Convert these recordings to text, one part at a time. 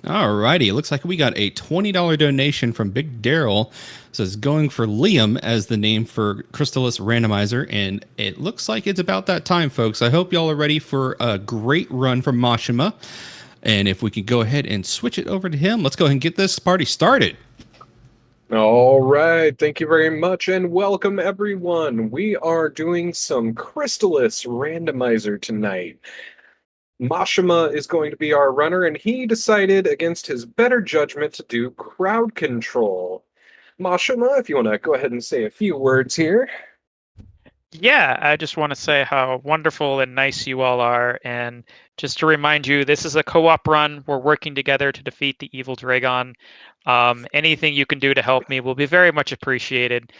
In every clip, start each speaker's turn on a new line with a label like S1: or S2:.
S1: Alrighty, it looks like we got a $20 donation from Big Daryl. It says going for Liam as the name for Crystalis Randomizer, and it looks like it's about that time, folks. I hope y'all are ready for a great run from Mashima. And if we could go ahead and switch it over to him, let's go ahead and get this party started.
S2: All right, thank you very much, and welcome everyone. We are doing some Crystalis Randomizer tonight. Mashima is going to be our runner, and he decided against his better judgment to do crowd control. Mashima, if you want to go ahead and say a few words here.
S3: Yeah, I just want to say how wonderful and nice you all are. And just to remind you, this is a co-op run. We're working together to defeat the evil Dragon. Anything you can do to help me will be very much appreciated.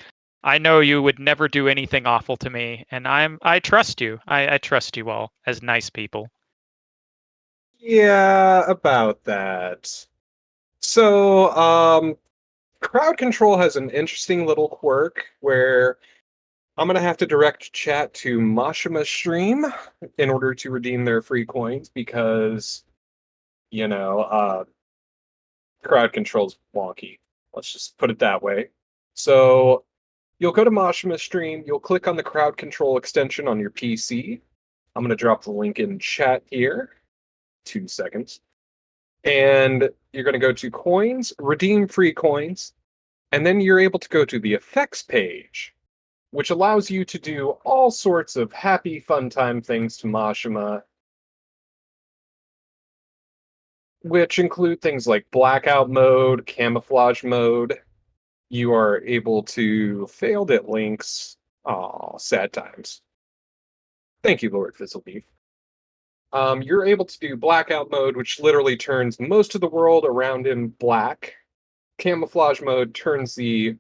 S3: I know you would never do anything awful to me, and I trust you. I trust you all as nice people.
S2: Yeah, about that. So, crowd control has an interesting little quirk where I'm gonna have to direct chat to Mashima's stream in order to redeem their free coins because, you know, crowd control's wonky. Let's just put it that way. So you'll go to Mashima's stream, you'll click on the crowd control extension on your PC. I'm gonna drop the link in chat here. 2 seconds. And you're gonna go to coins, redeem free coins, and then you're able to go to the effects page, which allows you to do all sorts of happy, fun time things to Mashima, which include things like blackout mode, camouflage mode. You are able to failed at links. Aw, sad times. Thank you, Lord Fizzlebeef. You're able to do blackout mode, which literally turns most of the world around him black. Camouflage mode turns the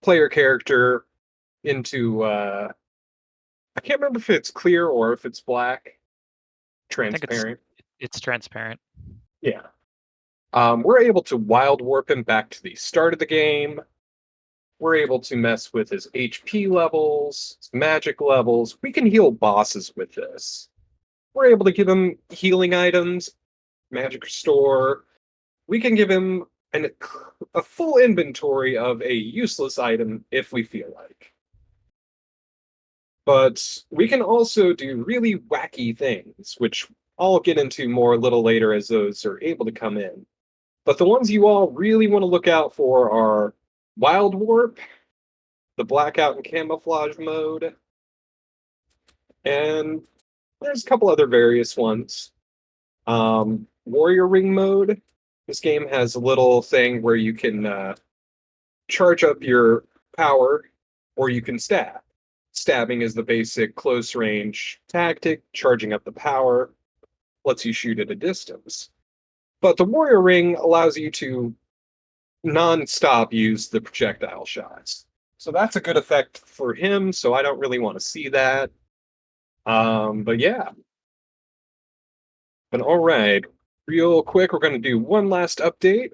S2: player character into I can't remember if it's clear or if it's black.
S3: I think
S2: Transparent.
S3: it's transparent.
S2: Yeah. We're able to wild warp him back to the start of the game. We're able to mess with his HP levels, his magic levels. We can heal bosses with this. We're able to give him healing items, magic restore. We can give him a full inventory of a useless item if we feel like. But we can also do really wacky things, which I'll get into more a little later as those are able to come in. But the ones you all really want to look out for are Wild Warp, the Blackout and Camouflage mode, and there's a couple other various ones. Warrior Ring mode. This game has a little thing where you can charge up your power or you can stab. Stabbing is the basic close range tactic, charging up the power lets you shoot at a distance. But the Warrior Ring allows you to non-stop use the projectile shots. So that's a good effect for him, so I don't really want to see that. But yeah. But all right, real quick, we're going to do one last update.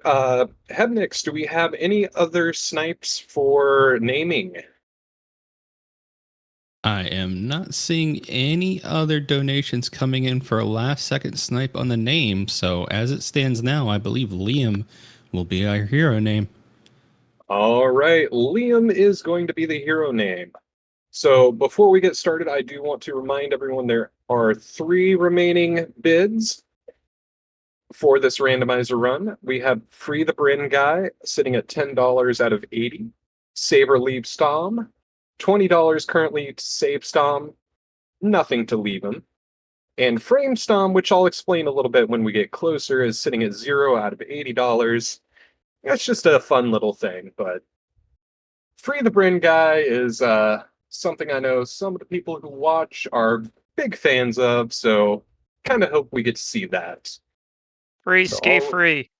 S2: Hebnix, do we have any other snipes for naming?
S1: I am not seeing any other donations coming in for a last second snipe on the name. So as it stands now, I believe Liam will be our hero name.
S2: All right, Liam is going to be the hero name. So before we get started, I do want to remind everyone there are 3 remaining bids for this randomizer run. We have Free the Bryn guy sitting at $10 out of 80. Saber Leave Stom, $20 currently to save Stom, nothing to leave him. And Frame Stom, which I'll explain a little bit when we get closer, is sitting at 0 out of $80. That's just a fun little thing, but Free the Bryn guy is something I know some of the people who watch are big fans of, so kind of hope we get to see that.
S3: Free,
S2: So
S3: stay free.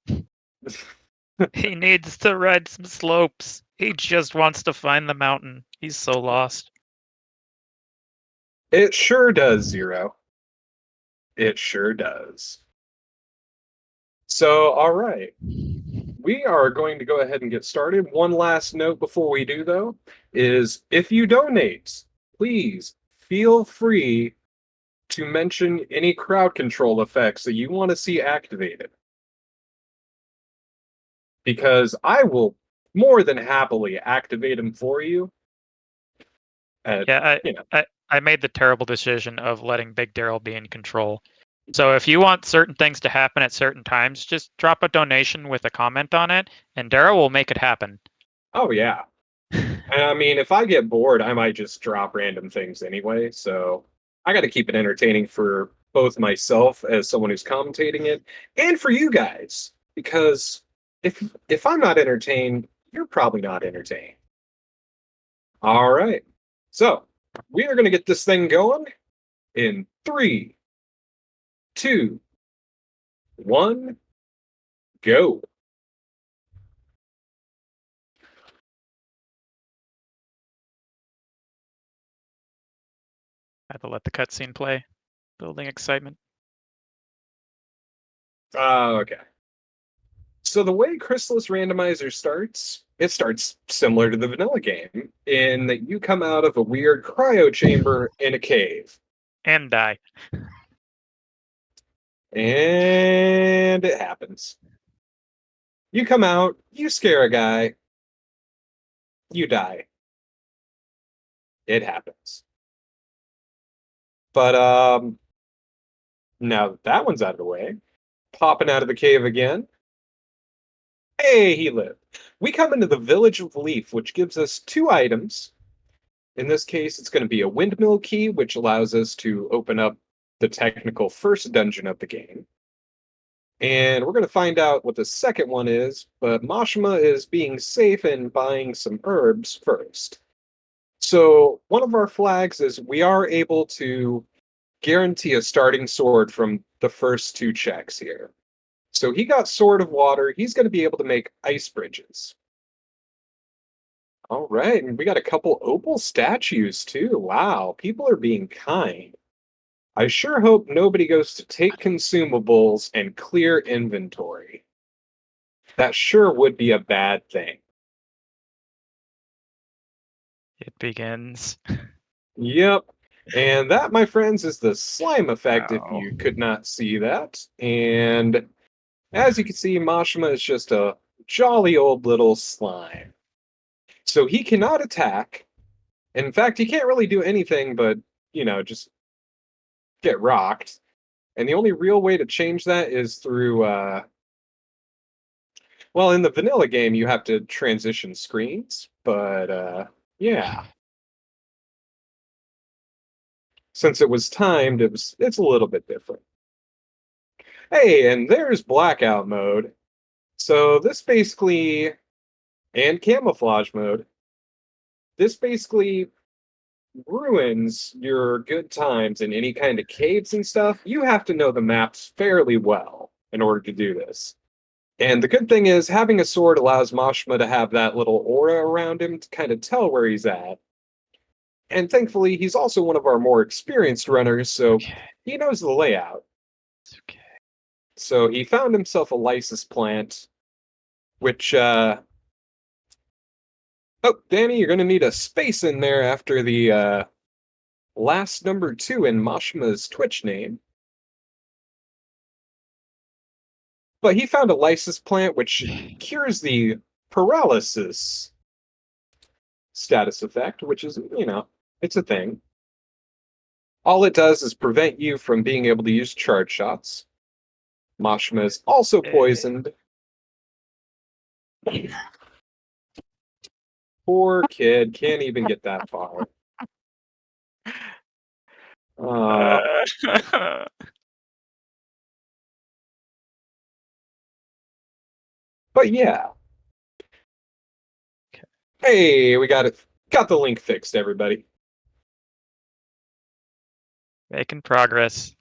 S3: He needs to ride some slopes. He just wants to find the mountain. He's so lost.
S2: It sure does, Zero. It sure does. So, all right. We are going to go ahead and get started. One last note before we do, though, is if you donate, please feel free to mention any crowd control effects that you want to see activated. because I will more than happily activate him for you.
S3: Yeah,
S2: You know,
S3: I made the terrible decision of letting Big Daryl be in control. So if you want certain things to happen at certain times, just drop a donation with a comment on it, and Daryl will make it happen.
S2: oh yeah. And I mean, if I get bored, I might just drop random things anyway. So I got to keep it entertaining for both myself as someone who's commentating it, and for you guys, because if I'm not entertained, you're probably not entertained. All right. So we are going to get this thing going in 3, 2, 1, go.
S3: I had to let the cutscene play, building excitement.
S2: Okay. So the way Crystalis Randomizer starts, it starts similar to the vanilla game, in that you come out of a weird cryo chamber in a cave.
S3: And die.
S2: And it happens. You come out, you scare a guy, you die. It happens. But now that that one's out of the way, popping out of the cave again. Hey, he lived. We come into the Village of Leaf, which gives us 2 items. In this case, it's going to be a windmill key, which allows us to open up the technical first dungeon of the game. And we're going to find out what the second one is, but Mashima is being safe and buying some herbs first. So, one of our flags is we are able to guarantee a starting sword from the first 2 checks here. So, he got Sword of Water. He's going to be able to make ice bridges. All right, and we got a couple opal statues too. Wow, people are being kind. I sure hope nobody goes to take consumables and clear inventory. That sure would be a bad thing.
S3: It begins.
S2: Yep. And that, my friends, is the slime effect if
S3: Oh.
S2: you could not see that. And as you can see, Mashima is just a jolly old little slime. So he cannot attack. In fact, he can't really do anything but, just get rocked. And the only real way to change that is through, well, in the vanilla game, you have to transition screens, but yeah. Since it was timed, it's a little bit different. Hey, and there's blackout mode. So this basically, and camouflage mode, this basically ruins your good times in any kind of caves and stuff. You have to know the maps fairly well in order to do this. And the good thing is, having a sword allows Mashima to have that little aura around him to kind of tell where he's at. And thankfully, he's also one of our more experienced runners, so
S3: Okay.
S2: he knows the layout.
S3: It's okay.
S2: So he found himself a lysis plant, which, oh, Danny, you're going to need a space in there after the last number 2 in Mashima's Twitch name. But he found a lysis plant which cures the paralysis status effect, which is, it's a thing. All it does is prevent you from being able to use charge shots. Mashima is also poisoned. Poor kid, can't even get that far. But yeah. Hey, we got it. Got the link fixed, everybody.
S3: Making progress.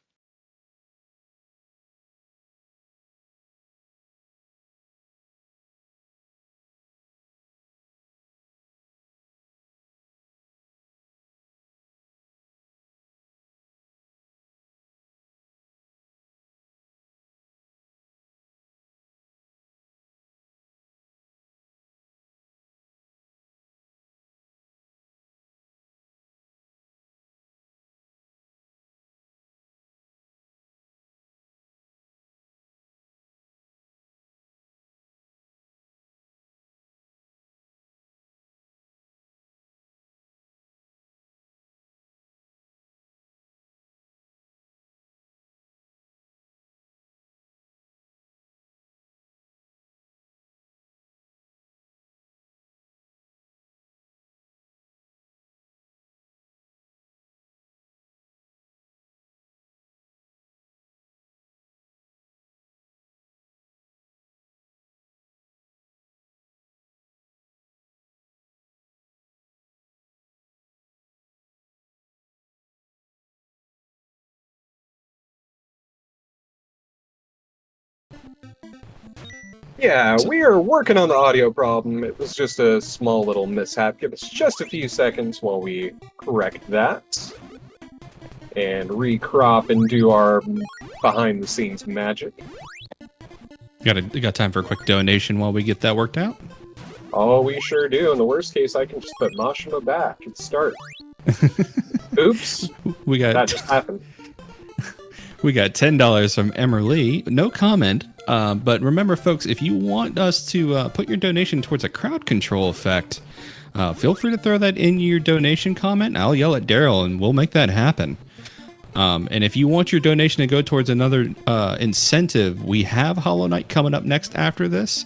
S2: Yeah, we are working on the audio problem. It was just a small little mishap. Give us just a few seconds while we correct that. And recrop and do our behind-the-scenes magic.
S1: Got time for a quick donation while we get that worked out?
S2: Oh, we sure do. In the worst case, I can just put Mashima back and start. Oops.
S1: We got
S2: That just happened.
S1: We got $10 from Emmer Lee. No comment. But remember, folks, if you want us to put your donation towards a crowd control effect, feel free to throw that in your donation comment. I'll yell at Daryl and we'll make that happen. And if you want your donation to go towards another incentive, we have Hollow Knight coming up next after this,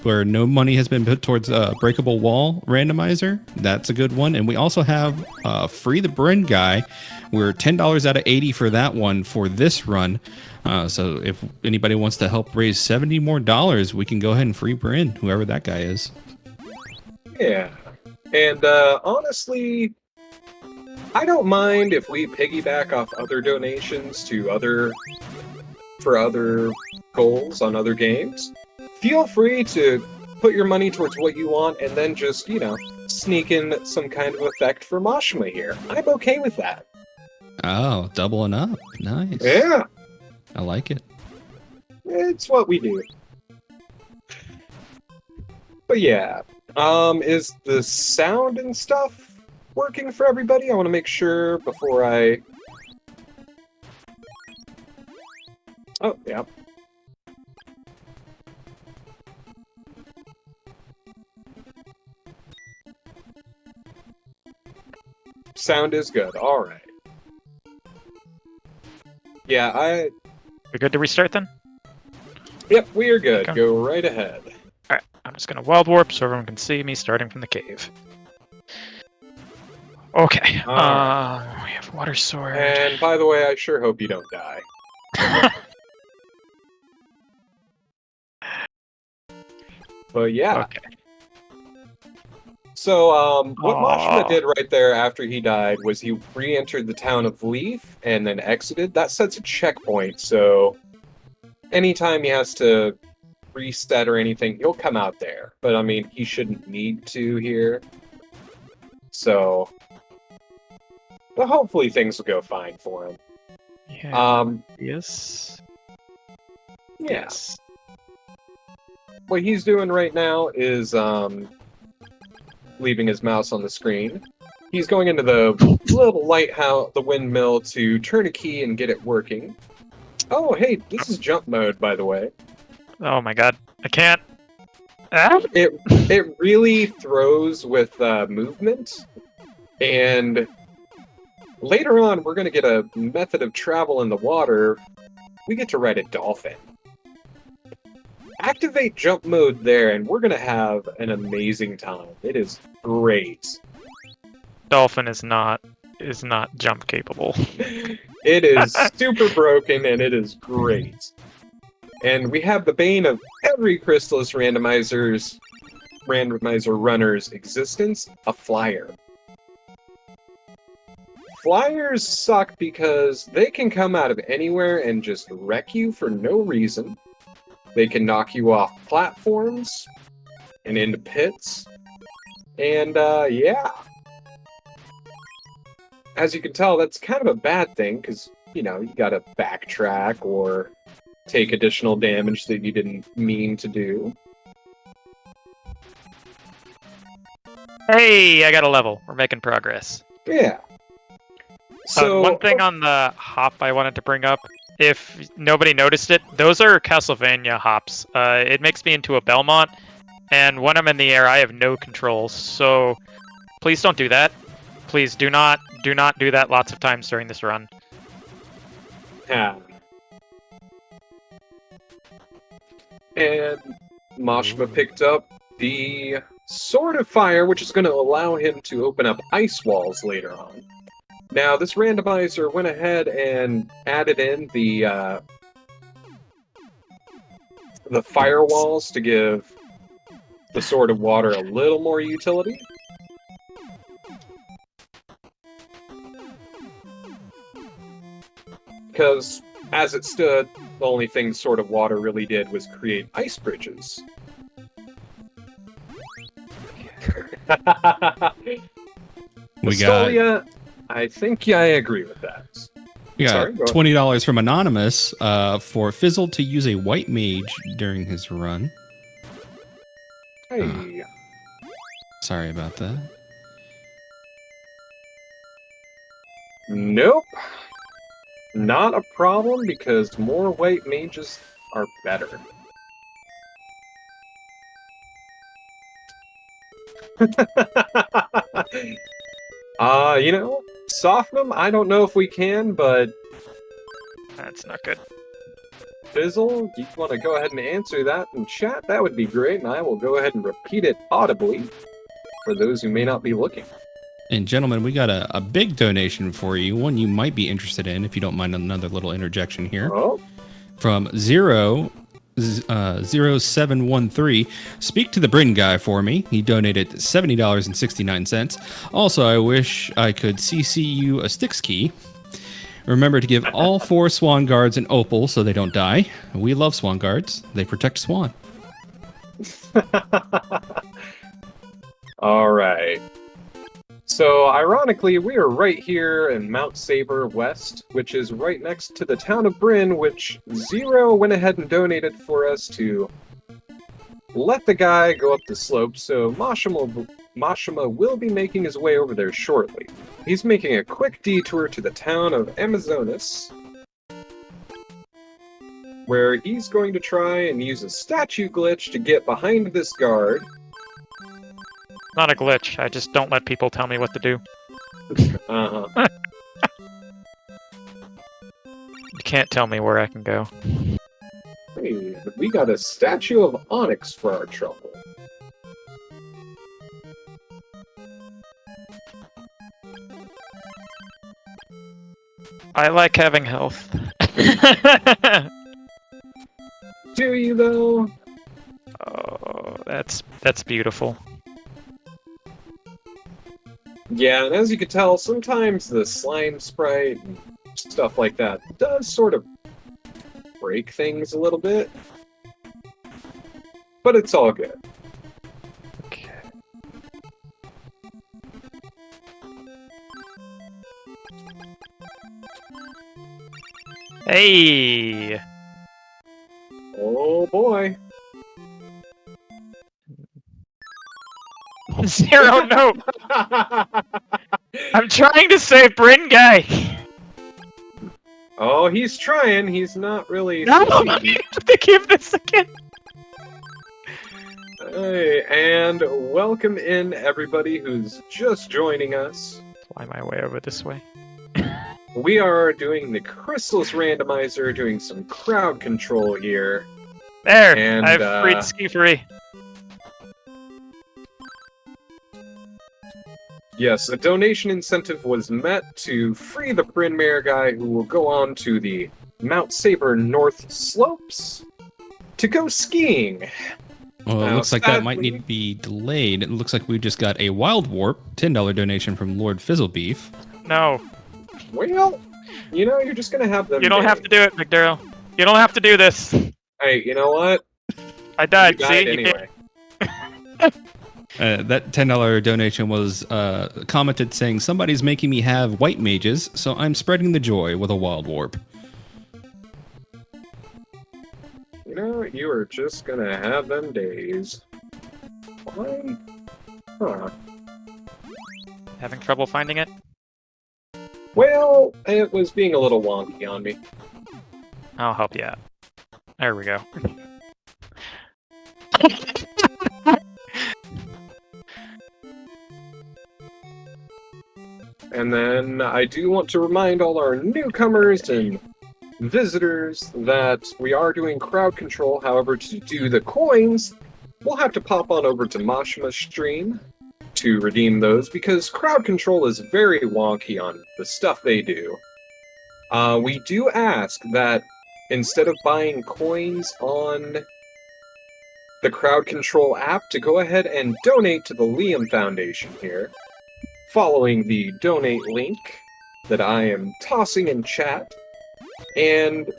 S1: where no money has been put towards Breakable Wall Randomizer. That's a good one. And we also have Free the Bryn guy. We're $10 out of 80 for that one for this run. So if anybody wants to help raise $70 more, we can go ahead and free Bryn, whoever that guy is.
S2: Yeah. And honestly, I don't mind if we piggyback off other donations for other goals on other games. Feel free to put your money towards what you want and then just, sneak in some kind of effect for Mashima here. I'm okay with that.
S1: Oh, doubling up. Nice.
S2: Yeah.
S1: I like it.
S2: It's what we do. But yeah, is the sound and stuff working for everybody? I want to make sure before I... Oh, yeah. Sound is good. All right. Yeah,
S3: We're good to restart then?
S2: Yep, we are good.
S3: Okay.
S2: Go right ahead.
S3: Alright, I'm just gonna wild warp so everyone can see me starting from the cave. Okay, we have water sword.
S2: And by the way, I sure hope you don't die. But yeah.
S3: Okay.
S2: So, what Mashima
S3: Aw.
S2: did right there after he died was he re-entered the town of Leaf and then exited. That sets a checkpoint, so anytime he has to reset or anything, he'll come out there. But I mean, he shouldn't need to here. So, but hopefully things will go fine for him.
S3: Yeah. Yes.
S2: Yeah.
S3: Yes.
S2: What he's doing right now is leaving his mouse on the screen. He's going into the little lighthouse, the windmill, to turn a key and get it working. Oh, hey, this is jump mode, by the way.
S3: Oh my god. I can't. Ah!
S2: It really throws with movement, and later on we're going to get a method of travel in the water. We get to ride a dolphin. Activate jump mode there, and we're going to have an amazing time. It is great.
S3: Dolphin is not jump capable.
S2: It is super broken, and it is great. And we have the bane of every Crystalis randomizer runner's existence, a flyer. Flyers suck because they can come out of anywhere and just wreck you for no reason. They can knock you off platforms and into pits. And, yeah. As you can tell, that's kind of a bad thing, because, you gotta backtrack or take additional damage that you didn't mean to do.
S3: Hey, I got a level. We're making progress.
S2: Yeah. So,
S3: One thing on the hop I wanted to bring up, if nobody noticed it, those are Castlevania hops. It makes me into a Belmont, and when I'm in the air, I have no controls. So please don't do that. Please do not do that lots of times during this run.
S2: yeah. And Mashima picked up the Sword of Fire, which is going to allow him to open up ice walls later on. Now, this randomizer went ahead and added in the firewalls to give the Sword of Water a little more utility. Because as it stood, the only thing Sword of Water really did was create ice bridges.
S1: We got
S2: Estolia, I think I agree with that.
S1: we got
S2: Sorry, go ahead.
S1: $20 from Anonymous for Fizzle to use a white mage during his run.
S2: Hey.
S1: Sorry about that.
S2: Nope. Not a problem because more white mages are better. You know, soften them, I don't know if we can, but
S3: That's not good.
S2: Fizzle, you want to go ahead and answer that in chat? That would be great, and I will go ahead and repeat it audibly for those who may not be looking.
S1: And gentlemen, we got a big donation for you, one you might be interested in, if you don't mind another little interjection here.
S2: Oh,
S1: From 0713. Speak to the Bryn guy for me. He donated $70.69. Also, I wish I could CC you a Styx key. Remember to give all 4 Swan Guards an opal so they don't die. We love Swan Guards. They protect Swan.
S2: all right. So, ironically, we are right here in Mount Saber West, which is right next to the town of Bryn, which Zero went ahead and donated for us to let the guy go up the slope, so Mashima will be making his way over there shortly. He's making a quick detour to the town of Amazonas, where he's going to try and use a statue glitch to get behind this guard.
S3: Not a glitch. I just don't let people tell me what to do.
S2: Uh-huh.
S3: You can't tell me where I can go.
S2: Hey, we got a statue of Onyx for our trouble.
S3: I like having health.
S2: Do you, though?
S3: Oh, that's beautiful.
S2: Yeah, and as you can tell, sometimes the slime sprite and stuff like that does sort of break things a little bit. But it's all good.
S3: Okay. Hey!
S2: Oh boy.
S3: Zero, no! I'm trying to save Bryn guy!
S2: Oh, he's trying. He's not really
S3: No!
S2: succeeding.
S3: You have to give this again!
S2: Hey, and welcome in everybody who's just joining us.
S3: Fly my way over this way.
S2: We are doing the Crystalis Randomizer, doing some crowd control here.
S3: There!
S2: And,
S3: I've freed Ski Free.
S2: Yes, a donation incentive was met to free the Bryn Mare guy who will go on to the Mount Saber North Slopes to go skiing.
S1: Well, it
S2: Now,
S1: looks like that might
S2: sadly-
S1: need to be delayed. It looks like we just got a Wild Warp $10 donation from Lord Fizzlebeef.
S3: No.
S2: Well, you know, you're just gonna have them.
S3: You don't have to do it, McDarrell. You don't have to do this.
S2: Hey, you know what?
S3: I
S2: You
S3: died,
S2: died
S3: see? You
S2: anyway.
S1: That $10 donation was commented saying, somebody's making me have white mages, so I'm spreading the joy with a Wild Warp.
S2: You know, you are just gonna have them days. Why? Huh.
S3: Having trouble finding it?
S2: Well, it was being a little wonky on me.
S3: I'll help you out. There we go.
S2: And then I do want to remind all our newcomers and visitors that we are doing crowd control. However, to do the coins, we'll have to pop on over to Mashima's stream to redeem those, because crowd control is very wonky on the stuff they do. We do ask that instead of buying coins on the crowd control app, to go ahead and donate to the Liam Foundation here, following the donate link that I am tossing in chat. And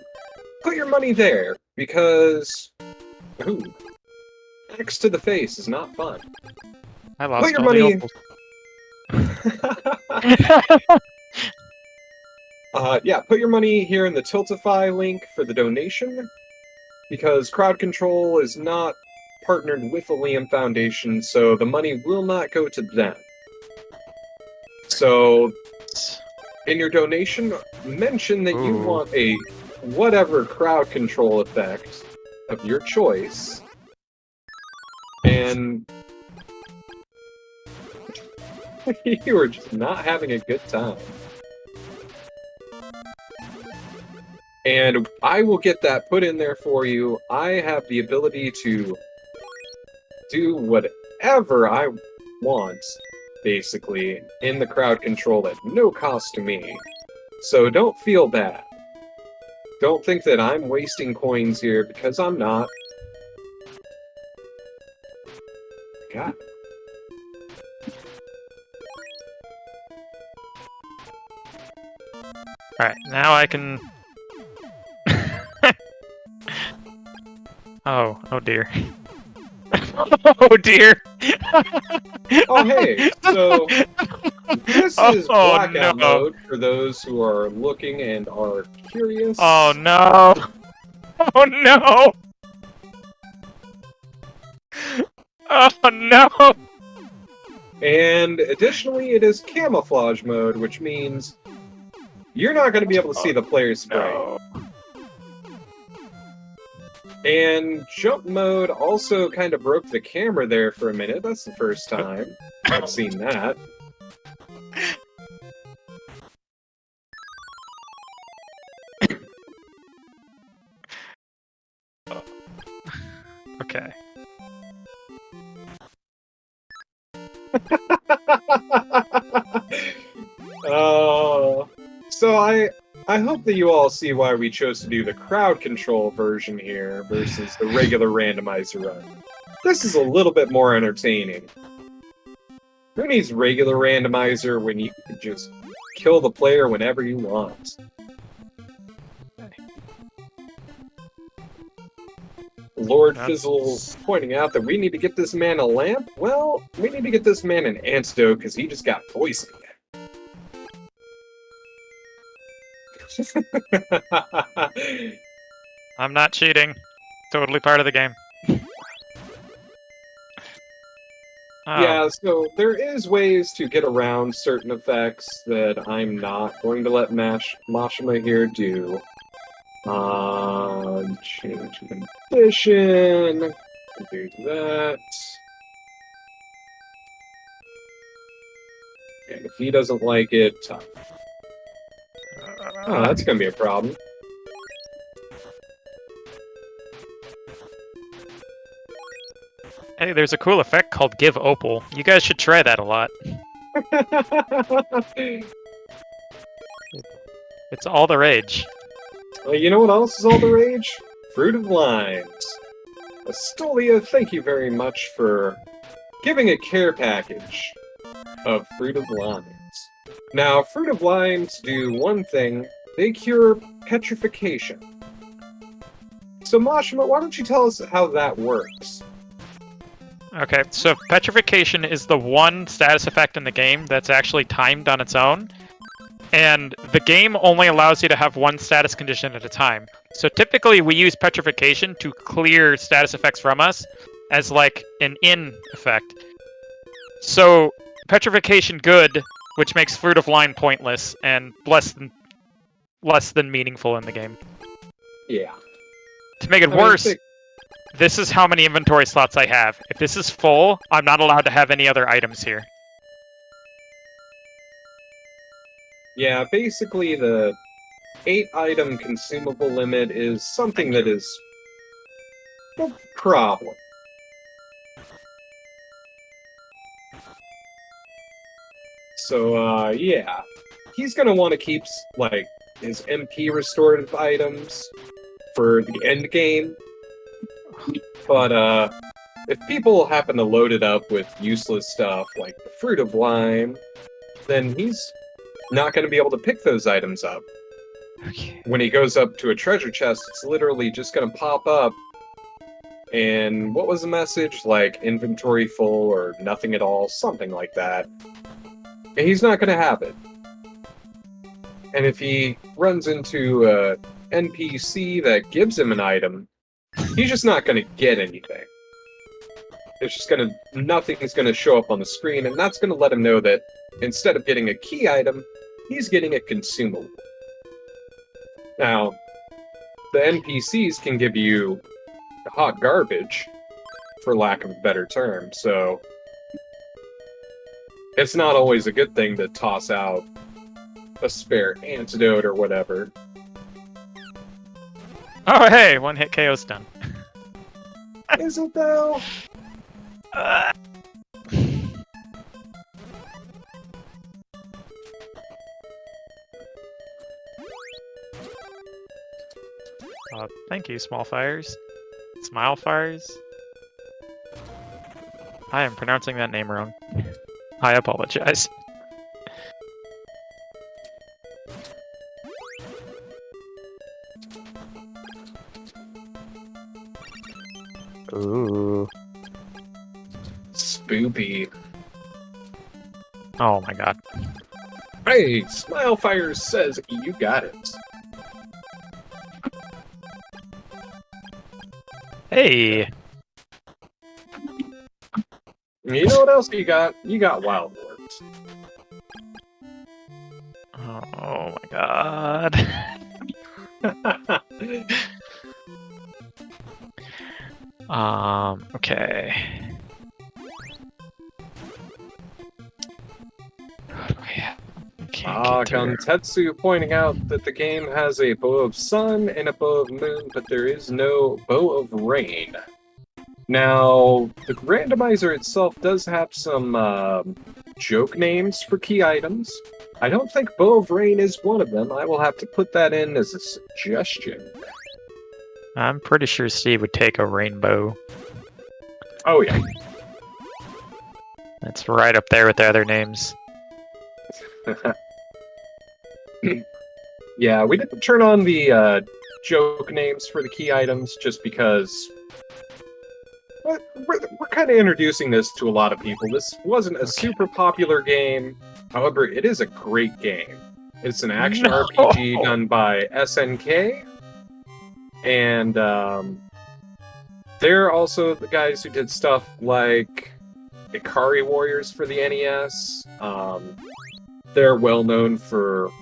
S2: put your money there, because... Ooh. X to the face is not fun.
S3: I lost
S2: your
S3: all
S2: money-
S3: the opals.
S2: Yeah, put your money here in the Tiltify link for the donation, because crowd control is not partnered with the Liam Foundation, so the money will not go to them. So, in your donation, mention that you
S3: Ooh.
S2: want a whatever crowd control effect of your choice, and you are just not having a good time. And I will get that put in there for you. I have the ability to do whatever I want, basically, in the crowd control at no cost to me. So don't feel bad. Don't think that I'm wasting coins here, because I'm not. God.
S3: Alright, now I can... oh dear. Oh dear!
S2: Oh, hey, so this is
S3: Oh,
S2: blackout
S3: no.
S2: mode for those who are looking and are curious.
S3: Oh no! Oh no! Oh no!
S2: And additionally, it is camouflage mode, which means you're not going to be able to see the player's sprite.
S3: No.
S2: And jump mode also kind of broke the camera there for a minute. That's the first time I've seen that.
S3: Okay.
S2: So I hope that you all see why we chose to do the crowd control version here versus the regular randomizer run. This is a little bit more entertaining. Who needs regular randomizer when you can just kill the player whenever you want? Lord Fizzle pointing out that we need to get this man a lamp? Well, we need to get this man an antidote because he just got poisoned.
S3: I'm not cheating. Totally part of the game. Oh.
S2: Yeah, so there is ways to get around certain effects that I'm not going to let Mashima here do. Change condition. Do that. And if he doesn't like it, tough. Oh, that's gonna be a problem.
S3: Hey, there's a cool effect called Give Opal. You guys should try that a lot. It's all the rage.
S2: Well, you know what else is all the rage? Fruit of Limes. Astolia, thank you very much for giving a care package of Fruit of Limes. Now, Fruit of Limes do one thing. They cure petrification. So, Mashima, why don't you tell us how that works?
S3: Okay, so Petrification is the one status effect in the game that's actually timed on its own. And the game only allows you to have one status condition at a time. So typically we use Petrification to clear status effects from us as like an in effect. So Petrification good, which makes Fruit of Line pointless and less than meaningful in the game.
S2: Yeah.
S3: To make it worse, this is how many inventory slots I have. If this is full, I'm not allowed to have any other items here.
S2: Yeah, basically the 8-item consumable limit is something that is a problem. So, yeah. He's gonna want to keep, like, his MP restorative items for the end game. But, if people happen to load it up with useless stuff like the Fruit of Lime, then he's not going to be able to pick those items up.
S3: Okay.
S2: When he goes up to a treasure chest, it's literally just gonna pop up. And what was the message? Like, inventory full or nothing at all, something like that. And he's not gonna have it. And if he runs into a NPC that gives him an item, he's just not gonna get anything. It's just gonna, nothing's gonna show up on the screen, and that's gonna let him know that instead of getting a key item, he's getting a consumable. Now, the NPCs can give you hot garbage, for lack of a better term, so it's not always a good thing to toss out a spare antidote or whatever.
S3: Oh, hey, one hit KO's done.
S2: Is it though?
S3: Thank you, small fires. Smile fires. I am pronouncing that name wrong. I apologize. Ooh.
S2: Spoopy.
S3: Oh my god.
S2: Hey, Smilefire says you got it.
S3: Hey!
S2: You know what else you got? You got Wild Warps.
S3: Oh my god. Okay.
S2: Tetsu pointing out that the game has a bow of sun and a bow of moon, but there is no bow of rain. Now, the randomizer itself does have some joke names for key items. I don't think bow of rain is one of them. I will have to put that in as a suggestion.
S3: I'm pretty sure Steve would take a rainbow.
S2: Oh yeah.
S3: That's right up there with the other names.
S2: Yeah, we didn't turn on the joke names for the key items just because we're kind of introducing this to a lot of people. This wasn't a super popular game. However, it is a great game. It's an action RPG done by SNK. And they're also the guys who did stuff like Ikari Warriors for the NES. They're well known for,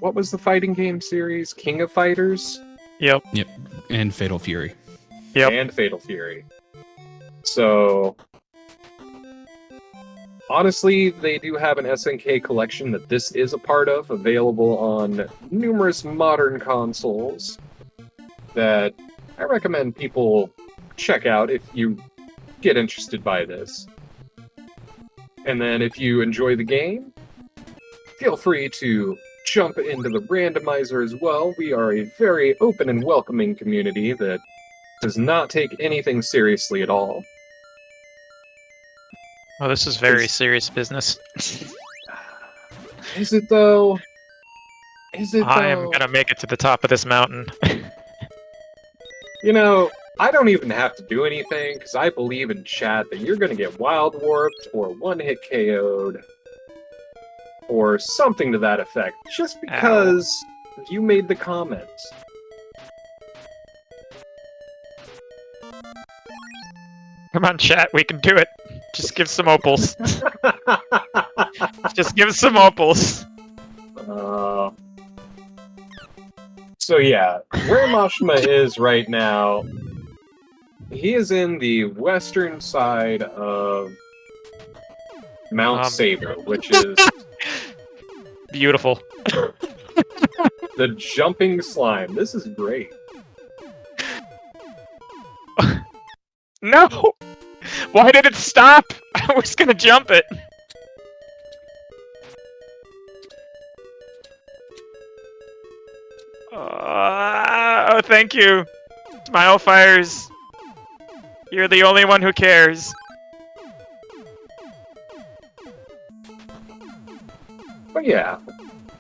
S2: what was the fighting game series? King of Fighters?
S3: Yep.
S1: Yep. And Fatal Fury.
S3: Yep.
S2: And Fatal Fury. So, honestly, they do have an SNK collection that this is a part of, available on numerous modern consoles that I recommend people check out if you get interested by this. And then if you enjoy the game, feel free to jump into the randomizer as well. We are a very open and welcoming community that does not take anything seriously at all.
S3: Oh, this is very serious business.
S2: Is it though? Is it though?
S3: I am gonna make it to the top of this mountain.
S2: You know, I don't even have to do anything, because I believe in chat that you're going to get wild warped or one-hit KO'd or something to that effect, just because you made the comments.
S3: Come on, chat, we can do it. Just give some opals. Just give some opals.
S2: So yeah, where Mashima is right now, he is in the western side of Mount Saber, which is
S3: beautiful.
S2: the jumping slime. This is great.
S3: No! Why did it stop? I was gonna jump it. Oh, thank you. Smile Fires. You're the only one who cares.
S2: But yeah,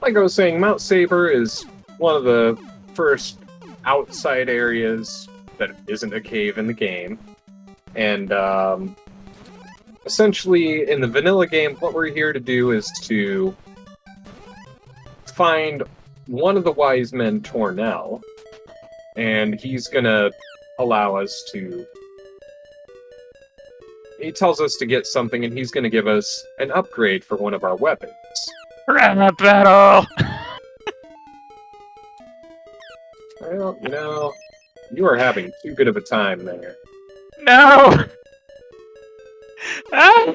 S2: like I was saying, Mount Saber is one of the first outside areas that isn't a cave in the game. And essentially, in the vanilla game, what we're here to do is to find one of the wise men, Tornell, and he's gonna allow us to... He tells us to get something, and he's gonna give us an upgrade for one of our weapons.
S3: Rap battle!
S2: Well, you know, you are having too good of a time there.
S3: No! Ah!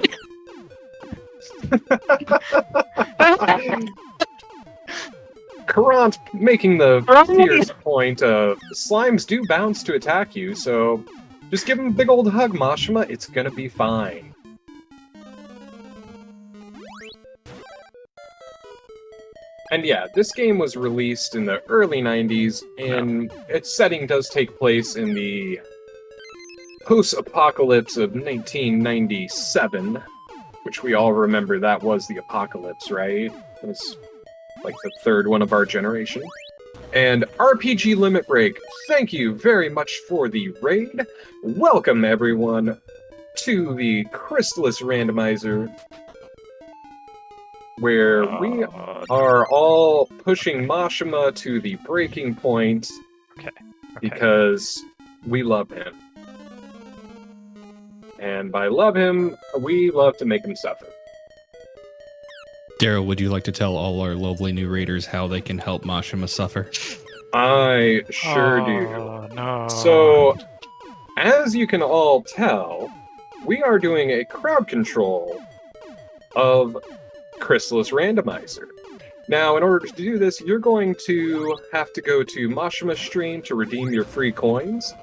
S2: Karant making the fierce point of slimes do bounce to attack you, so just give him a big old hug, Mashima. It's gonna be fine. And yeah, this game was released in the early 90s, and its setting does take place in the post-apocalypse of 1997, which we all remember that was the apocalypse, right? It was like the third one of our generation. And RPG Limit Break, thank you very much for the raid. Welcome, everyone, to the Crystalis Randomizer, where we are all pushing Mashima to the breaking point because we love him. And by love him, we love to make him suffer.
S1: Daryl, would you like to tell all our lovely new raiders how they can help Mashima suffer?
S2: I sure do.
S3: No.
S2: So, as you can all tell, we are doing a crowd control of Crystalis Randomizer. Now, in order to do this, you're going to have to go to Mashima's stream to redeem your free coins.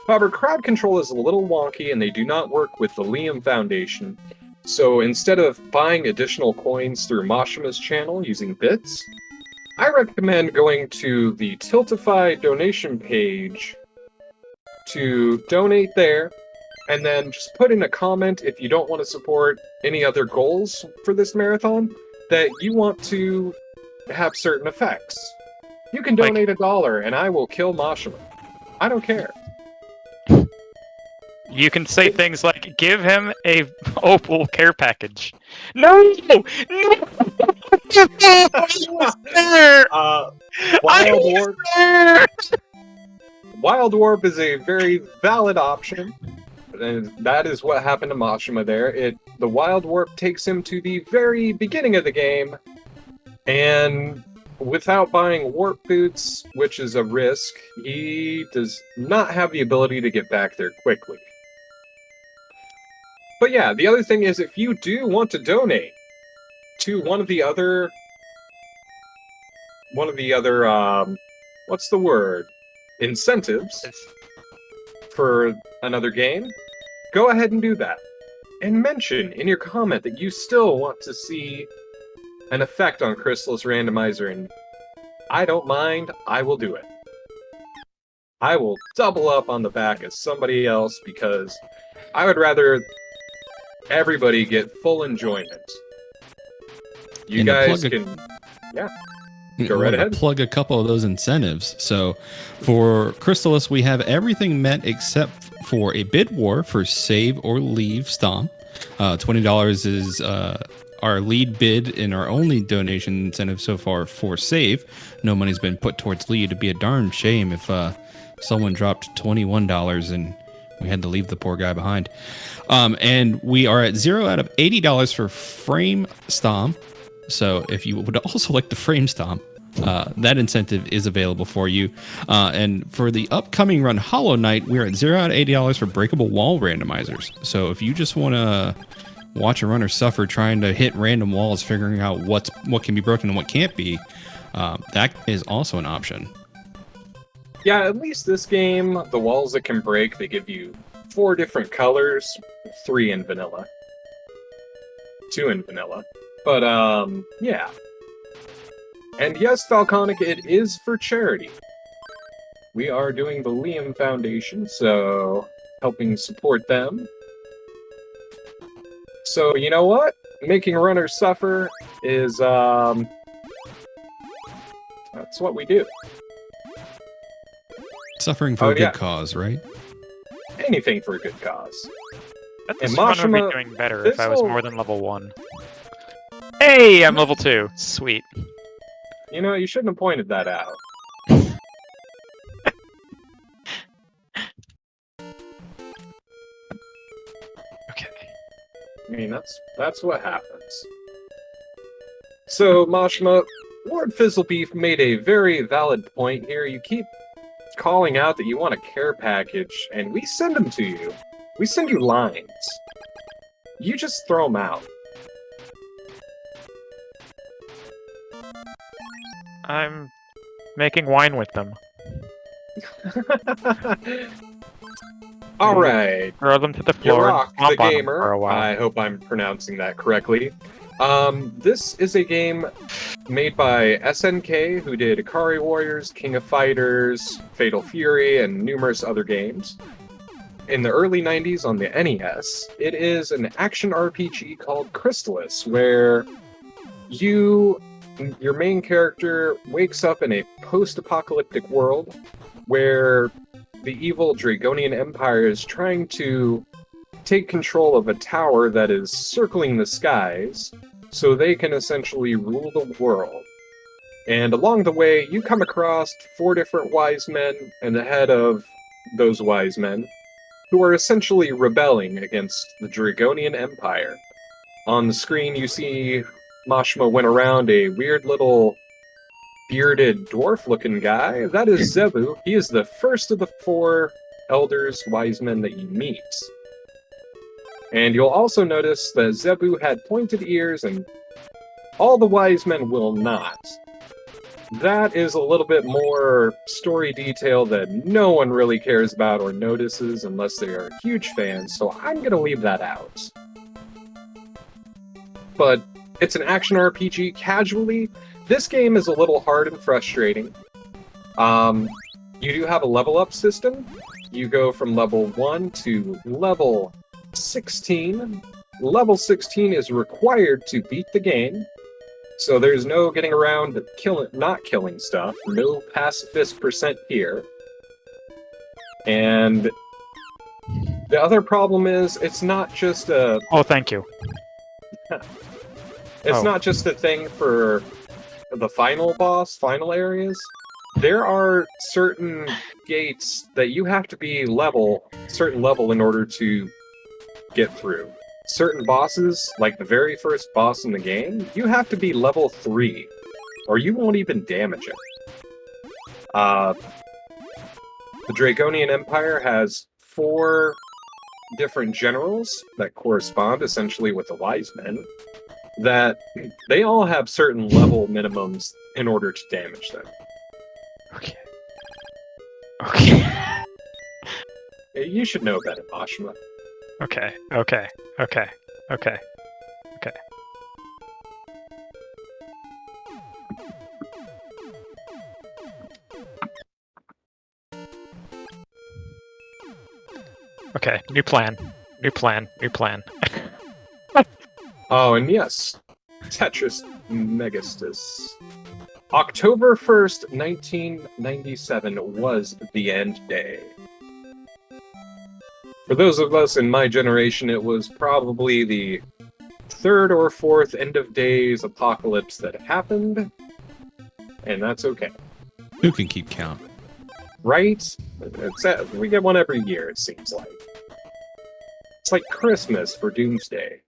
S2: However, crowd control is a little wonky, and they do not work with the Liam Foundation. So instead of buying additional coins through Mashima's channel using bits, I recommend going to the Tiltify donation page to donate there, and then just put in a comment if you don't want to support any other goals for this marathon, that you want to have certain effects. You can donate $1, and I will kill Mashima. I don't care.
S3: You can say things like, give him a Opal care package. No! No!
S2: Wild Warp. Wild Warp is a very valid option, and that is what happened to Mashima there. The Wild Warp takes him to the very beginning of the game, and without buying Warp Boots, which is a risk, he does not have the ability to get back there quickly. But yeah, the other thing is, if you do want to donate to one of the other, what's the word? Incentives for another game, go ahead and do that. And mention in your comment that you still want to see an effect on Crystalis Randomizer, and I don't mind, I will do it. I will double up on the back of somebody else, because I would rather everybody get full enjoyment. You guys can... Yeah. Go right ahead.
S1: Plug a couple of those incentives. So for Crystalis, we have everything met except for a bid war for save or leave stomp. $20 is our lead bid and our only donation incentive so far for save. No money's been put towards lead. It'd be a darn shame if someone dropped $21 and we had to leave the poor guy behind. And we are at 0 out of $80 for frame stomp. So if you would also like the frame stomp, that incentive is available for you. And for the upcoming run Hollow Knight, we're at 0 out of $80 for breakable wall randomizers. So if you just want to watch a runner suffer trying to hit random walls, figuring out what can be broken and what can't be, that is also an option.
S2: Yeah, at least this game, the walls that can break, they give you 4 different colors, 3 in vanilla. 2 in vanilla. But, yeah. And yes, Falconic, it is for charity. We are doing the Liam Foundation, so helping support them. So, you know what? Making runners suffer is, That's what we do.
S1: Suffering for
S2: Oh,
S1: a good
S2: yeah.
S1: cause, right?
S2: Anything for a good cause.
S3: But
S2: And
S3: this one would be
S2: Mashima,
S3: doing better
S2: this
S3: if I was
S2: whole-
S3: more than level 1. Hey, I'm level 2. Sweet.
S2: You know, you shouldn't have pointed that out.
S3: Okay.
S2: I mean, that's what happens. So, Mashima, Lord Fizzlebeef made a very valid point here. You keep calling out that you want a care package, and we send them to you. We send you lines. You just throw them out.
S3: I'm making wine with them.
S2: All right.
S3: Throw them to the floor and
S2: Yurok, the
S3: stomp on them for
S2: gamer.
S3: a while.
S2: I hope I'm pronouncing that correctly. This is a game made by SNK, who did Ikari Warriors, King of Fighters, Fatal Fury, and numerous other games. In the early 90s on the NES, it is an action RPG called Crystalis, where your main character wakes up in a post-apocalyptic world where the evil Dragonian Empire is trying to take control of a tower that is circling the skies so they can essentially rule the world. And along the way, you come across 4 different wise men and the head of those wise men who are essentially rebelling against the Dragonian Empire. On the screen, you see Mashima went around a weird little bearded dwarf-looking guy. That is Zebu. He is the first of the 4 elders, wise men that you meet. And you'll also notice that Zebu had pointed ears and all the wise men will not. That is a little bit more story detail that no one really cares about or notices unless they are huge fans, so I'm going to leave that out. But it's an action RPG casually. This game is a little hard and frustrating. You do have a level up system. You go from level 1 to level 16. Level 16 is required to beat the game. So there's no getting around not killing stuff. No pacifist percent here. And the other problem is it's not just a...
S3: Oh, thank you.
S2: It's not just a thing for the final boss, final areas. There are certain gates that you have to be certain level in order to get through. Certain bosses, like the very first boss in the game, you have to be level 3, or you won't even damage it. The Dragonian Empire has 4 different generals that correspond essentially with the wise men, that they all have certain level minimums in order to damage them.
S3: Okay. Okay.
S2: You should know better, Mashima.
S3: Okay. Okay. Okay. Okay. Okay. Okay. New plan. New plan. New plan.
S2: Oh, and yes, Tetris Megastus. October 1st, 1997 was the end day. For those of us in my generation, it was probably the 3rd or 4th end of days apocalypse that happened, and that's okay.
S1: Who can keep count?
S2: Right? We get one every year, it seems like. It's like Christmas for Doomsday.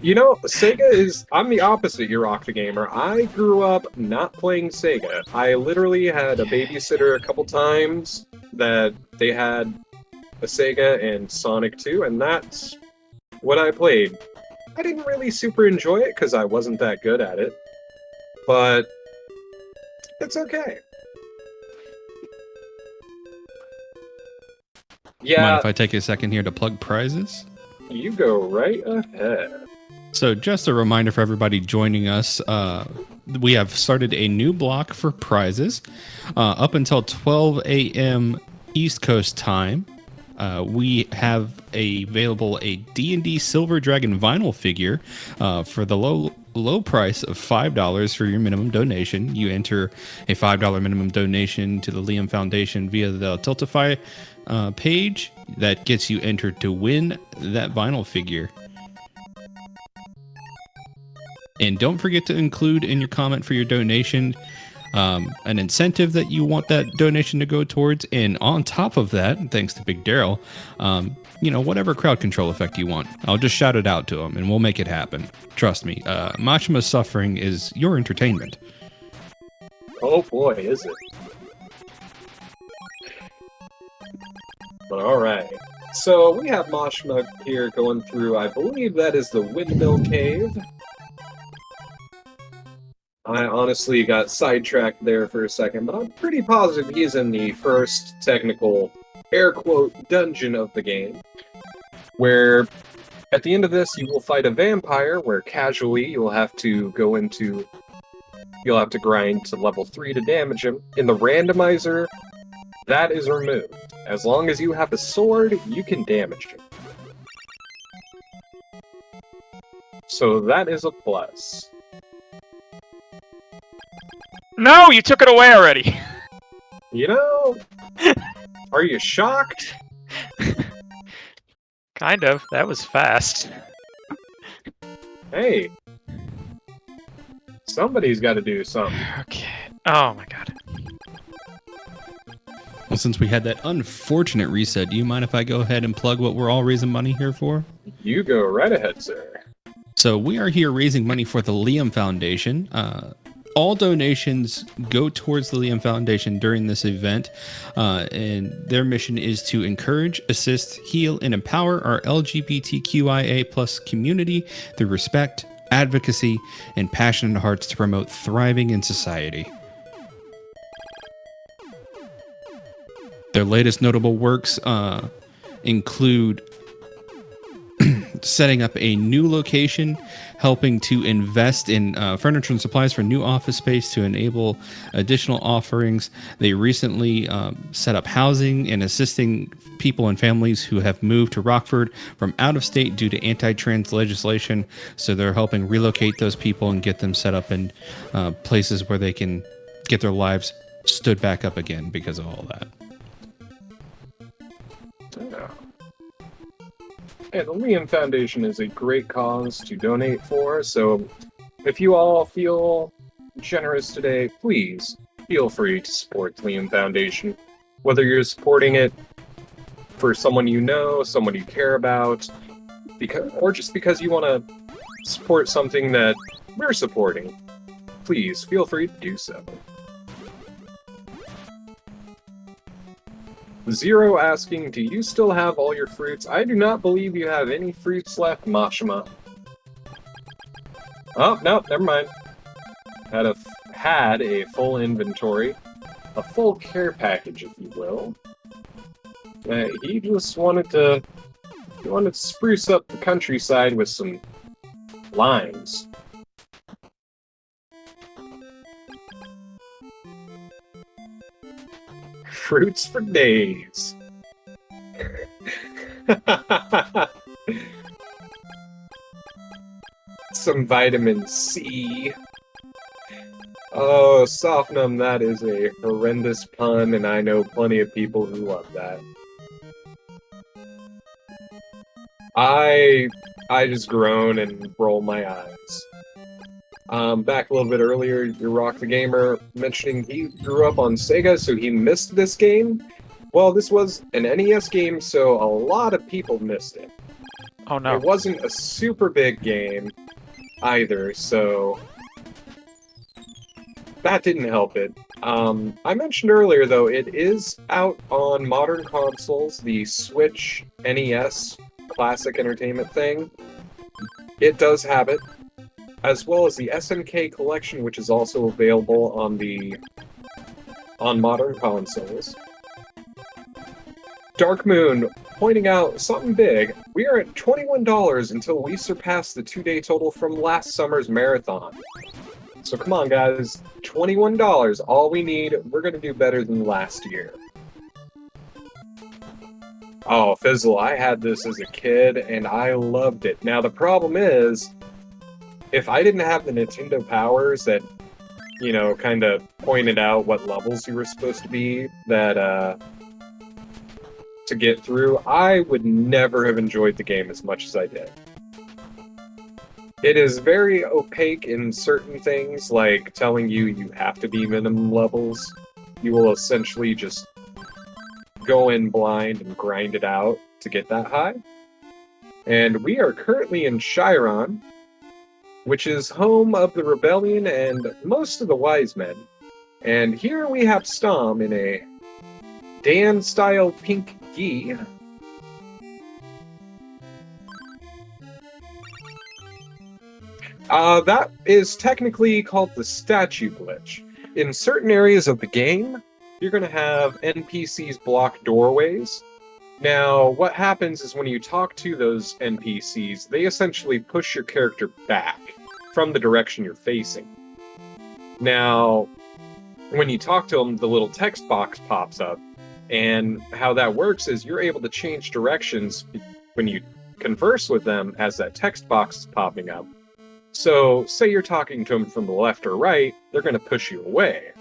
S2: You know, Sega is... I'm the opposite, you're Octogamer. I grew up not playing Sega. I literally had a babysitter a couple times that they had a Sega and Sonic 2, and that's what I played. I didn't really super enjoy it because I wasn't that good at it, but it's okay. Yeah,
S1: Mind if I take a second here to plug prizes?
S2: you go right ahead.
S1: So just a reminder for everybody joining us, we have started a new block for prizes. Up until 12 a.m. East Coast time, we have available a D&D Silver Dragon vinyl figure for the low low price of $5 for your minimum donation. You enter a $5 minimum donation to the Liam Foundation via the Tiltify page. That gets you entered to win that vinyl figure. And don't forget to include in your comment for your donation an incentive that you want that donation to go towards. And on top of that, thanks to Big Daryl, whatever crowd control effect you want. I'll just shout it out to him and we'll make it happen. Trust me, Machima's suffering is your entertainment.
S2: Oh boy, is it. But alright. So we have Machima here going through, I believe that is the Windmill Cave. I honestly got sidetracked there for a second, but I'm pretty positive he's in the first technical, air quote, dungeon of the game, where at the end of this you will fight a vampire, where casually you'll have to grind to level 3 to damage him. In the randomizer, that is removed. As long as you have a sword, you can damage him. So that is a plus.
S3: No, you took it away already.
S2: You know, are you shocked?
S3: Kind of. That was fast.
S2: Hey, somebody's got to do something.
S3: Okay. Oh my god.
S1: Well, since we had that unfortunate reset, do you mind if I go ahead and plug what we're all raising money here for?
S2: You go right ahead, sir.
S1: So we are here raising money for the Liam Foundation. All donations go towards the Liam Foundation during this event, and their mission is to encourage, assist, heal, and empower our LGBTQIA plus community through respect, advocacy, and passionate hearts to promote thriving in society. Their latest notable works include setting up a new location, helping to invest in furniture and supplies for new office space to enable additional offerings. They recently set up housing and assisting people and families who have moved to Rockford from out of state due to anti-trans legislation. So they're helping relocate those people and get them set up in places where they can get their lives stood back up again because of all that.
S2: Yeah, the Liam Foundation is a great cause to donate for, so if you all feel generous today, please feel free to support the Liam Foundation. Whether you're supporting it for someone you know, someone you care about, or just because you want to support something that we're supporting, please feel free to do so. Zero asking, do you still have all your fruits? I do not believe you have any fruits left, Machima. Oh, no, never mind. Had a full inventory. A full care package, if you will. He just wanted to spruce up the countryside with some limes. Fruits for days. Some vitamin C. Oh, Sofnum, that is a horrendous pun, and I know plenty of people who love that. I just groan and roll my eyes. Back a little bit earlier, your Rock the Gamer mentioning he grew up on Sega, so he missed this game. Well, this was an NES game, so a lot of people missed it.
S3: Oh no.
S2: It wasn't a super big game either, so that didn't help it. I mentioned earlier, though, it is out on modern consoles, the Switch NES Classic Entertainment thing. It does have it, as well as the SNK collection, which is also available on modern consoles. Dark Moon pointing out something big. We are at $21 until we surpass the 2-day total from last summer's marathon. So come on, guys. $21, all we need. We're going to do better than last year. Oh, Fizzle, I had this as a kid, and I loved it. Now, the problem is, if I didn't have the Nintendo powers that, you know, kind of pointed out what levels you were supposed to be, that to get through, I would never have enjoyed the game as much as I did. It is very opaque in certain things, like telling you you have to be minimum levels. You will essentially just go in blind and grind it out to get that high. And we are currently in Chiron, which is home of the Rebellion and most of the Wise Men. And here we have Stom in a Dan-style pink gi. That is technically called the statue glitch. In certain areas of the game, you're going to have NPCs block doorways. Now, what happens is when you talk to those NPCs, they essentially push your character back from the direction you're facing. Now, when you talk to them, the little text box pops up, and how that works is you're able to change directions when you converse with them as that text box is popping up. So, say you're talking to them from the left or right, they're going to push you away.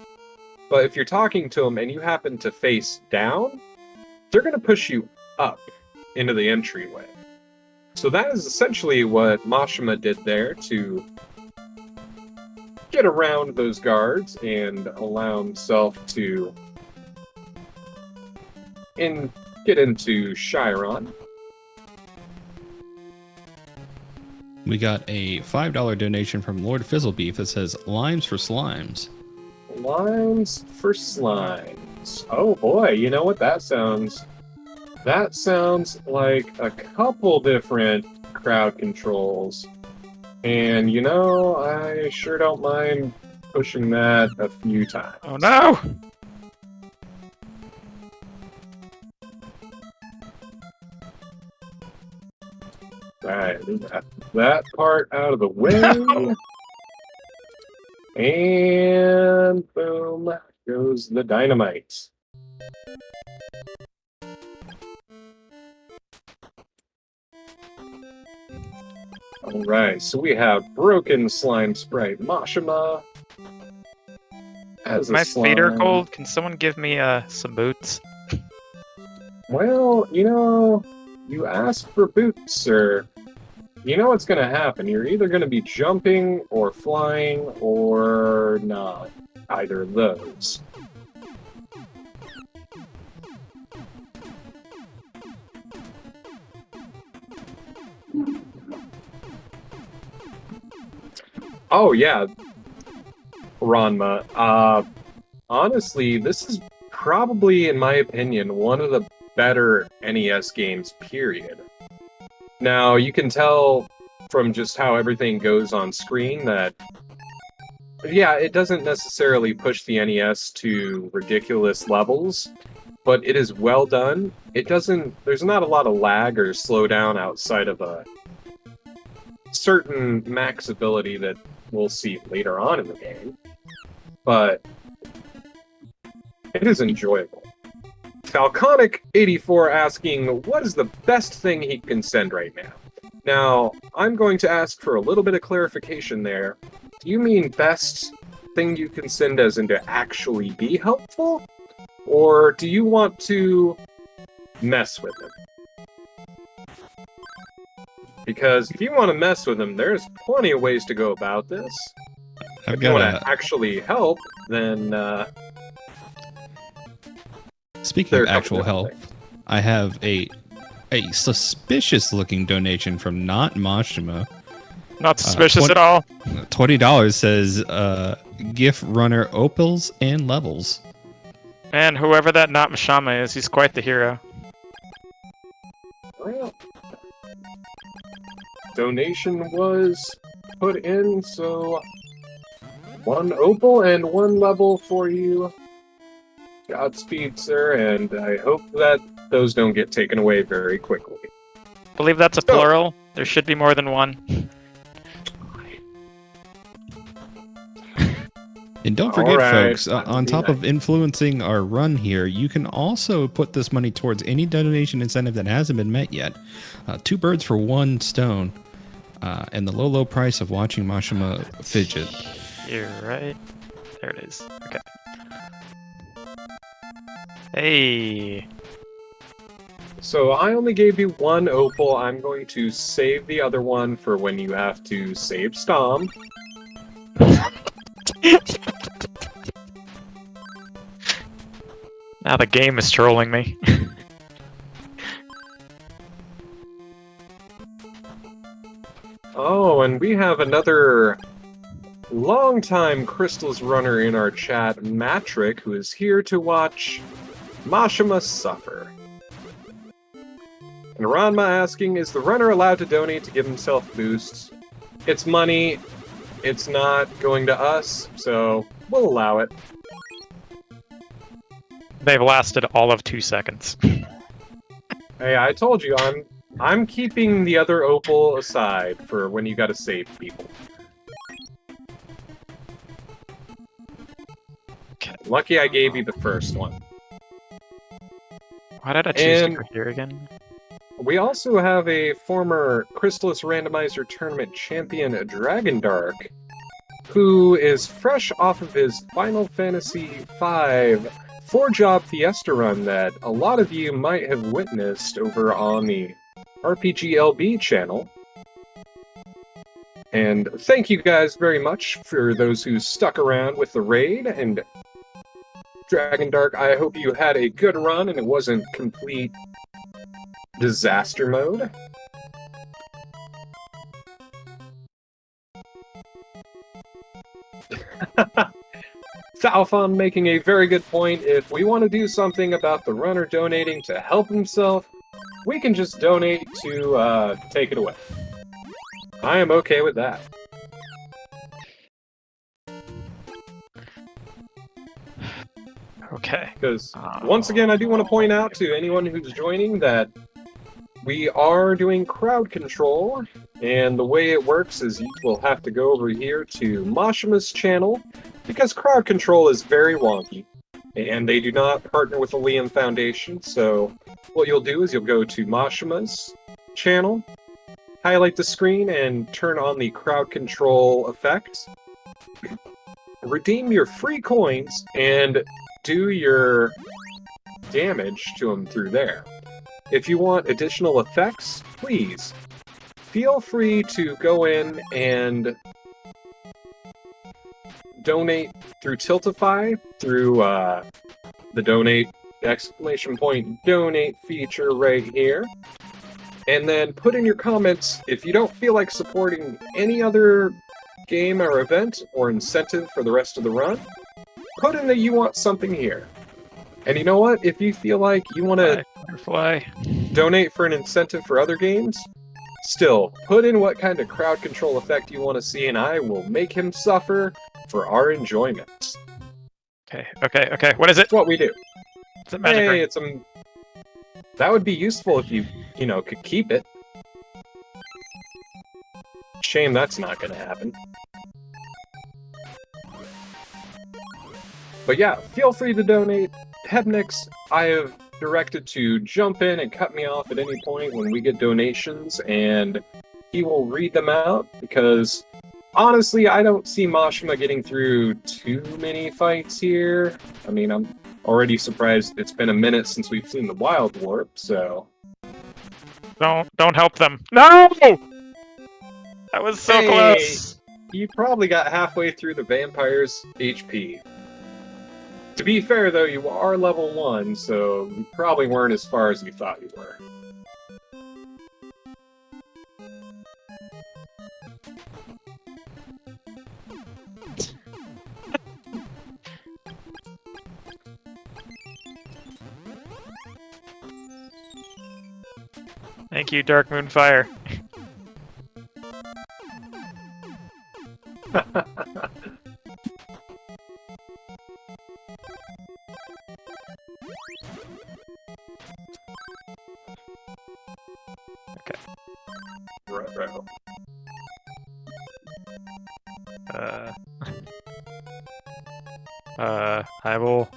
S2: But if you're talking to them and you happen to face down, they're going to push you up into the entryway. So that is essentially what Mashima did there to get around those guards and allow himself to get into Chiron.
S1: We got a $5 donation from Lord Fizzlebeef that says, "Limes for slimes."
S2: Limes for slimes. Oh boy, you know what that sounds? That sounds like a couple different crowd controls. And you know, I sure don't mind pushing that a few times.
S3: Oh no!
S2: Alright, that part out of the way.
S3: No!
S2: And boom goes the dynamite. Alright, so we have Broken Slime Sprite Mashima. As a
S3: My feet are
S2: slime.
S3: cold. Can someone give me some boots?
S2: Well, you know, you asked for boots, sir. You know what's gonna happen. You're either gonna be jumping or flying or not. Either of those. Oh yeah, Ranma. Honestly, this is probably, in my opinion, one of the better NES games, period. Now, you can tell from just how everything goes on screen that, yeah, it doesn't necessarily push the NES to ridiculous levels, but it is well done. There's not a lot of lag or slowdown outside of a certain max ability that we'll see later on in the game, but it is enjoyable. Falconic84 asking, what is the best thing he can send right now? Now, I'm going to ask for a little bit of clarification there. Do you mean best thing you can send as in to actually be helpful? Or do you want to mess with him? Because if you want to mess with him, there's plenty of ways to go about this. If you want to actually help, then
S1: speaking of actual help, I have a suspicious-looking donation from not Mashima.
S3: Not suspicious at all.
S1: $20 says, GIF runner opals and levels.
S3: And whoever that not Mashama is, he's quite the hero.
S2: Well, donation was put in, so 1 opal and 1 level for you. Godspeed, sir, and I hope that those don't get taken away very quickly.
S3: I believe that's a plural. There should be more than one.
S1: And don't forget,
S2: right,
S1: folks, on top of influencing our run here, you can also put this money towards any donation incentive that hasn't been met yet. 2 birds for 1 stone. and the low price of watching Mashima fidget.
S3: You're right. There it is. Okay. Hey.
S2: So I only gave you one opal. I'm going to save the other one for when you have to save Stom.
S3: Now the game is trolling me.
S2: Oh, and we have another longtime Crystals runner in our chat, Matrick, who is here to watch Mashima suffer. And Ranma asking, is the runner allowed to donate to give himself boosts? It's money, it's not going to us, so we'll allow it.
S3: They've lasted all of 2 seconds.
S2: Hey, I told you, I'm keeping the other opal aside for when you gotta save people.
S3: Okay.
S2: Lucky I gave you the first one.
S3: Why did I choose to
S2: And-
S3: go here again?
S2: We also have a former Crystalis Randomizer Tournament champion, Dragon Dark, who is fresh off of his Final Fantasy V 4-job Fiesta run that a lot of you might have witnessed over on the RPGLB channel. And thank you guys very much for those who stuck around with the raid. And Dragon Dark, I hope you had a good run and it wasn't complete disaster mode. Falfon making a very good point. If we want to do something about the runner donating to help himself, we can just donate to take it away. I am okay with that.
S3: Okay.
S2: Because, once again, I do want to point out to anyone who's joining that we are doing crowd control, and the way it works is you will have to go over here to Mashima's channel, because crowd control is very wonky, and they do not partner with the Liam Foundation, so what you'll do is you'll go to Mashima's channel, highlight the screen, and turn on the crowd control effect. Redeem your free coins, and do your damage to them through there. If you want additional effects, please feel free to go in and donate through Tiltify, through the donate donate feature right here. And then put in your comments if you don't feel like supporting any other game or event or incentive for the rest of the run. Put in that you want something here. And you know what? If you feel like you want to donate for an incentive for other games, still, put in what kind of crowd control effect you want to see, and I will make him suffer for our enjoyment.
S3: Okay. What is it?
S2: That's what we do.
S3: It's a magic ring.
S2: It's a... That would be useful if you could keep it. Shame that's not going to happen. But yeah, feel free to donate. Hebnix, I have directed to jump in and cut me off at any point when we get donations, and he will read them out, because honestly, I don't see Mashima getting through too many fights here. I mean, I'm already surprised it's been a minute since we've seen the Wild Warp, so...
S3: Don't help them. No! That was so
S2: Hey,
S3: close!
S2: You probably got halfway through the vampire's HP. To be fair, though, you are level 1, so you probably weren't as far as you thought you were.
S3: Thank you, Dark Moon Fire. Okay.
S2: Right.
S3: I will...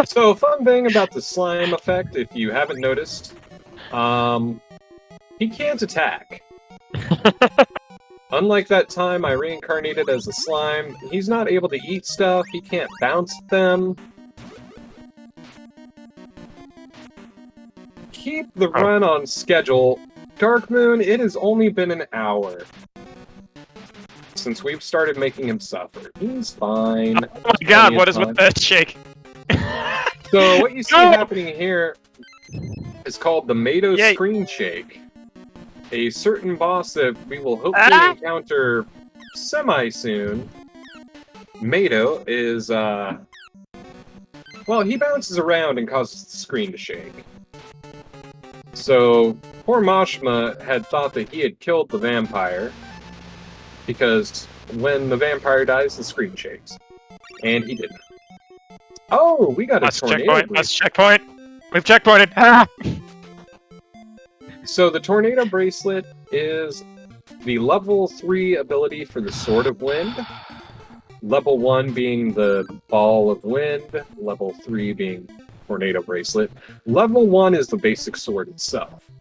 S2: So, fun thing about the slime effect, if you haven't noticed, he can't attack. Unlike that time I reincarnated as a slime, he's not able to eat stuff, he can't bounce them. Keep the run on schedule. Dark Moon, it has only been an hour since we've started making him suffer. He's fine.
S3: Oh my god, what is with that shake?
S2: So what you see happening here is called the Mado
S3: Yay.
S2: Screen Shake. A certain boss that we will hopefully encounter semi-soon. Mado is, well, he bounces around and causes the screen to shake. So, poor Mashima had thought that he had killed the vampire, because when the vampire dies, the screen shakes. And he didn't. Oh, we got a tornado.
S3: Let's checkpoint! We've checkpointed! Ah!
S2: So the tornado bracelet is the level 3 ability for the Sword of Wind. Level 1 being the Ball of Wind, level 3 being Tornado Bracelet. Level 1 is the basic sword itself.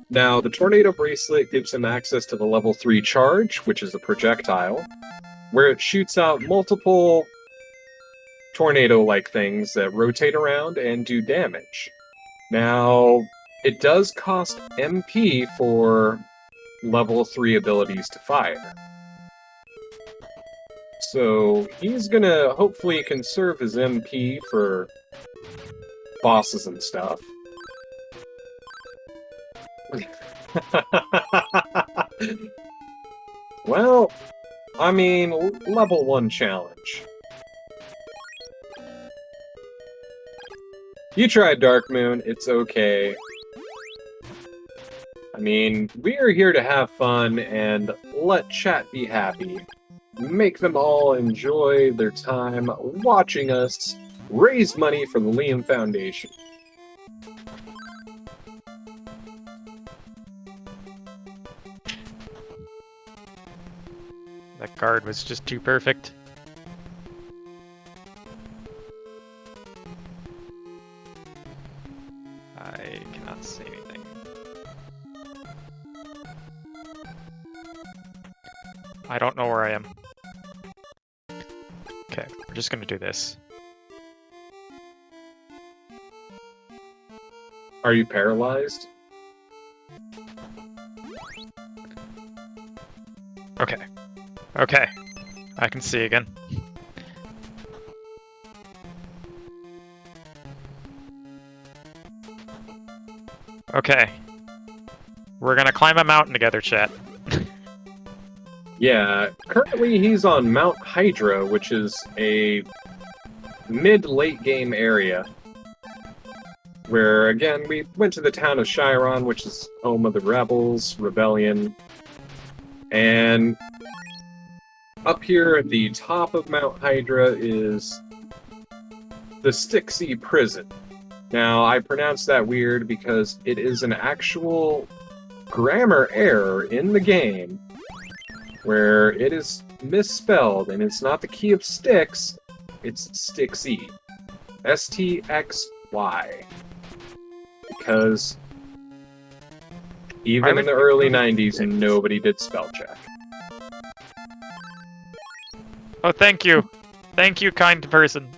S2: Now, the Tornado Bracelet gives him access to the level 3 charge, which is a projectile, where it shoots out multiple tornado-like things that rotate around and do damage. Now, it does cost MP for level 3 abilities to fire. So he's gonna hopefully conserve his MP for bosses and stuff. Well, I mean, level 1 challenge. You tried Dark Moon, it's okay. I mean, we are here to have fun and let chat be happy. Make them all enjoy their time watching us raise money for the Liam Foundation.
S3: That guard was just too perfect. I cannot see anything. I don't know where I am. Okay, we're just gonna do this.
S2: Are you paralyzed?
S3: Okay. Okay. I can see again. Okay. We're gonna climb a mountain together, chat.
S2: Yeah, currently he's on Mount Hydra, which is a mid-late game area. Where, again, we went to the town of Chiron, which is home of the Rebels, Rebellion. And up here at the top of Mount Hydra is the Styxy Prison. Now, I pronounced that weird because it is an actual grammar error in the game where it is misspelled, and it's not the key of Styx, it's Styxy. S-T-X-Y. Because even in the early 90s, nobody did spell check.
S3: Oh, thank you. Thank you, kind person.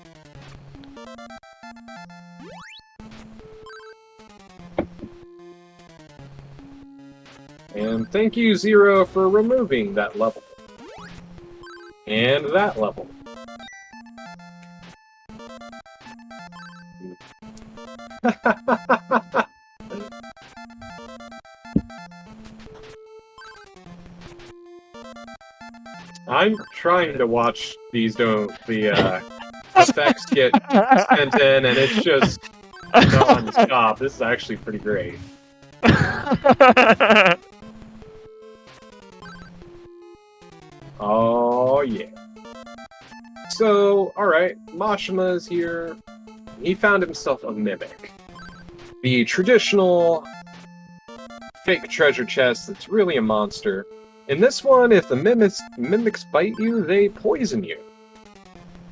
S2: And thank you, Zero, for removing that level. And that level. I'm trying to watch these effects get sent in, and it's just non-stop. This is actually pretty great. Oh, yeah. So, alright, Mashima is here. He found himself a mimic. The traditional fake treasure chest that's really a monster. In this one, if the mimics bite you, they poison you.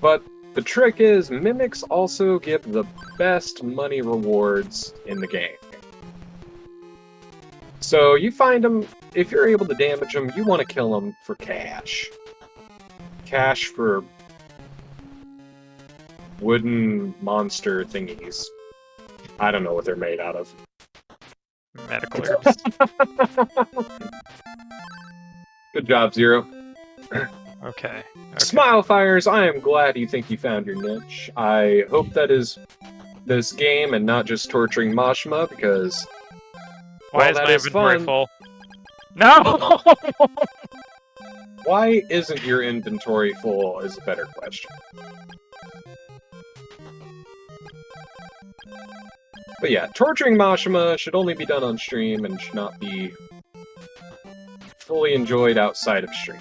S2: But the trick is, mimics also give the best money rewards in the game. So you find them if you're able to damage them, you want to kill them for cash. Cash for wooden monster thingies. I don't know what they're made out of.
S3: Medical herbs.
S2: Good job, Zero.
S3: Okay.
S2: Smile Fires, I am glad you think you found your niche. I hope that is this game and not just torturing Mashima, because
S3: Why
S2: while
S3: is
S2: that
S3: my
S2: is
S3: inventory
S2: fun,
S3: full? No!
S2: why isn't your inventory full is a better question. But yeah, torturing Mashima should only be done on stream and should not be fully enjoyed outside of stream.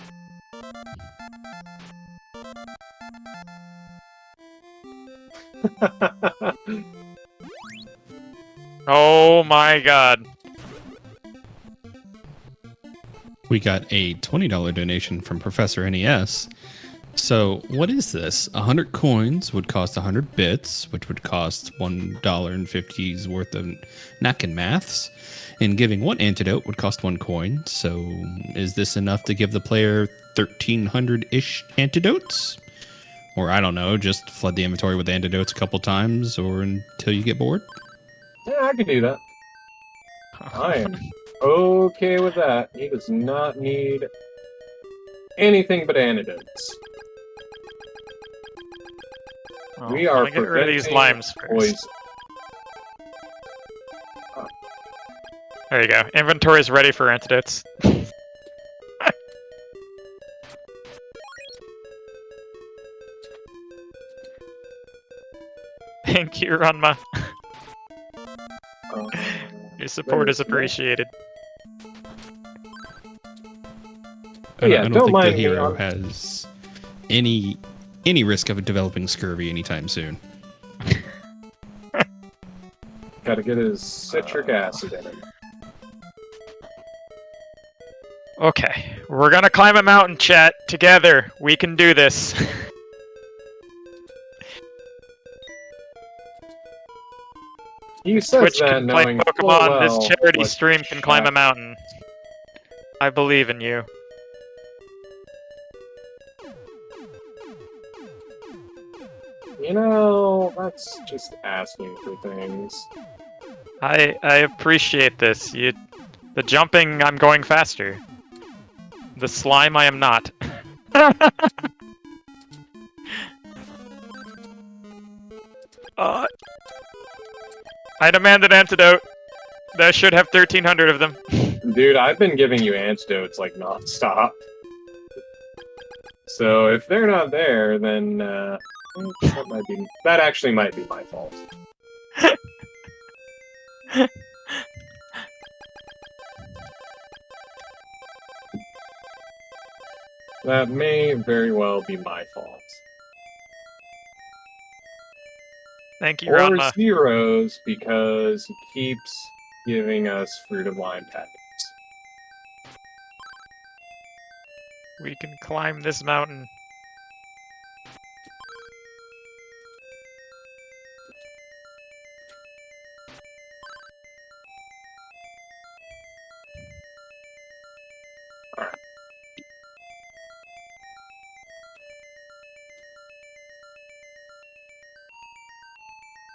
S3: Oh my god.
S1: We got a $20 donation from Professor NES. So what is this? 100 coins would cost 100 bits, which would cost $1.50's worth of napkin maths. And giving one antidote would cost 1 coin. So is this enough to give the player 1,300-ish antidotes? Or I don't know, just flood the inventory with antidotes a couple times or until you get bored?
S2: Yeah, I can do that. I am okay with that. He does not need anything but antidotes.
S3: Oh,
S2: We
S3: I
S2: are
S3: wanna get rid of these
S2: preventing
S3: limes first.
S2: poison.
S3: There you go. Inventory is ready for antidotes. Thank you, Ranma. Your support is appreciated.
S2: Yeah,
S1: I don't
S2: don't
S1: think
S2: mind
S1: the
S2: me,
S1: hero
S2: I'm-
S1: has any risk of developing scurvy anytime soon.
S2: Gotta get his citric acid in him.
S3: Okay, we're gonna climb a mountain, chat, together. We can do this.
S2: He says
S3: Twitch
S2: that
S3: can play
S2: knowing full
S3: Pokemon,
S2: well
S3: this charity
S2: what
S3: stream can climb a
S2: chat-
S3: mountain. I believe in you.
S2: You know, that's just asking for things.
S3: I appreciate this. The jumping, I'm going faster. The slime, I am not. I demand an antidote. That should have 1,300 of them.
S2: Dude, I've been giving you antidotes like nonstop. So if they're not there, then that actually might be my fault. That may very well be my fault.
S3: Thank you,
S2: Or
S3: Ranma.
S2: Zero's, because he keeps giving us Fruit of Lime packets.
S3: We can climb this mountain.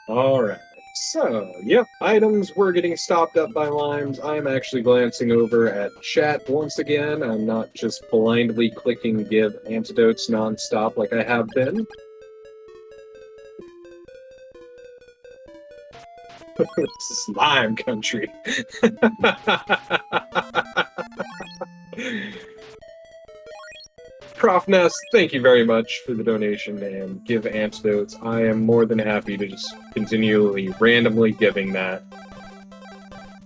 S2: Alright, so, yep, items were getting stopped up by limes. I'm actually glancing over at chat once again. I'm not just blindly clicking give antidotes nonstop like I have been. This is lime country. Prof Ness, thank you very much for the donation and give antidotes. I am more than happy to just continually randomly giving that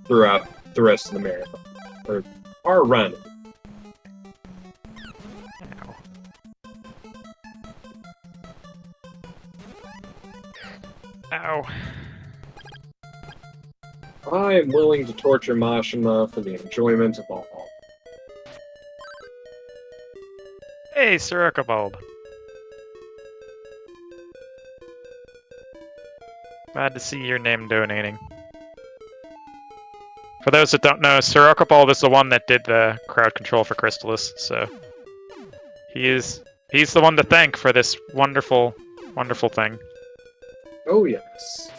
S2: throughout the rest of the marathon. Or our run.
S3: Ow.
S2: I am willing to torture Mashima for the enjoyment of all.
S3: Hey, Sirocco Bulb. Glad to see your name donating. For those that don't know, Sir Archibald is the one that did the crowd control for Crystalis, so he's the one to thank for this wonderful, wonderful thing.
S2: Oh yes.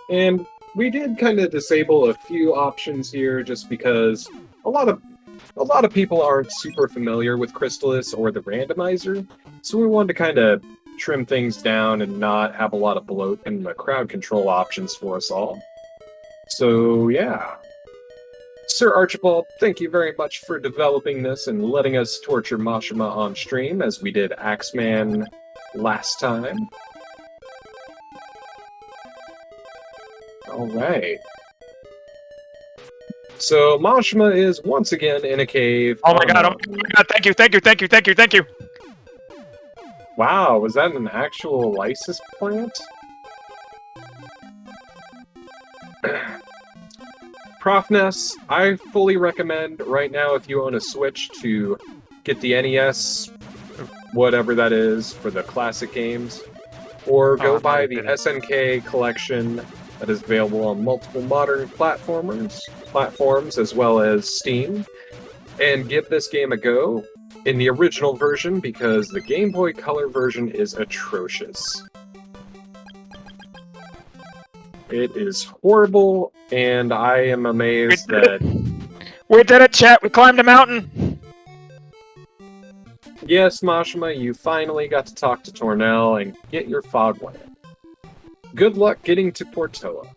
S2: And we did kind of disable a few options here just because a lot of people aren't super familiar with Crystalis or the randomizer, so we wanted to kind of trim things down and not have a lot of bloat in the crowd control options for us all. So yeah. Sir Archibald, thank you very much for developing this and letting us torture Mashima on stream as we did Axeman last time. Alright. So Mashima is once again in a cave.
S3: Oh my god, thank you, thank you, thank you, thank you, thank you!
S2: Wow, was that an actual lysis plant? Profness, I fully recommend right now if you own a Switch to get the NES, whatever that is, for the classic games, or go buy the SNK collection that is available on multiple modern platforms as well as Steam, and give this game a go in the original version because the Game Boy Color version is atrocious. It is horrible, and I am amazed that...
S3: We did it, chat! We climbed a mountain!
S2: Yes, Mashima, you finally got to talk to Tornell and get your fog lamp. Good luck getting to Portoa.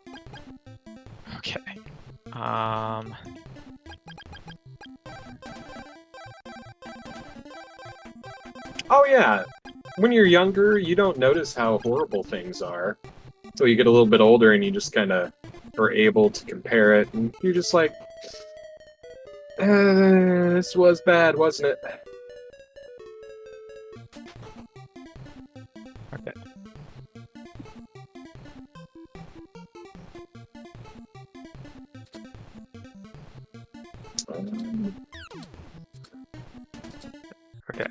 S3: Okay.
S2: Oh yeah, when you're younger, you don't notice how horrible things are. So you get a little bit older and you just kind of are able to compare it, and you're just like, this was bad, wasn't it?
S3: Okay. Okay.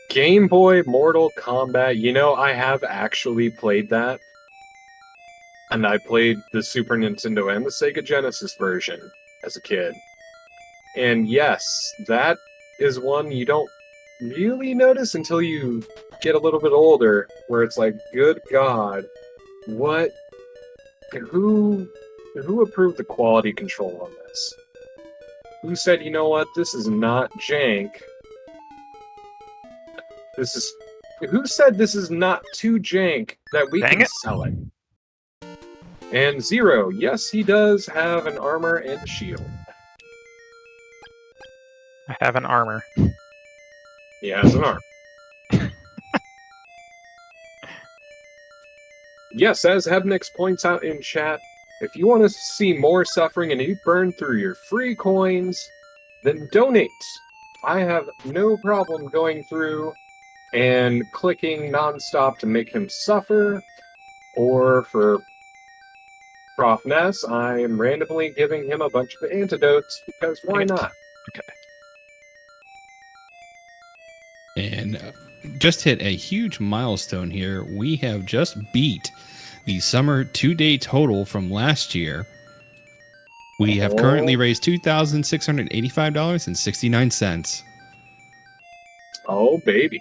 S2: Game Boy Mortal Kombat. You know, I have actually played that. And I played the Super Nintendo and the Sega Genesis version as a kid. And yes, that is one you don't really notice until you get a little bit older, where it's like, good God, what? Who approved the quality control on this? Who said, you know what, this is not jank? Who said this is not too jank that we can sell it? And Zero, yes, he does have an armor and a shield.
S3: I have an armor.
S2: He has an armor. Yes, as Hebnix points out in chat, if you want to see more suffering and you burn through your free coins, then donate. I have no problem going through and clicking nonstop to make him suffer, or for Prof Ness, I am randomly giving him a bunch of antidotes, because why not?
S1: Okay. And just hit a huge milestone here. We have just beat the summer 2-day total from last year. We have currently raised $2,685.69.
S2: Oh, baby.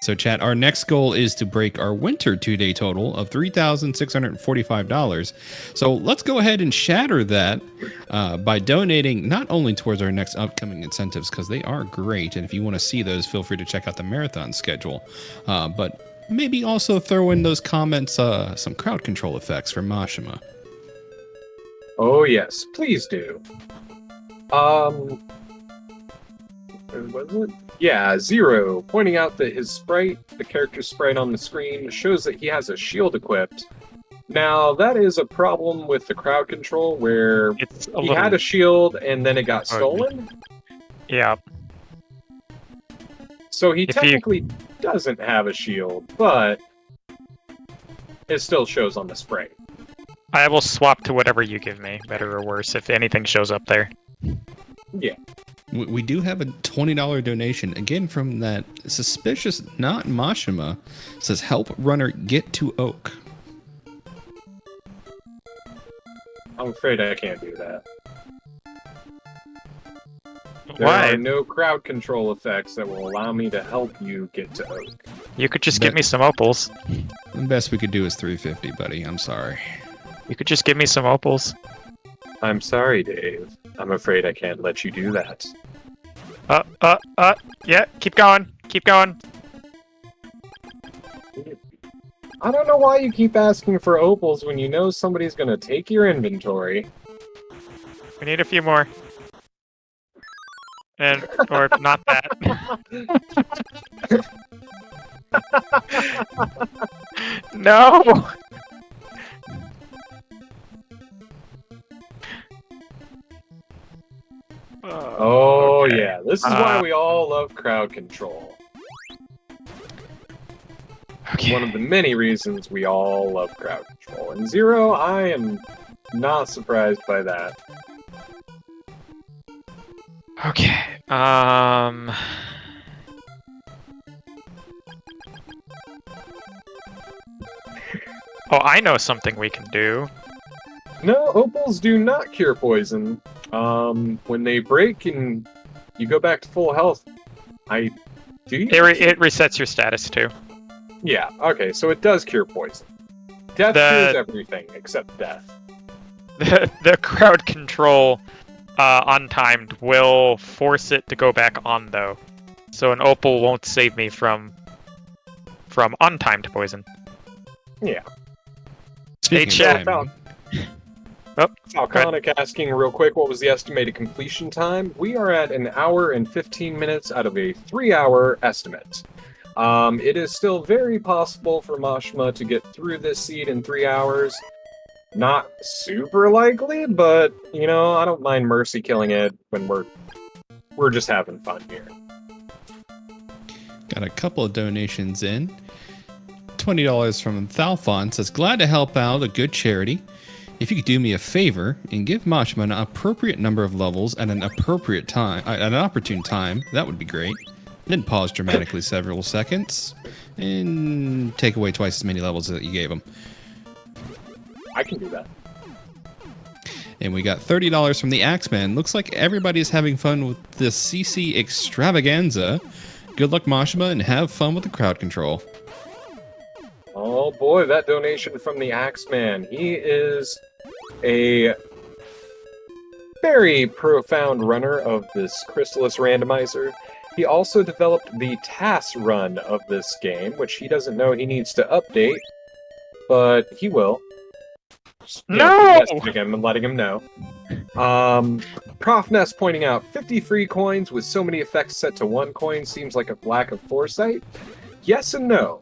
S1: So, chat, our next goal is to break our winter 2-day total of $3,645. So let's go ahead and shatter that by donating not only towards our next upcoming incentives, because they are great. And if you want to see those, feel free to check out the marathon schedule. But maybe also throw in those comments some crowd control effects for Mashima.
S2: Oh, yes. Please do. What was it? Yeah, Zero, pointing out that his sprite, the character sprite on the screen, shows that he has a shield equipped. Now, that is a problem with the crowd control, where he had a shield and then it got stolen.
S3: Yeah.
S2: So he technically doesn't have a shield, but it still shows on the sprite.
S3: I will swap to whatever you give me, better or worse, if anything shows up there.
S2: Yeah.
S1: We do have a $20 donation, again, from that suspicious, not Mashima. It says, help runner get to Oak.
S2: I'm afraid I can't do that. There
S3: Why?
S2: are no crowd control effects that will allow me to help you get to Oak.
S3: You could just give me some opals.
S1: The best we could do is 350, buddy. I'm sorry.
S3: You could just give me some opals.
S2: I'm sorry, Dave. I'm afraid I can't let you do that.
S3: Yeah, keep going. Keep going.
S2: I don't know why you keep asking for opals when you know somebody's gonna take your inventory.
S3: We need a few more. And, or not that. No!
S2: Oh,
S3: Okay.
S2: yeah. This is why we all love crowd control.
S3: Okay.
S2: One of the many reasons we all love crowd control. And Zero, I am not surprised by that.
S3: Okay. Oh, I know something we can do.
S2: No, opals do not cure poison. When they break and you go back to full health, do you?
S3: It resets your status too.
S2: Yeah, okay, so it does cure poison. Death cures everything except death.
S3: The crowd control untimed will force it to go back on though. So an opal won't save me from untimed poison.
S2: Yeah.
S1: Speaking
S3: chat.
S1: of timing,
S2: Falconic asking real quick, what was the estimated completion time? We are at 1 hour and 15 minutes out of a 3-hour estimate. It is still very possible for Mashma to get through this seed in 3 hours. Not super likely, but, you know, I don't mind Mercy killing it when we're just having fun here.
S1: got a couple of donations in. $20 from Thalfon says, glad to help out a good charity. If you could do me a favor and give Mashma an appropriate number of levels at an appropriate time, at an opportune time, that would be great. Then pause dramatically several seconds and take away twice as many levels that you gave him.
S2: I can do that.
S1: And we got $30 from the Axeman. Looks like everybody's having fun with the CC extravaganza. Good luck, Mashima, and have fun with the crowd control.
S2: Oh boy, that donation from the Axeman. He is a very profound runner of this Crystalis randomizer. He also developed the TAS run of this game, which he doesn't know he needs to update, but he will.
S3: No!
S2: Messaging him and letting him know. Prof Ness pointing out 50 free coins with so many effects set to 1 coin seems like a lack of foresight. Yes and no.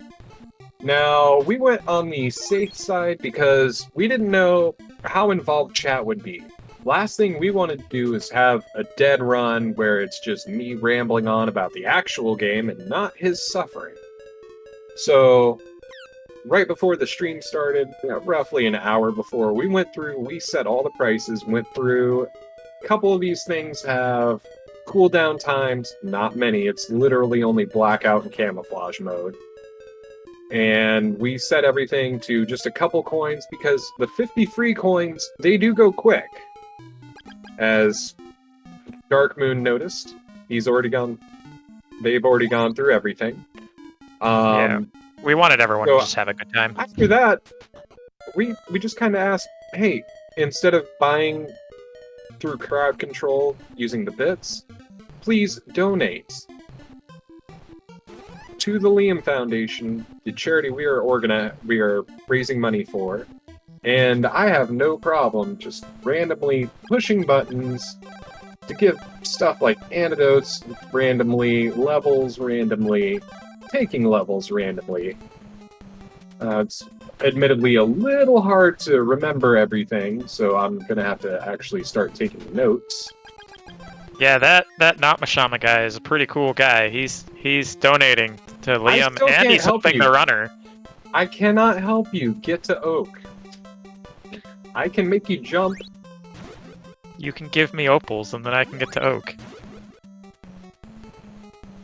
S2: Now, we went on the safe side because we didn't know how involved chat would be. Last thing we wanted to do is have a dead run where it's just me rambling on about the actual game and not his suffering. So, right before the stream started, roughly an hour before, we set all the prices, went through. A couple of these things have cooldown times, not many. It's literally only blackout and camouflage mode. And we set everything to just a couple coins because the 50 free coins, they do go quick. As Dark Moon noticed, they've already gone through everything.
S3: Yeah. We wanted everyone to just have a good time.
S2: After that, we just kind of asked, hey, instead of buying through crowd control using the bits, please donate to the Liam Foundation, the charity we are raising money for. And I have no problem just randomly pushing buttons to give stuff like antidotes randomly, levels randomly, taking levels randomly. It's admittedly a little hard to remember everything, so I'm gonna have to actually start taking notes.
S3: Yeah, that Not Mashama guy is a pretty cool guy. He's donating to Liam and he's helping the runner.
S2: I cannot help you get to Oak. I can make you jump.
S3: You can give me opals and then I can get to Oak.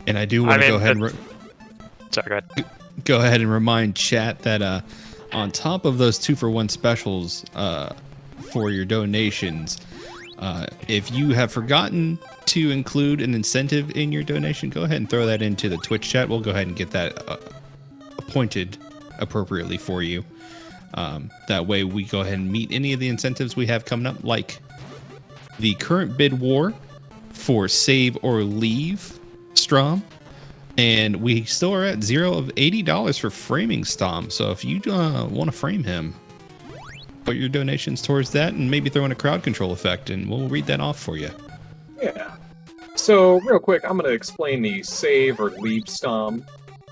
S1: And I do want to go ahead and
S3: sorry, go ahead.
S1: Go ahead and remind chat that on top of those 2-for-1 specials, for your donations. If you have forgotten to include an incentive in your donation, go ahead and throw that into the Twitch chat. We'll go ahead and get that appointed appropriately for you. That way we go ahead and meet any of the incentives we have coming up, like the current bid war for Save or Leave Strom. And we still are at 0 of $80 for framing Stom. So if you want to frame him, put your donations towards that and maybe throw in a crowd control effect, and we'll read that off for you.
S2: Yeah. So real quick, I'm going to explain the Save or Leave Stom.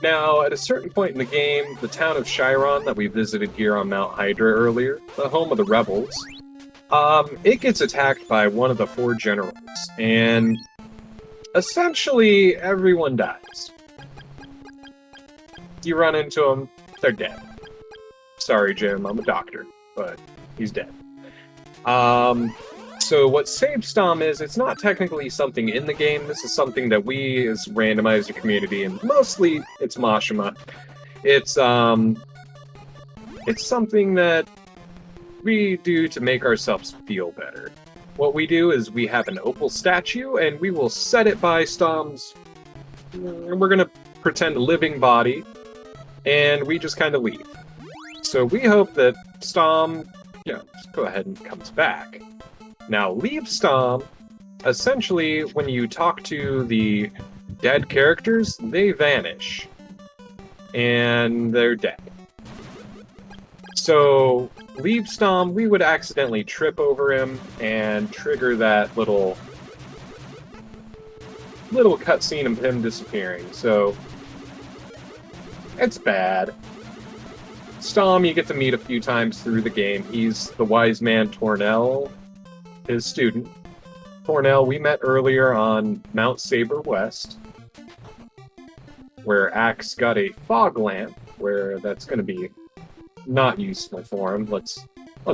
S2: Now, at a certain point in the game, the town of Chiron that we visited here on Mount Hydra earlier, the home of the rebels, it gets attacked by one of the 4 generals, and essentially everyone dies. You run into them, they're dead. Sorry, Jim, I'm a doctor, but he's dead. So what Save Stom is, it's not technically something in the game. This is something that we as Randomizer community, and mostly it's Mashima, it's something that we do to make ourselves feel better. What we do is we have an opal statue, and we will set it by Stom's, and we're gonna pretend a living body, and we just kind of leave. So we hope that Stom, just go ahead and comes back. Now, Leave Stom, essentially, when you talk to the dead characters, they vanish. And they're dead. So, Leave Stom, we would accidentally trip over him and trigger that little cutscene of him disappearing. So, it's bad. Stom, you get to meet a few times through the game. He's the wise man Tornell, his student. Tornell, we met earlier on Mount Saber West, where Axe got a fog lamp, where that's going to be not useful for him. Let's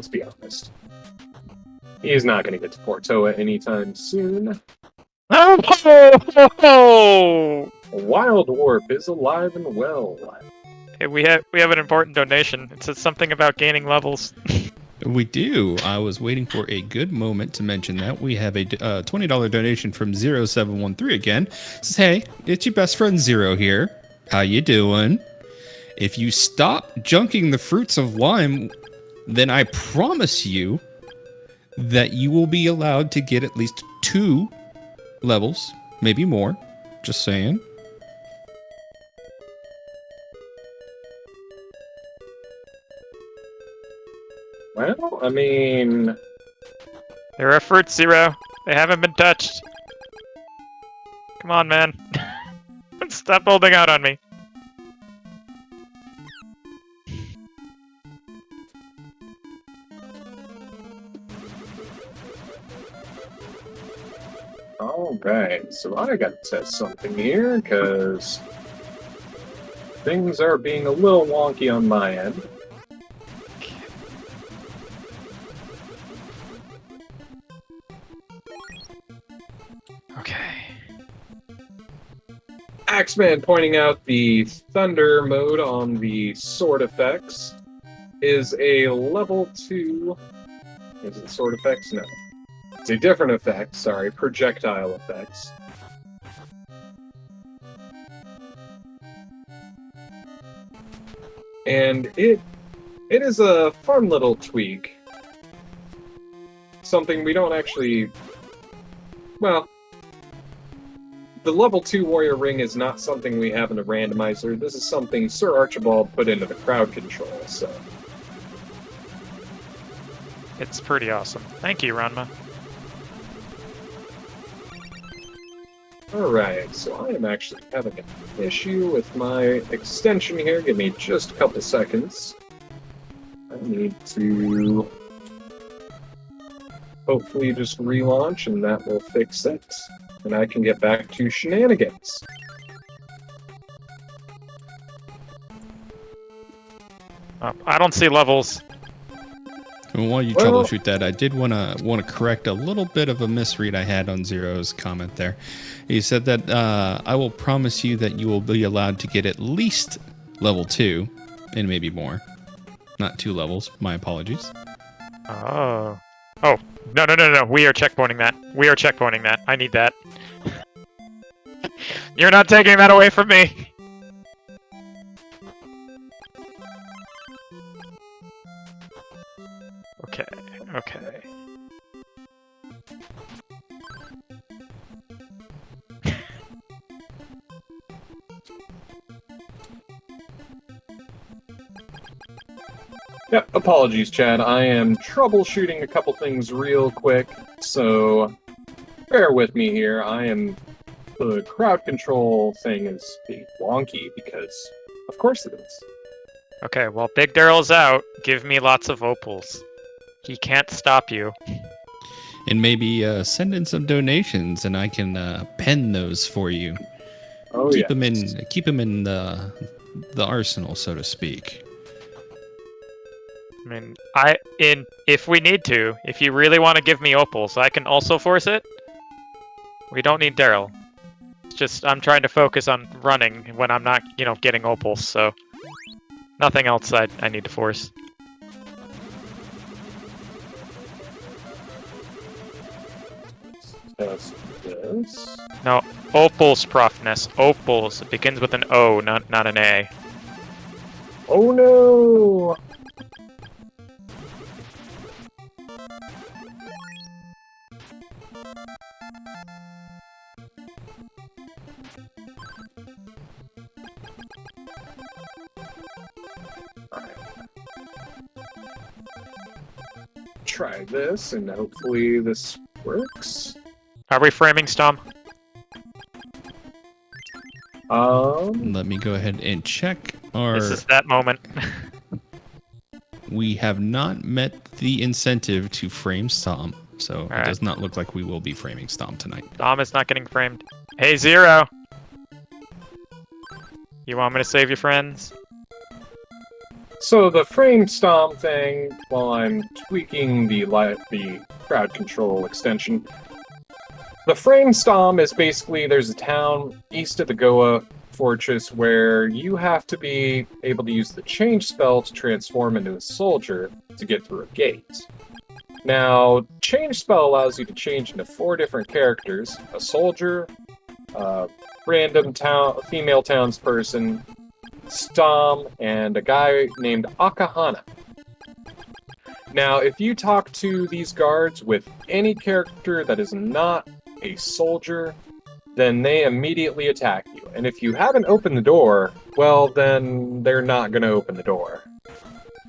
S2: be honest. He is not going to get to Portoa anytime soon.
S3: Oh, ho, ho, ho.
S2: A wild warp is alive and well.
S3: Hey, we have an important donation. It says something about gaining levels.
S1: We do. I was waiting for a good moment to mention that. We have a $20 donation from 0713 again. Says, hey, it's your best friend Zero here. How you doing? If you stop junking the fruits of lime, then I promise you that you will be allowed to get at least 2 levels, maybe more. Just saying.
S2: Well, I mean...
S3: There are fruits, Zero. They haven't been touched. Come on, man. Stop holding out on me.
S2: Alright, so I gotta test something here, because things are being a little wonky on my end.
S3: Okay.
S2: Axeman pointing out the Thunder mode on the sword effects is a level 2... Is it sword effects? No. It's a different effect, sorry, projectile effects. And it is a fun little tweak. Something we don't actually... Well... The level 2 Warrior Ring is not something we have in the Randomizer. This is something Sir Archibald put into the crowd control, so...
S3: It's pretty awesome. Thank you, Ranma.
S2: Alright, so I am actually having an issue with my extension here. Give me just a couple seconds. I need to hopefully just relaunch and that will fix it. And I can get back to shenanigans.
S3: I don't see levels.
S1: And while you troubleshoot that, I did want to correct a little bit of a misread I had on Zero's comment there. He said that I will promise you that you will be allowed to get at least level 2, and maybe more. Not 2 levels. My apologies.
S3: Oh. Oh, no. We are checkpointing that. We are checkpointing that. I need that. You're not taking that away from me! Okay, okay.
S2: Yep, apologies, Chad. I am troubleshooting a couple things real quick, so bear with me here. The crowd control thing is being wonky because, of course it is.
S3: Okay, well, Big Daryl's out. Give me lots of opals. He can't stop you.
S1: And maybe send in some donations, and I can pen those for you.
S2: Oh,
S1: keep
S2: yeah.
S1: them in the arsenal, so to speak.
S3: I mean, if we need to, if you really want to give me opals, I can also force it. We don't need Daryl. It's just I'm trying to focus on running when I'm not, getting opals. So nothing else I need to force.
S2: Test this.
S3: No, opals, Profness. Opals. It begins with an O, not an A.
S2: Oh no! Try this, and hopefully this works.
S3: Are we framing Stomp?
S1: Let me go ahead and check our...
S3: This is that moment.
S1: We have not met the incentive to frame Stomp, so
S3: All right.
S1: it does not look like we will be framing Stomp tonight.
S3: Dom is not getting framed. Hey, Zero! You want me to save your friends?
S2: So the frame stomp thing, while I'm tweaking the crowd control extension, the frame stomp is basically there's a town east of the Goa fortress where you have to be able to use the change spell to transform into a soldier to get through a gate. Now, change spell allows you to change into 4 different characters: a soldier, a random female townsperson, Stom, and a guy named Akahana. Now, if you talk to these guards with any character that is not a soldier, then they immediately attack you. And if you haven't opened the door, well, then they're not going to open the door.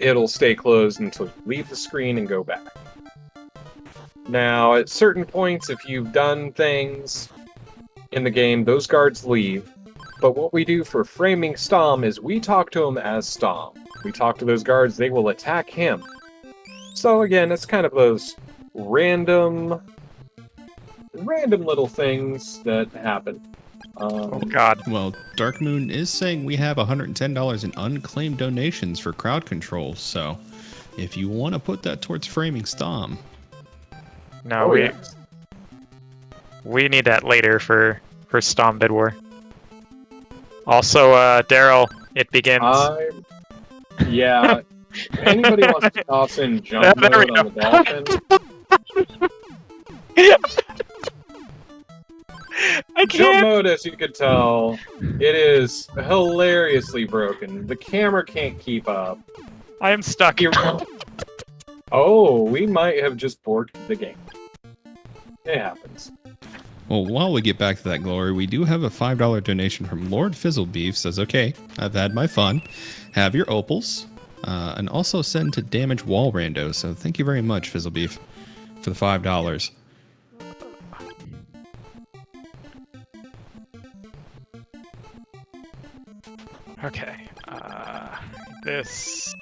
S2: It'll stay closed until you leave the screen and go back. Now, at certain points, if you've done things in the game, those guards leave. But what we do for framing Stom is we talk to him as Stom. We talk to those guards, they will attack him. So again, it's kind of those random little things that happen.
S3: Oh god.
S1: Well, Dark Moon is saying we have $110 in unclaimed donations for crowd control, so if you want to put that towards framing Stom.
S3: No, we need that later for Stom Bid War. Also, Daryl, it begins.
S2: Yeah. If anybody wants to toss in jump
S3: There we
S2: mode on the dolphin,
S3: I
S2: jump
S3: can't.
S2: mode, as you could tell, it is hilariously broken. The camera can't keep up.
S3: I am stuck.
S2: Oh, we might have just borked the game. It happens.
S1: Well, while we get back to that glory, we do have a $5 donation from Lord Fizzlebeef. Says, okay, I've had my fun. Have your opals. And also send to Damage Wall Rando. So thank you very much, Fizzlebeef, for the $5.
S3: Okay. This.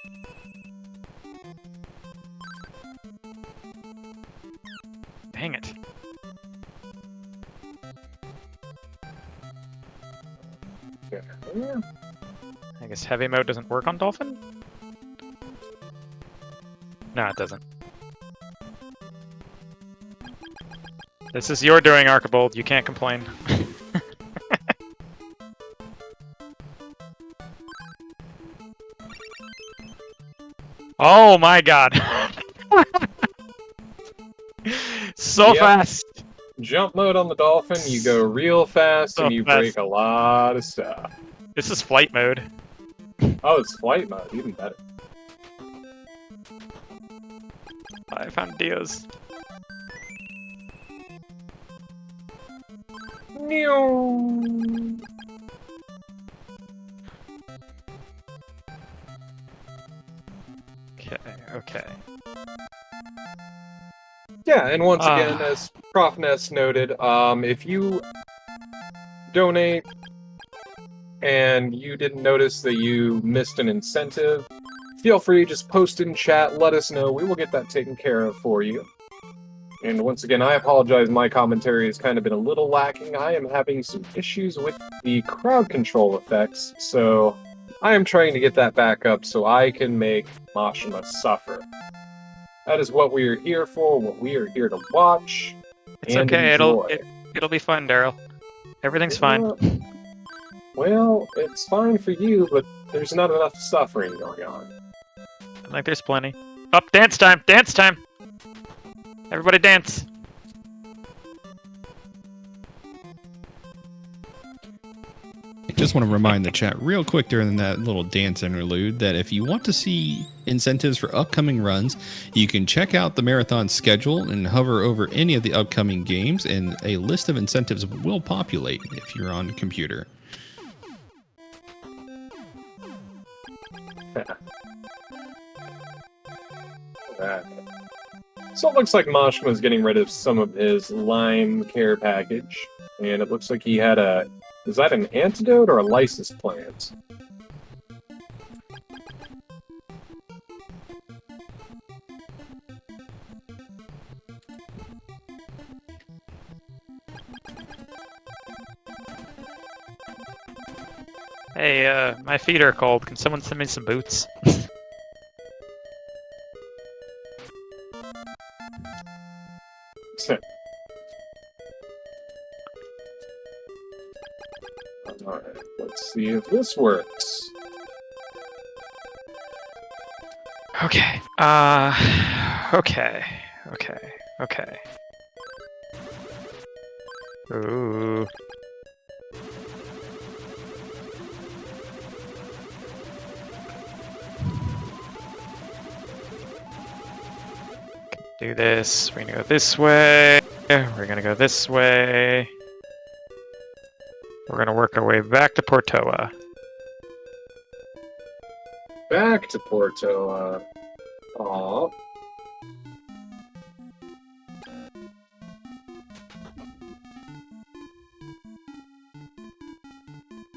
S3: Dang it.
S2: Yeah.
S3: I guess heavy mode doesn't work on Dolphin? No, it doesn't. This is your doing, Archibald. You can't complain. Oh my god. so
S2: Yep.
S3: fast.
S2: Jump mode on the Dolphin, you go real fast
S3: So
S2: and you
S3: fast.
S2: break a lot of stuff.
S3: This is flight mode.
S2: Oh, it's flight mode, even better.
S3: I found Dios. Okay.
S2: Yeah, and once again, as Prof Ness noted, if you donate and you didn't notice that you missed an incentive, feel free, just post in chat, let us know, we will get that taken care of for you. And once again, I apologize, my commentary has kind of been a little lacking. I am having some issues with the crowd control effects, so I am trying to get that back up so I can make Mashima suffer. That is what we are here for, what we are here to watch.
S3: It's
S2: and
S3: okay.
S2: enjoy.
S3: It'll be fun, Daryl. Everything's fine.
S2: Well, it's fine for you, but there's not enough suffering going on.
S3: Like there's plenty. Up, dance time! Dance time! Everybody dance!
S1: I just want to remind the chat real quick during that little dance interlude that if you want to see incentives for upcoming runs, you can check out the marathon schedule and hover over any of the upcoming games, and a list of incentives will populate if you're on the computer.
S2: So it looks like Mashima's getting rid of some of his Lime care package, and it looks like he had a... Is that an antidote or a lysis plant?
S3: Hey, my feet are cold. Can someone send me some boots?
S2: Alright, let's see if this works.
S3: Okay. Okay. Ooh. Do this. We're gonna go this way. We're gonna go this way. We're gonna work our way back to Portoa.
S2: Back to Porto, Aw.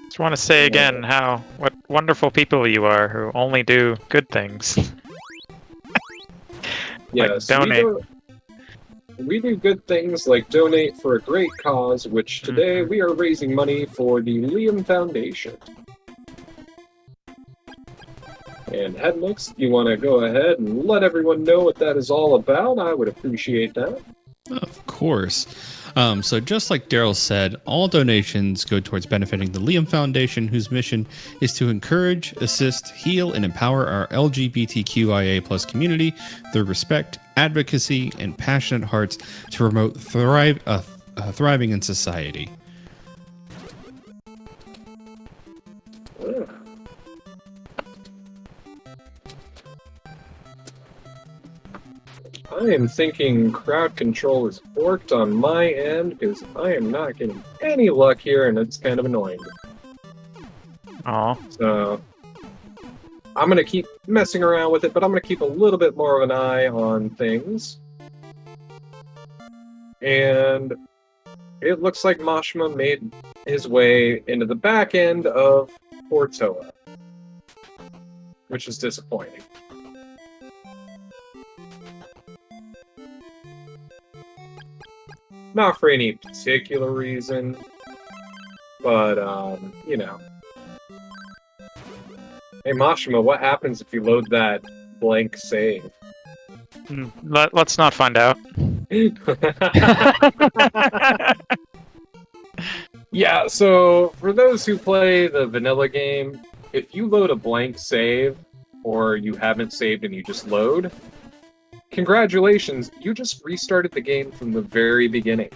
S3: Just want to say again what wonderful people you are who only do good things.
S2: Yes,
S3: donate.
S2: We do good things like donate for a great cause, which today we are raising money for the Liam Foundation. And Headlix, if you want to go ahead and let everyone know what that is all about, I would appreciate that.
S1: Of course. So just like Daryl said, all donations go towards benefiting the Liam Foundation, whose mission is to encourage, assist, heal, and empower our LGBTQIA+ community through respect, advocacy, and passionate hearts to promote thriving in society.
S2: I am thinking crowd control is forked on my end because I am not getting any luck here, and it's kind of annoying.
S3: Oh.
S2: So I'm gonna keep messing around with it, but I'm gonna keep a little bit more of an eye on things. And it looks like Mashima made his way into the back end of Portoa, which is disappointing. Not for any particular reason, but, you know. Hey, Mashima, what happens if you load that blank save?
S3: Let's not find out.
S2: Yeah, so for those who play the vanilla game, if you load a blank save, or you haven't saved and you just load, congratulations, you just restarted the game from the very beginning.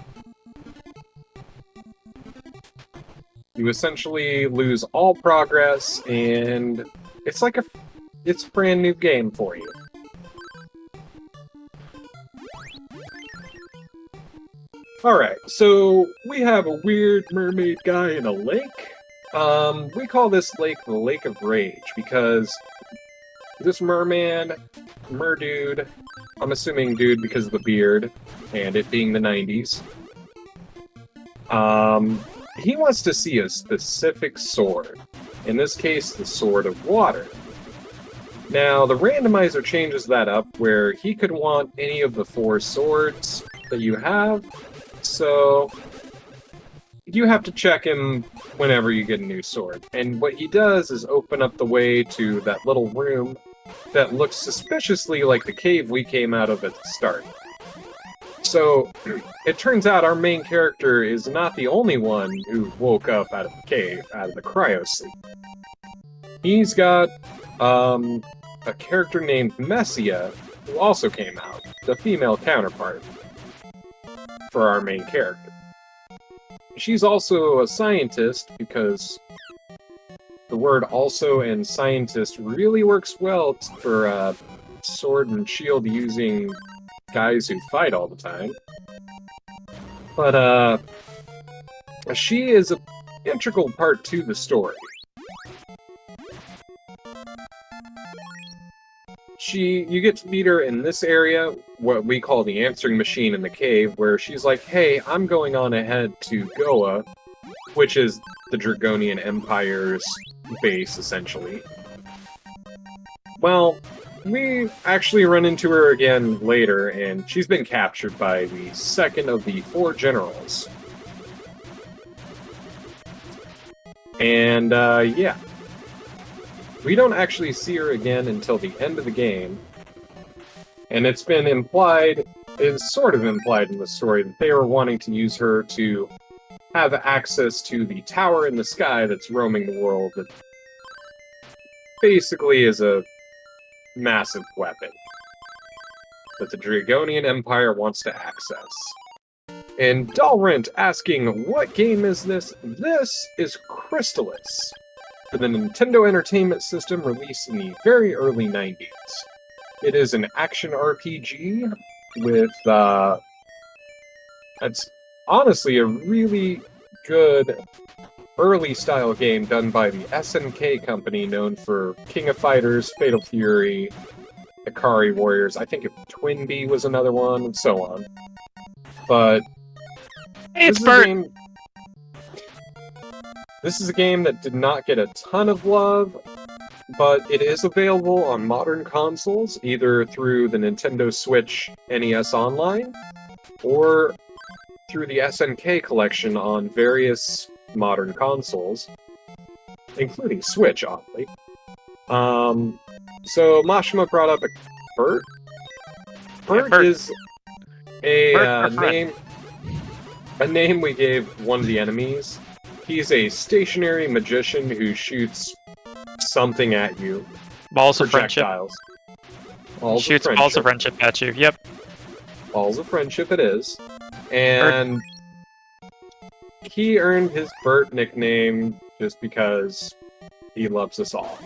S2: You essentially lose all progress, and it's like it's a brand new game for you. Alright, so we have a weird mermaid guy in a lake. We call this lake the Lake of Rage, because this merman, merdude, I'm assuming dude because of the beard, and it being the 90s, he wants to see a specific sword. In this case, the Sword of Water. Now, the randomizer changes that up, where he could want any of the 4 swords that you have, so you have to check him whenever you get a new sword. And what he does is open up the way to that little room that looks suspiciously like the cave we came out of at the start. So, it turns out our main character is not the only one who woke up out of the cave, out of the cryo sleep. He's got, a character named Messia, who also came out, the female counterpart for our main character. She's also a scientist, because the word also and scientist really works well for sword and shield using guys who fight all the time. But she is an integral part to the story. You get to meet her in this area, what we call the answering machine in the cave, where she's like, hey, I'm going on ahead to Goa, which is the Dragonian Empire's base, essentially. Well, we actually run into her again later, and she's been captured by the second of the 4 generals. And, yeah. We don't actually see her again until the end of the game. And it's been implied, it's sort of implied in the story, that they were wanting to use her to have access to the tower in the sky that's roaming the world that basically is a massive weapon that the Dragonian Empire wants to access. And Dalrent asking, what game is this? This is Crystalis, for the Nintendo Entertainment System, released in the very early 90s. It is an action RPG with, it's honestly a really good early-style game done by the SNK company, known for King of Fighters, Fatal Fury, Ikari Warriors, I think Twinbee was another one, and so on. But
S3: Hey, it's Bert!
S2: This is a game that did not get a ton of love, but it is available on modern consoles, either through the Nintendo Switch NES Online, or through the SNK collection on various modern consoles, including Switch, oddly. So Mashima brought up Bert. Bert is a name we gave one of the enemies. He's a stationary magician who shoots something at you.
S3: Balls of friendship.
S2: Shoots
S3: balls of friendship at you, yep.
S2: Balls of friendship it is. And he earned his Bert nickname just because he loves us all.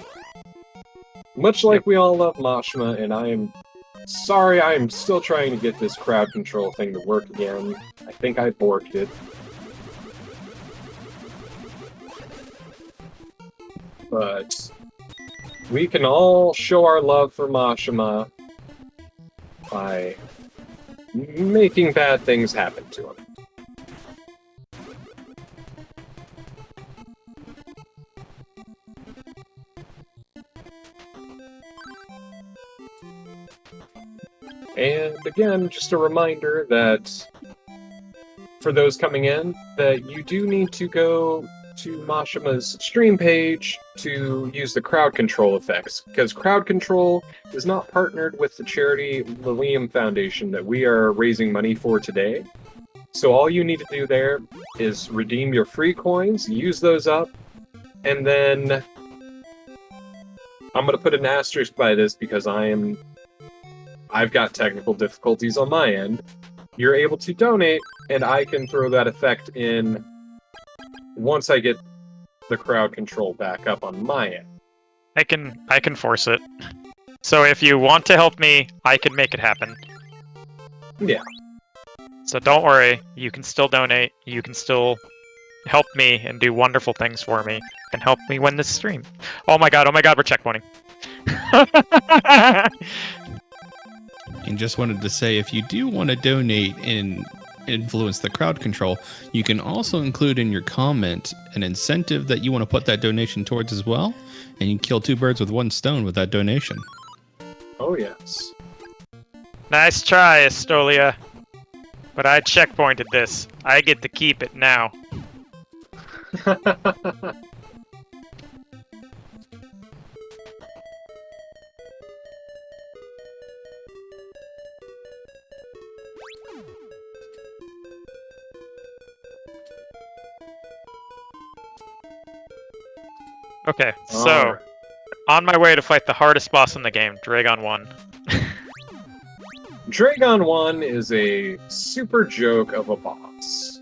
S2: Much like we all love Mashima, and I am sorry, I am still trying to get this crowd control thing to work again. I think I borked it. But we can all show our love for Mashima by making bad things happen to him. And again, just a reminder that for those coming in, that you do need to go to Mashima's stream page to use the crowd control effects, because crowd control is not partnered with the charity Lilium Foundation that we are raising money for today. So all you need to do there is redeem your free coins, use those up, and then I'm going to put an asterisk by this because I I've got technical difficulties on my end. You're able to donate, and I can throw that effect in once I get the crowd control back up on my end.
S3: I can force it. So if you want to help me, I can make it happen.
S2: Yeah.
S3: So don't worry, you can still donate, you can still help me and do wonderful things for me, and help me win this stream. Oh my god, we're checkpointing.
S1: And just wanted to say, if you do want to donate and influence the crowd control, you can also include in your comment an incentive that you want to put that donation towards as well, and you can kill two birds with one stone with that donation.
S2: Oh, yes.
S3: Nice try, Estolia. But I checkpointed this. I get to keep it now. Okay, so
S2: Alright.
S3: on my way to fight the hardest boss in the game, Dragon 1.
S2: Dragon 1 is a super joke of a boss.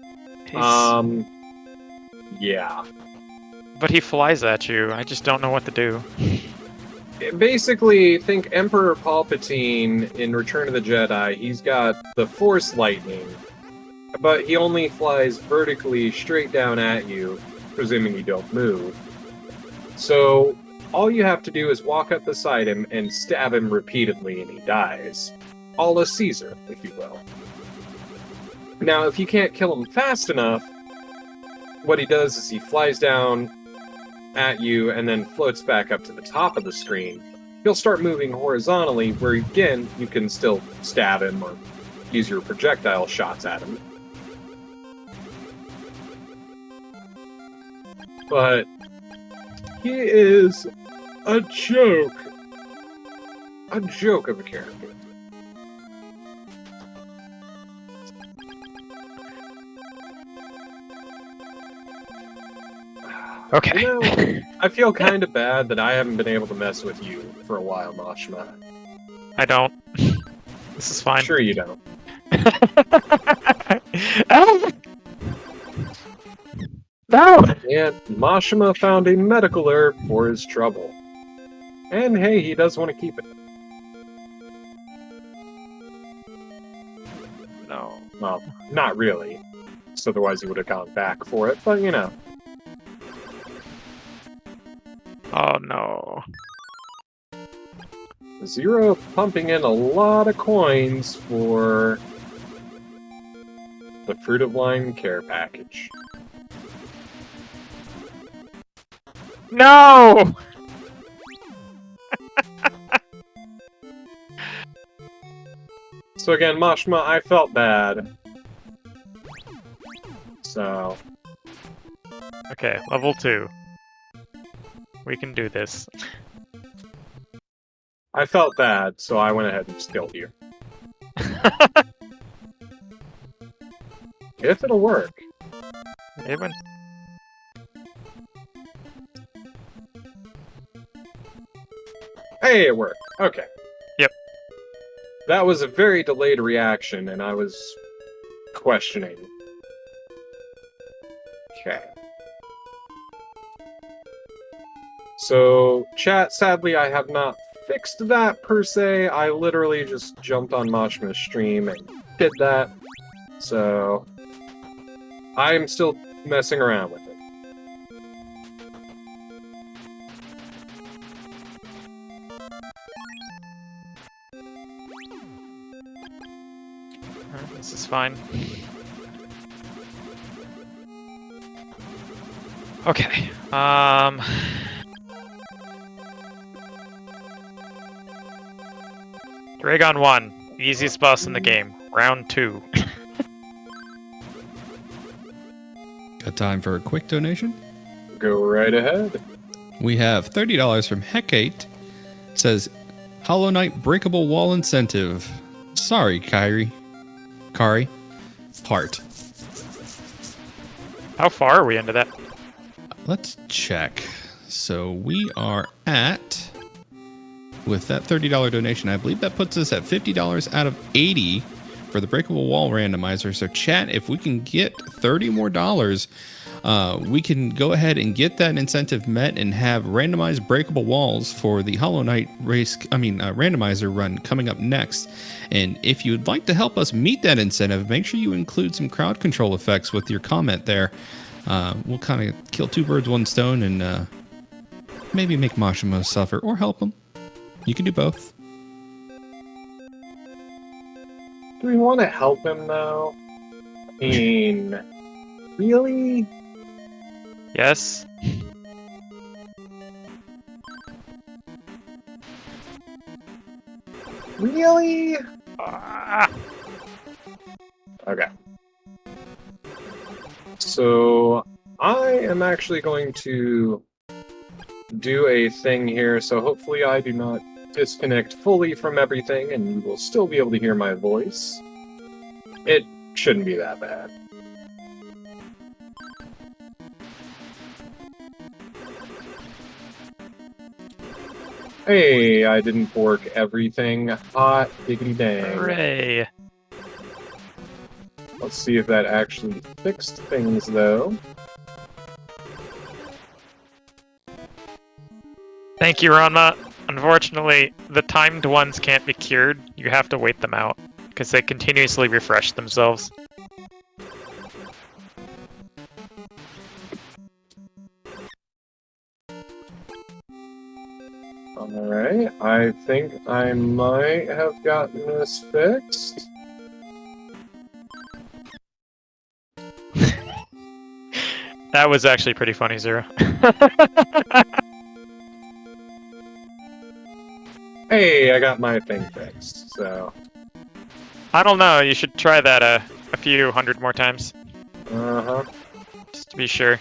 S2: Yeah.
S3: But he flies at you. I just don't know what to do.
S2: Basically, think Emperor Palpatine in Return of the Jedi. He's got the Force Lightning, but he only flies vertically straight down at you, presuming you don't move. So all you have to do is walk up beside him and stab him repeatedly, and he dies. A la Caesar, if you will. Now, if you can't kill him fast enough, what he does is he flies down at you and then floats back up to the top of the screen. He'll start moving horizontally, where again, you can still stab him or use your projectile shots at him. But he is a joke. A joke of a character.
S3: Okay.
S2: You know, I feel kind of bad that I haven't been able to mess with you for a while, Mashima.
S3: I don't. This is fine.
S2: Sure you don't.
S3: Oh! No!
S2: And Mashima found a medical herb for his trouble. And hey, he does want to keep it. No, well, not really. So otherwise he would have gone back for it, but you know.
S3: Oh no.
S2: Zero pumping in a lot of coins for the Fruit of Line care package.
S3: No!
S2: So again, Mashima, I felt bad. So...
S3: Okay, level 2. We can do this.
S2: I felt bad, so I went ahead and just killed you. If it'll work.
S3: Even.
S2: Hey, it worked. Okay.
S3: Yep.
S2: That was a very delayed reaction, and I was questioning. Okay. So, chat, sadly, I have not fixed that per se. I literally just jumped on Mashima's stream and did that. So, I'm still messing around with it.
S3: This is fine. Okay. Dragon 1, easiest boss in the game. Round 2.
S1: Got time for a quick donation?
S2: Go right ahead.
S1: We have $30 from Hecate. Says, Hollow Knight breakable wall incentive. Sorry, Kari. Heart.
S3: How far are we into that?
S1: Let's check. So we are at with that $30 donation, I believe that puts us at $50 out of 80 for the breakable wall randomizer. So chat, if we can get 30 more dollars, we can go ahead and get that incentive met and have randomized breakable walls for the Hollow Knight randomizer run coming up next. And if you'd like to help us meet that incentive, make sure you include some crowd control effects with your comment there. We'll kind of kill two birds, one stone, and maybe make Mashimo suffer or help him. You can do both.
S2: Do we want to help him, though? I mean, really?
S3: Yes.
S2: Really?
S3: Ah.
S2: Okay. So, I am actually going to do a thing here, so hopefully I do not disconnect fully from everything and you will still be able to hear my voice. It shouldn't be that bad. Hey, I didn't bork everything. Hot diggity dang.
S3: Hooray.
S2: Let's see if that actually fixed things, though.
S3: Thank you, Ranma. Unfortunately, the timed ones can't be cured. You have to wait them out, because they continuously refresh themselves.
S2: Alright, I think I might have gotten this fixed.
S3: That was actually pretty funny, Zero.
S2: Hey, I got my thing fixed, so...
S3: I don't know, you should try that a few hundred more times.
S2: Uh-huh.
S3: Just to be sure.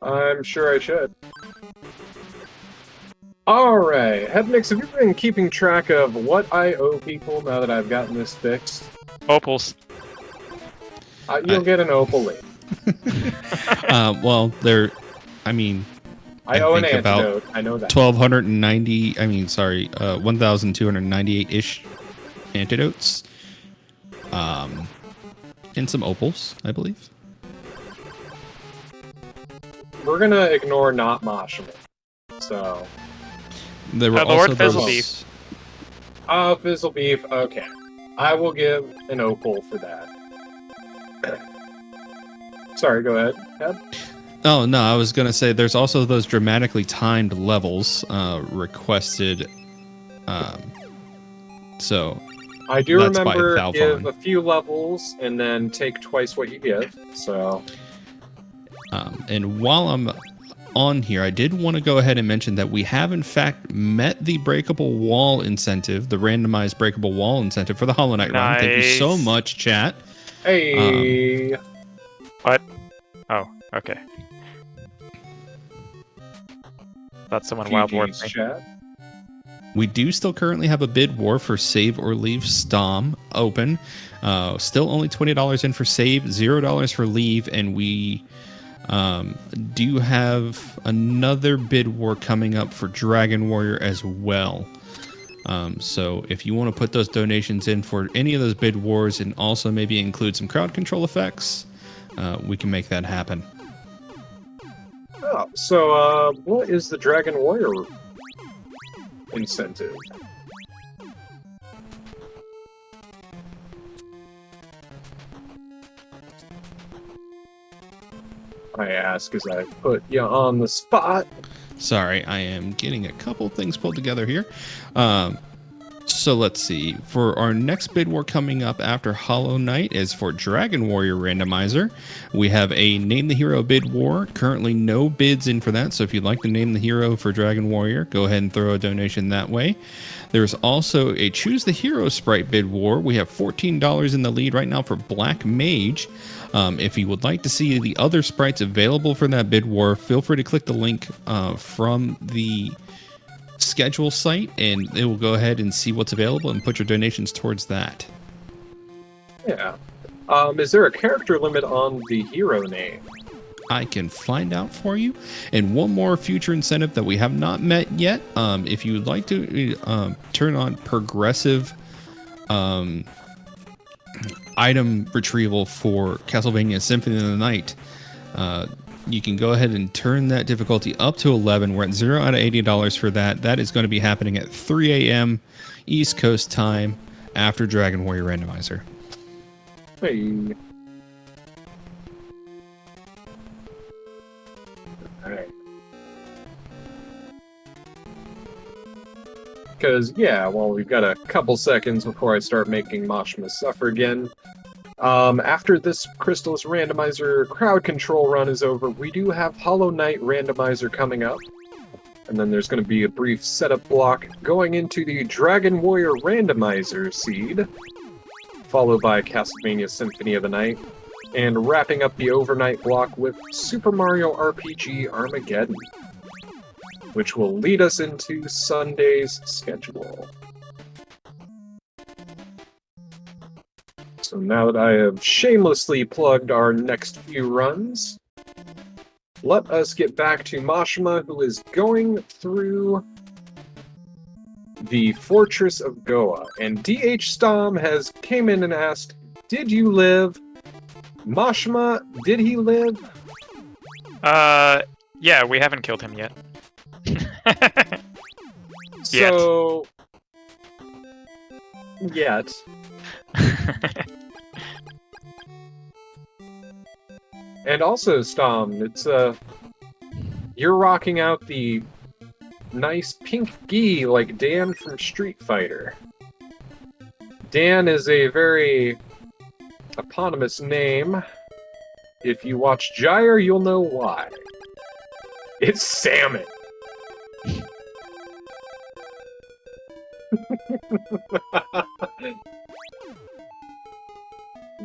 S2: I'm sure I should. Alright, Headmix, have you been keeping track of what I owe people now that I've gotten this fixed?
S3: Opals.
S2: You'll get an opal later.
S1: Well, I mean...
S2: I owe an
S1: think about
S2: antidote, I know that.
S1: 1,298-ish antidotes. And some opals, I believe.
S2: We're gonna ignore not Mashima. So...
S1: There were
S3: Lord
S1: also
S3: Fizzlebeef.
S2: Oh, Fizzlebeef, okay. I will give an opal for that. Sorry, go ahead. Ed?
S1: Oh, no, I was going to say there's also those dramatically timed levels requested. So
S2: I do
S1: that's by
S2: remember
S1: Valfon.
S2: give a few levels and then take twice what you give, so...
S1: And while I'm on here, I did want to go ahead and mention that we have in fact met the breakable wall incentive, the randomized breakable wall incentive for the Hollow Knight run. Thank you so
S3: Nice.
S1: much, chat.
S2: Hey!
S3: What? Oh, okay. Thought someone wild warped
S2: GG's,
S3: me.
S2: chat.
S1: We do still currently have a bid war for Save or Leave Stom open. Still only $20 in for Save, $0 for Leave, and we do have another bid war coming up for Dragon Warrior as well. So if you want to put those donations in for any of those bid wars and also maybe include some crowd control effects, we can make that happen.
S2: Oh, so, what is the Dragon Warrior incentive? I ask as I put you on the spot.
S1: Sorry, I am getting a couple things pulled together here. So let's see. For our next bid war coming up after Hollow Knight is for Dragon Warrior Randomizer. We have a Name the Hero bid war. Currently no bids in for that, so if you'd like to name the hero for Dragon Warrior, go ahead and throw a donation that way. There's also a Choose the Hero Sprite bid war. We have $14 in the lead right now for Black Mage. If you would like to see the other sprites available for that bid war, feel free to click the link from the schedule site and it will go ahead and see what's available and put your donations towards that.
S2: Yeah. Is there a character limit on the hero name?
S1: I can find out for you. And one more future incentive that we have not met yet. If you would like to turn on progressive item retrieval for Castlevania Symphony of the Night, you can go ahead and turn that difficulty up to 11. We're at 0 out of $80 for that. That is going to be happening at 3 a.m. East Coast time after Dragon Warrior Randomizer.
S2: Hey. Alright. Because, yeah, well, we've got a couple seconds before I start making Mashima suffer again. After this Crystalis Randomizer crowd control run is over, we do have Hollow Knight Randomizer coming up. And then there's going to be a brief setup block going into the Dragon Warrior Randomizer seed, followed by Castlevania Symphony of the Night, and wrapping up the overnight block with Super Mario RPG Armageddon, which will lead us into Sunday's schedule. So now that I have shamelessly plugged our next few runs, let us get back to Mashima, who is going through the Fortress of Goa. And DH Stom has came in and asked, did you live? Mashima, did he live?
S3: Yeah, we haven't killed him yet.
S2: So... Yet. And also, Stom, it's you're rocking out the nice pink gi like Dan from Street Fighter. Dan is a very eponymous name. If you watch Gyre, you'll know why. It's salmon.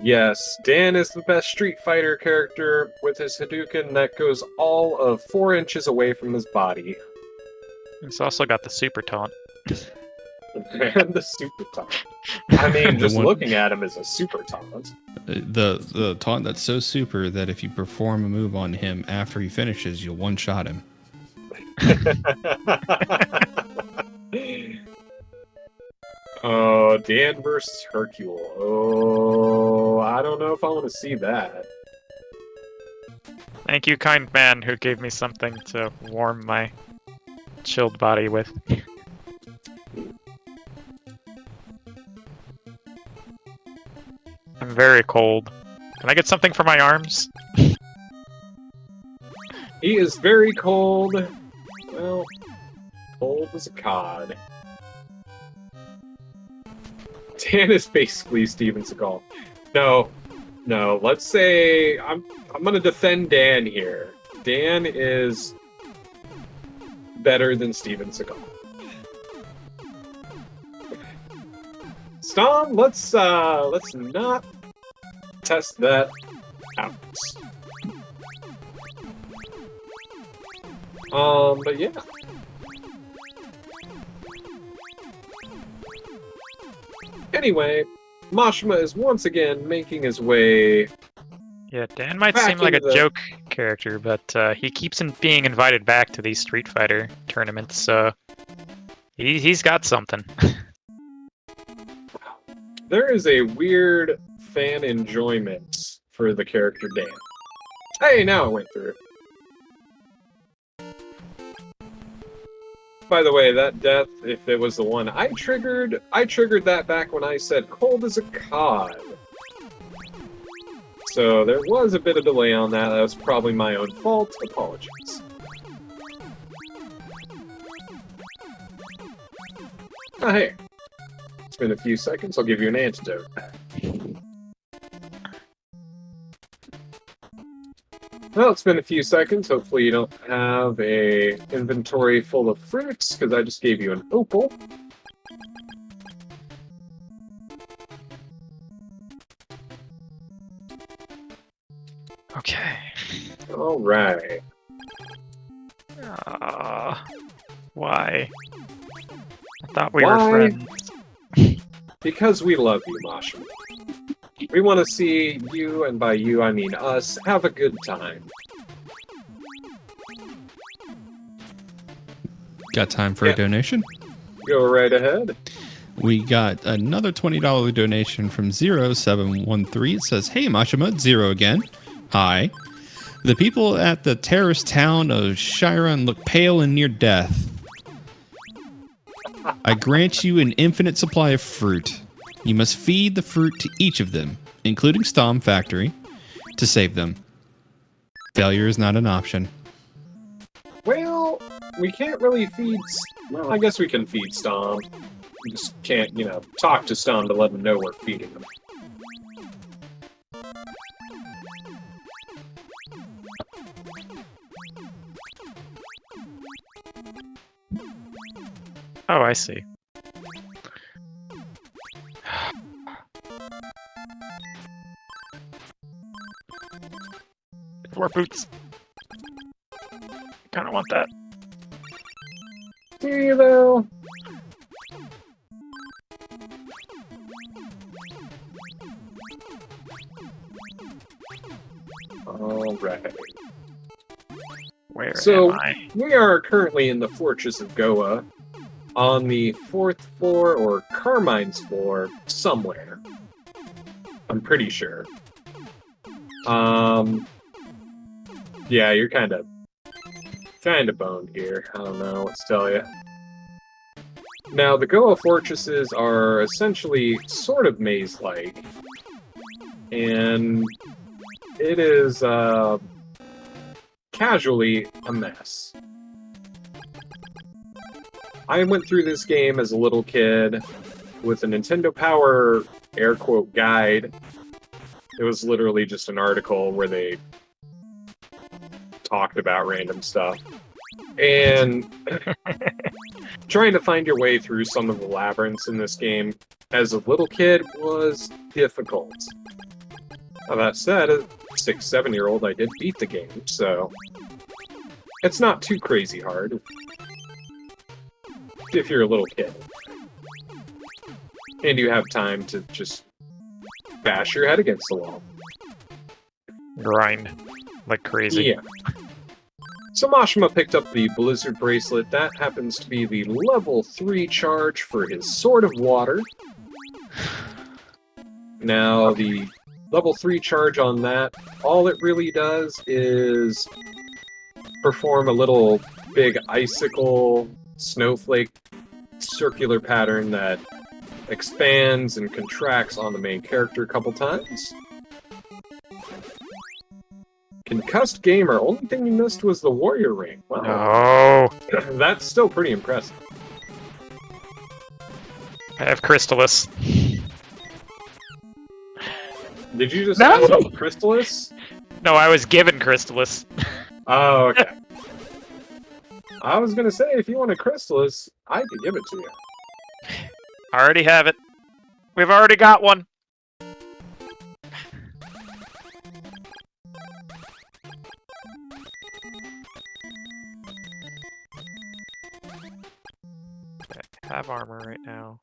S2: Yes, Dan is the best Street Fighter character with his Hadouken that goes all of 4 inches away from his body.
S3: He's also got the super taunt.
S2: And the super taunt. I mean, just looking at him is a super taunt.
S1: The taunt that's so super that if you perform a move on him after he finishes, you'll one-shot him.
S2: Oh, Dan versus Hercule. Oh, I don't know if I want to see that.
S3: Thank you, kind man, who gave me something to warm my chilled body with. I'm very cold. Can I get something for my arms?
S2: He is very cold. Well, cold as a cod. Dan is basically Steven Seagal. No, let's say I'm gonna defend Dan here. Dan is better than Steven Seagal. Stom, let's not test that out. But yeah. Anyway, Mashima is once again making his way.
S3: Yeah, Dan might
S2: back
S3: seem like a
S2: into the-
S3: joke character, but he keeps being invited back to these Street Fighter tournaments, so he's got something.
S2: There is a weird fan enjoyment for the character Dan. Hey, now it went through. By the way, that death, if it was the one I triggered that back when I said cold as a cod. So there was a bit of delay on that. That was probably my own fault. Apologies. Oh, hey. It's been a few seconds. I'll give you an antidote. Well, it's been a few seconds. Hopefully you don't have a inventory full of fruits, because I just gave you an opal.
S3: Okay.
S2: Alright.
S3: Why? I thought we
S2: Why?
S3: were friends.
S2: Because we love you, Mashima. We want to see you, and by you I mean us, have a good time.
S1: Got time for a donation?
S2: Go right ahead.
S1: We got another $20 donation from 0713. It says, "Hey, Mashima, Zero again. Hi. The people at the terrorist town of Shiran look pale and near death. I grant you an infinite supply of fruit. You must feed the fruit to each of them, including Stom Factory, to save them. Failure is not an option."
S2: Well, we can't really feed... Well, I guess we can feed Stom. We just can't, talk to Stom to let him know we're feeding him.
S3: Oh, I see. More boots. Kind of want that.
S2: Do you, though? Alright.
S3: Where
S2: So,
S3: am I?
S2: we are currently in the Fortress of Goa, on the 4th floor, or Carmine's floor, somewhere. I'm pretty sure. Yeah, you're kind of boned here. I don't know what to tell you. Now, the Goa fortresses are essentially sort of maze-like, and it is, casually a mess. I went through this game as a little kid with a Nintendo Power air quote guide. It was literally just an article where they talked about random stuff. And trying to find your way through some of the labyrinths in this game as a little kid was difficult. Now that said, as a 6-7-year-old, I did beat the game, so it's not too crazy hard if you're a little kid. And you have time to just bash your head against the wall.
S3: Grind. Like crazy.
S2: Yeah. So Mashima picked up the Blizzard Bracelet. That happens to be the level 3 charge for his Sword of Water. Now, the level 3 charge on that, all it really does is perform a little big icicle snowflake circular pattern that expands and contracts on the main character a couple times. Concussed Gamer, only thing you missed was the Warrior Ring. Wow.
S3: No.
S2: That's still pretty impressive.
S3: I have Crystalis.
S2: Did you just
S3: No!
S2: ask for Crystalis?
S3: No, I was given Crystalis.
S2: Oh, okay. I was gonna say, if you want a Crystalis, I could give it to you.
S3: I already have it. We've already got one. Okay, I have armor right now.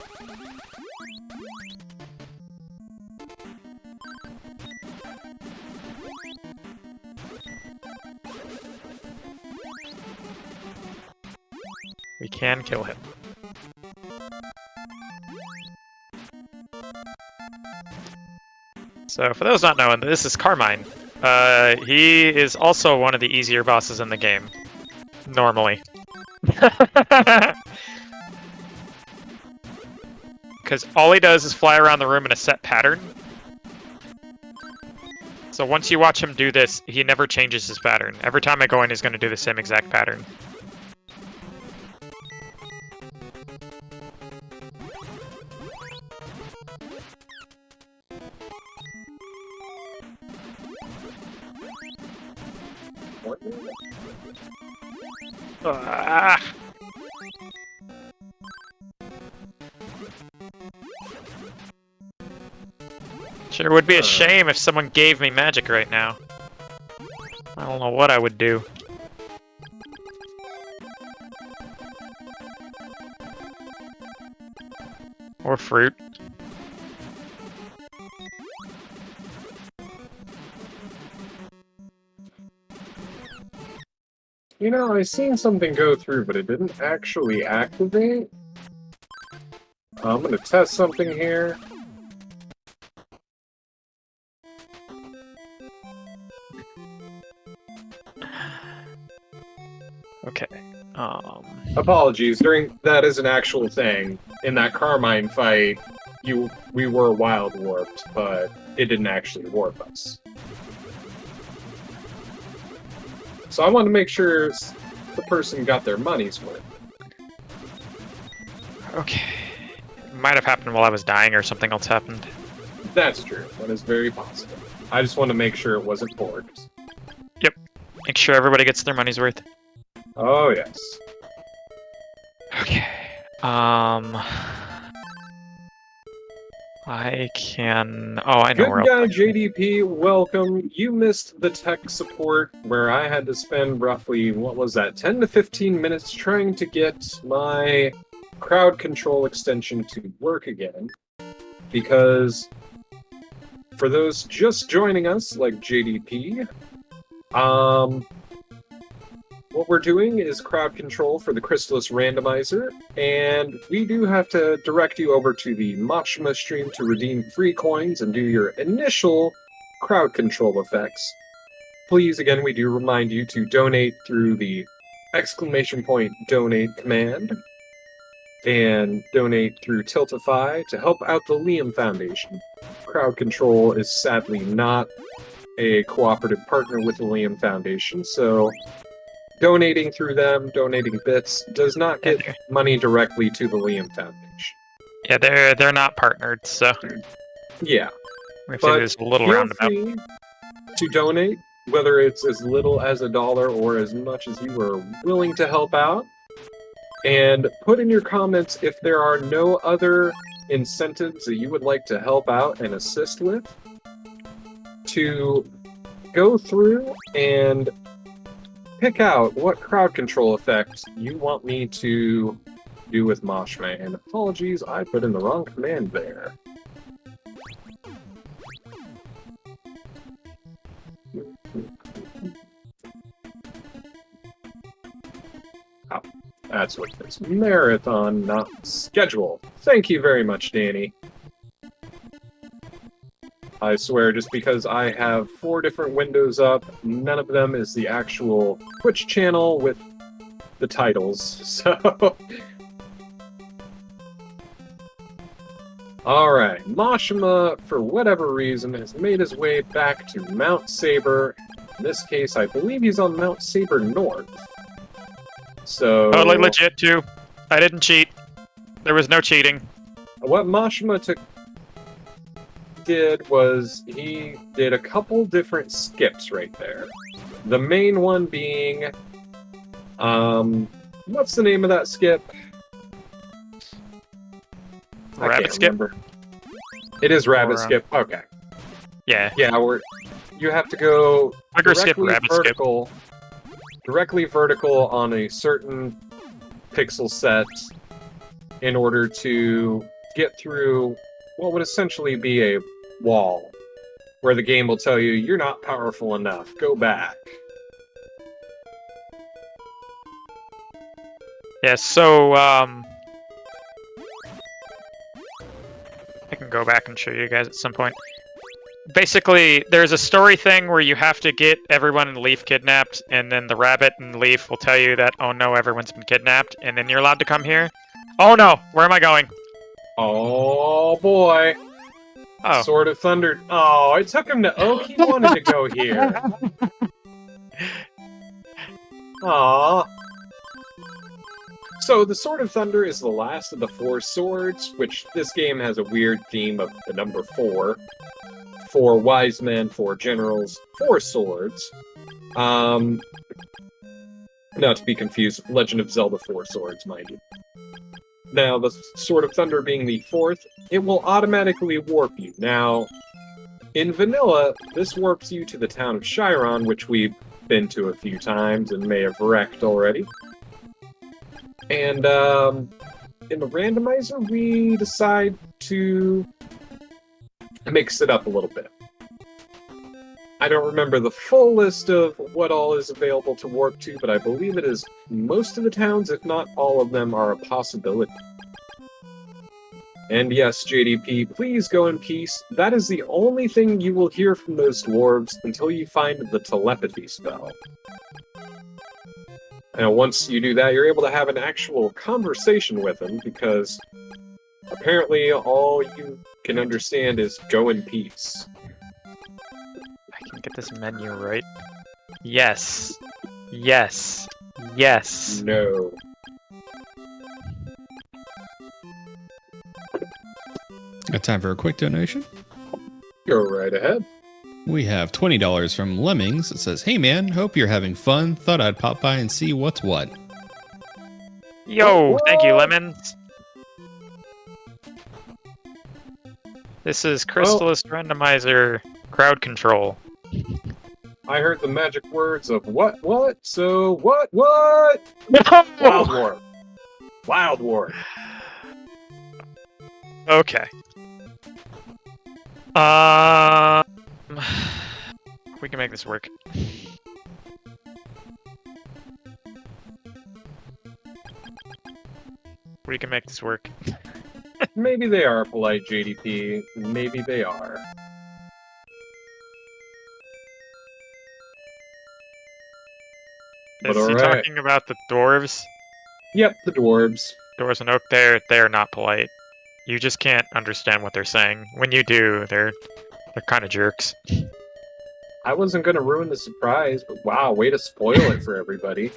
S3: We can kill him. So, for those not knowing, this is Carmine. He is also one of the easier bosses in the game. Normally. Because all he does is fly around the room in a set pattern. So once you watch him do this, he never changes his pattern. Every time I go in, he's going to do the same exact pattern. Ah. Sure would be a shame if someone gave me magic right now. I don't know what I would do. Or fruit.
S2: You know, I seen something go through, but it didn't actually activate. I'm gonna test something here.
S3: Okay.
S2: Apologies. That is an actual thing. In that Carmine fight, we were wild warped, but it didn't actually warp us. So I want to make sure the person got their money's worth.
S3: Okay. It might have happened while I was dying or something else happened.
S2: That's true. That is very possible. I just want to make sure it wasn't forked.
S3: Yep. Make sure everybody gets their money's worth.
S2: Oh, yes.
S3: Okay. I can... Oh, I know
S2: Good
S3: where
S2: guy,
S3: I'll...
S2: JDP, welcome. You missed the tech support where I had to spend roughly, what was that, 10 to 15 minutes trying to get my crowd control extension to work again. Because for those just joining us, like JDP, what we're doing is crowd control for the Crystalis Randomizer, and we do have to direct you over to the Machima stream to redeem free coins and do your initial crowd control effects. Please, again, we do remind you to donate through the !donate command, and donate through Tiltify to help out the Liam Foundation. Crowd control is sadly not a cooperative partner with the Liam Foundation, so donating through them, donating bits, does not get money directly to the Liam Foundation.
S3: Yeah, they're not partnered, so...
S2: Yeah.
S3: We have to do this a little
S2: feel
S3: roundabout.
S2: free to donate, whether it's as little as $1 or as much as you are willing to help out. And put in your comments if there are no other incentives that you would like to help out and assist with, to go through and pick out what crowd control effect you want me to do with Machima. And apologies, I put in the wrong command there. Oh, that's what it is. Marathon, not schedule. Thank you very much, Danny. I swear, just because I have 4 different windows up, none of them is the actual Twitch channel with the titles, so... Alright, Machima, for whatever reason, has made his way back to Mount Saber. In this case, I believe he's on Mount Saber North. So...
S3: Totally legit, too. I didn't cheat. There was no cheating.
S2: What Machima did was he did a couple different skips right there. The main one being, what's the name of that skip?
S3: Rabbit skip?
S2: Remember. It is rabbit skip. Okay.
S3: Yeah.
S2: Yeah, you have to go directly vertical on a certain pixel set in order to get through what would essentially be a wall, where the game will tell you, you're not powerful enough, go back.
S3: Yeah, so, I can go back and show you guys at some point. Basically, there's a story thing where you have to get everyone in Leaf kidnapped, and then the rabbit and Leaf will tell you that, oh no, everyone's been kidnapped, and then you're allowed to come here. Oh no, where am I going?
S2: Oh boy.
S3: Oh.
S2: Sword of Thunder. Oh, it took him to Oak. He wanted to go here. Aww. So, the Sword of Thunder is the last of the 4 swords, which this game has a weird theme of the number 4. 4 wise men, 4 generals, 4 swords. Not to be confused with Legend of Zelda 4 swords, mind you. Now, the Sword of Thunder being the 4th, it will automatically warp you. Now, in vanilla, this warps you to the town of Chiron, which we've been to a few times and may have wrecked already. And, in the randomizer, we decide to mix it up a little bit. I don't remember the full list of what all is available to warp to, but I believe it is most of the towns, if not all of them, are a possibility. And yes, JDP, please go in peace. That is the only thing you will hear from those dwarves until you find the telepathy spell. And once you do that, you're able to have an actual conversation with them, because apparently all you can understand is go in peace.
S3: I can get this menu right. Yes. Yes. Yes.
S2: No.
S1: Got time for a quick donation?
S2: Go right ahead.
S1: We have $20 from Lemmings. It says, "Hey man, hope you're having fun. Thought I'd pop by and see what's what."
S3: Yo, thank you, Lemons. This is Crystalis Randomizer crowd control.
S2: I heard the magic words of what? So what? Wild
S3: No!
S2: War. Wild War.
S3: Okay. We can make this work. We can make this work.
S2: Maybe they are polite, JDP. Maybe they are. But
S3: Is he
S2: alright.
S3: talking about the dwarves?
S2: Yep, the dwarves.
S3: Dwarves and oak, they're not polite. You just can't understand what they're saying. When you do, they're kind of jerks.
S2: I wasn't gonna ruin the surprise, but wow, way to spoil it for everybody.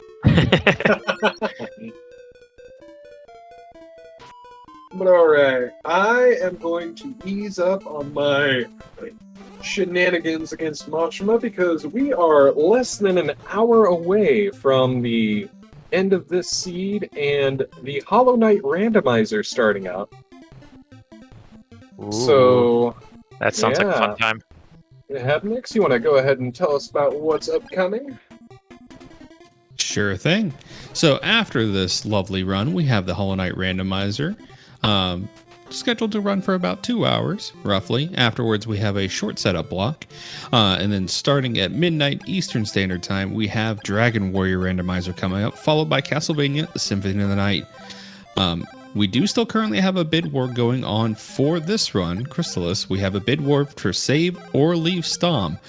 S2: But alright, I am going to ease up on my shenanigans against Machima because we are less than an hour away from the end of this seed and the Hollow Knight randomizer starting up.
S3: Ooh,
S2: So,
S3: that sounds like a
S2: yeah.
S3: fun time.
S2: Hednix, you want to go ahead and tell us about what's upcoming?
S1: Sure thing. So after this lovely run, we have the Hollow Knight Randomizer, scheduled to run for about 2 hours, roughly. Afterwards, we have a short setup block. And then starting at midnight Eastern Standard Time, we have Dragon Warrior Randomizer coming up, followed by Castlevania, the Symphony of the Night. We do still currently have a bid war going on for this run, Crystalis. We have a bid war for save or leave Stom.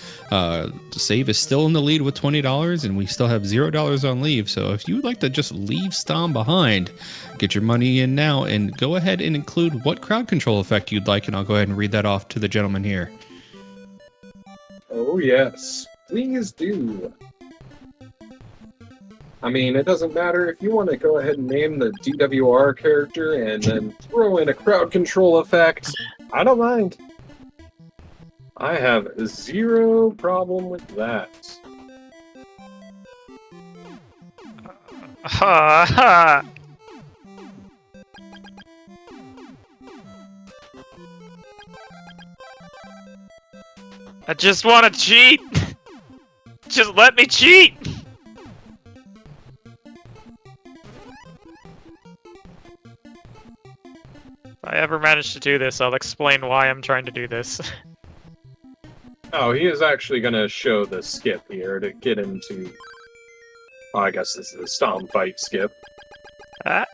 S1: Save is still in the lead with $20, and we still have $0 on leave. So if you would like to just leave Stom behind, get your money in now and go ahead and include what crowd control effect you'd like, and I'll go ahead and read that off to the gentleman here.
S2: Oh yes, please do. I mean, it doesn't matter if you want to go ahead and name the DWR character and then throw in a crowd control effect. I don't mind. I have zero problem with that.
S3: Ha ha! I just want to cheat! Just let me cheat! If I ever manage to do this, I'll explain why I'm trying to do this.
S2: Oh, he is actually going to show the skip here to get into... Oh, I guess this is a Stomp fight skip.
S3: Ah.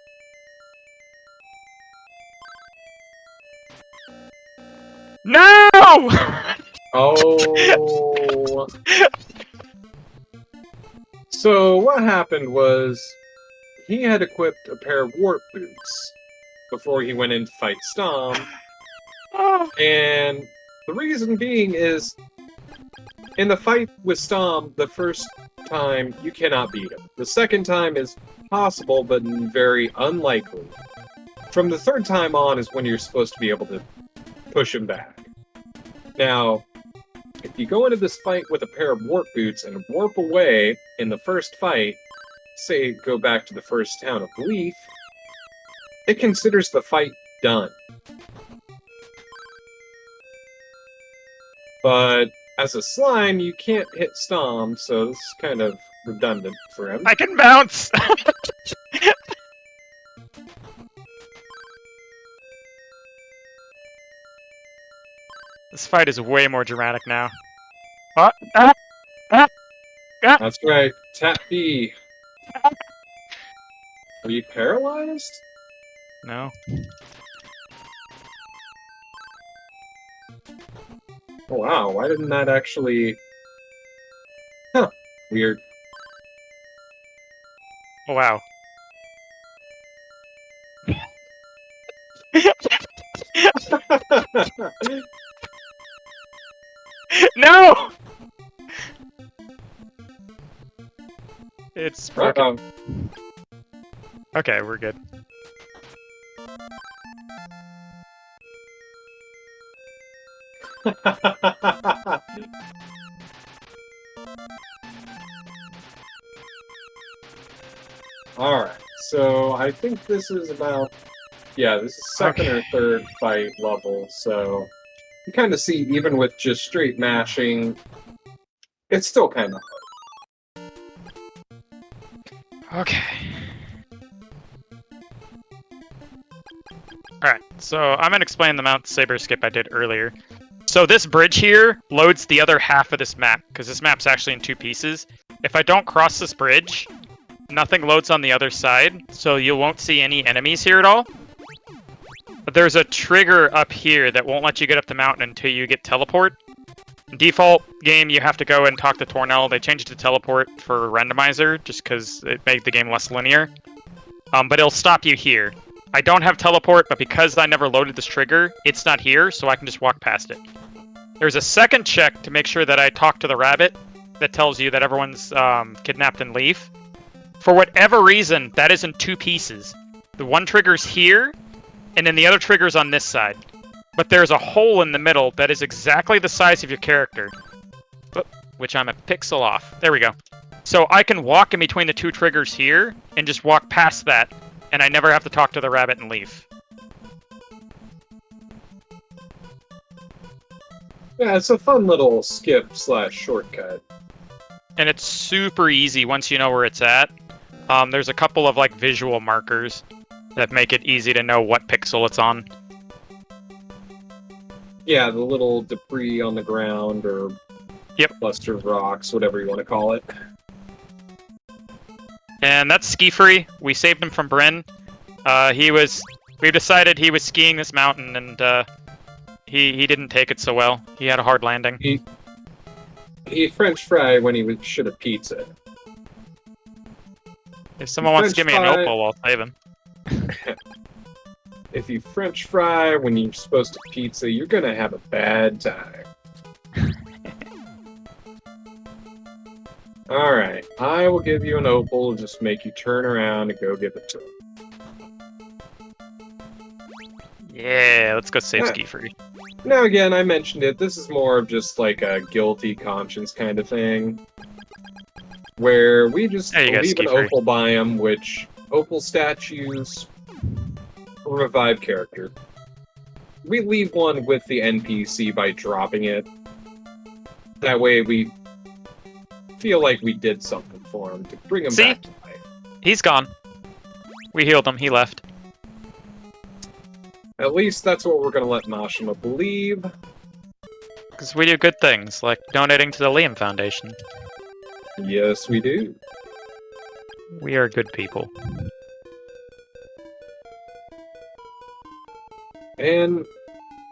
S3: No!
S2: Oh... So, what happened was... He had equipped a pair of warp boots before he went in to fight Stom.
S3: Oh.
S2: And the reason being is, in the fight with Stom, the first time, you cannot beat him. The second time is possible, but very unlikely. From the third time on is when you're supposed to be able to push him back. Now, if you go into this fight with a pair of warp boots and warp away in the first fight, say go back to the first town of Leaf, it considers the fight done. But as a slime, you can't hit Stom, so this is kind of redundant for him.
S3: I can bounce! This fight is way more dramatic now. Ah, ah, ah, ah.
S2: That's right. Tap B. Are you paralyzed?
S3: No.
S2: Oh, wow, why didn't that actually... Huh. Weird.
S3: Oh, wow. No! It's broken. Okay, we're good.
S2: Alright, so I think this is about... Yeah, this is second or third fight level, so... You kind of see, even with just straight mashing, it's still kind of
S3: Okay. Alright, so I'm going to explain the Mount Saber skip I did earlier. So this bridge here loads the other half of this map, because this map's actually in 2 pieces. If I don't cross this bridge, nothing loads on the other side, so you won't see any enemies here at all. But there's a trigger up here that won't let you get up the mountain until you get teleport. Default game, you have to go and talk to Tornell. They changed it to teleport for Randomizer, just because it made the game less linear. But it'll stop you here. I don't have teleport, but because I never loaded this trigger, it's not here, so I can just walk past it. There's a second check to make sure that I talk to the rabbit that tells you that everyone's kidnapped and leave. For whatever reason, that is in 2 pieces. The one trigger's here, and then the other trigger's on this side. But there's a hole in the middle that is exactly the size of your character. Which I'm a pixel off. There we go. So I can walk in between the 2 triggers here, and just walk past that, and I never have to talk to the rabbit and leave.
S2: Yeah, it's a fun little skip/shortcut.
S3: And it's super easy once you know where it's at. There's a couple of like visual markers that make it easy to know what pixel it's on.
S2: Yeah, the little debris on the ground, or cluster of rocks, whatever you want to call it.
S3: And that's ski free. We saved him from Bryn. We decided he was skiing this mountain, and he didn't take it so well. He had a hard landing.
S2: He French fry when he should have pizza.
S3: If someone wants to give me an opal, I'll save him.
S2: If you French fry when you're supposed to pizza, you're gonna have a bad time. Alright, I will give you an opal, just make you turn around and go give it to him.
S3: Yeah, let's go save ski free.
S2: Now again, I mentioned it, this is more of just like a guilty conscience kind of thing. Where we just leave an opal by him, which opal statues revive character. We leave one with the NPC by dropping it. That way we feel like we did something for him to bring him back to life.
S3: He's gone. We healed him, he left.
S2: At least that's what we're gonna let Mashima believe.
S3: Because we do good things, like donating to the Liam Foundation.
S2: Yes, we do.
S3: We are good people.
S2: And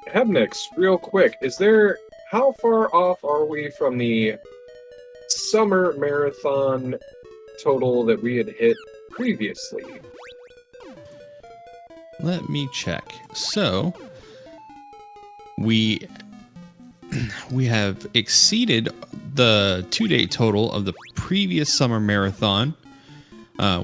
S2: Hebnix, real quick, how far off are we from the summer marathon total that we had hit previously?
S1: Let me check. So we have exceeded the 2-day total of the previous summer marathon.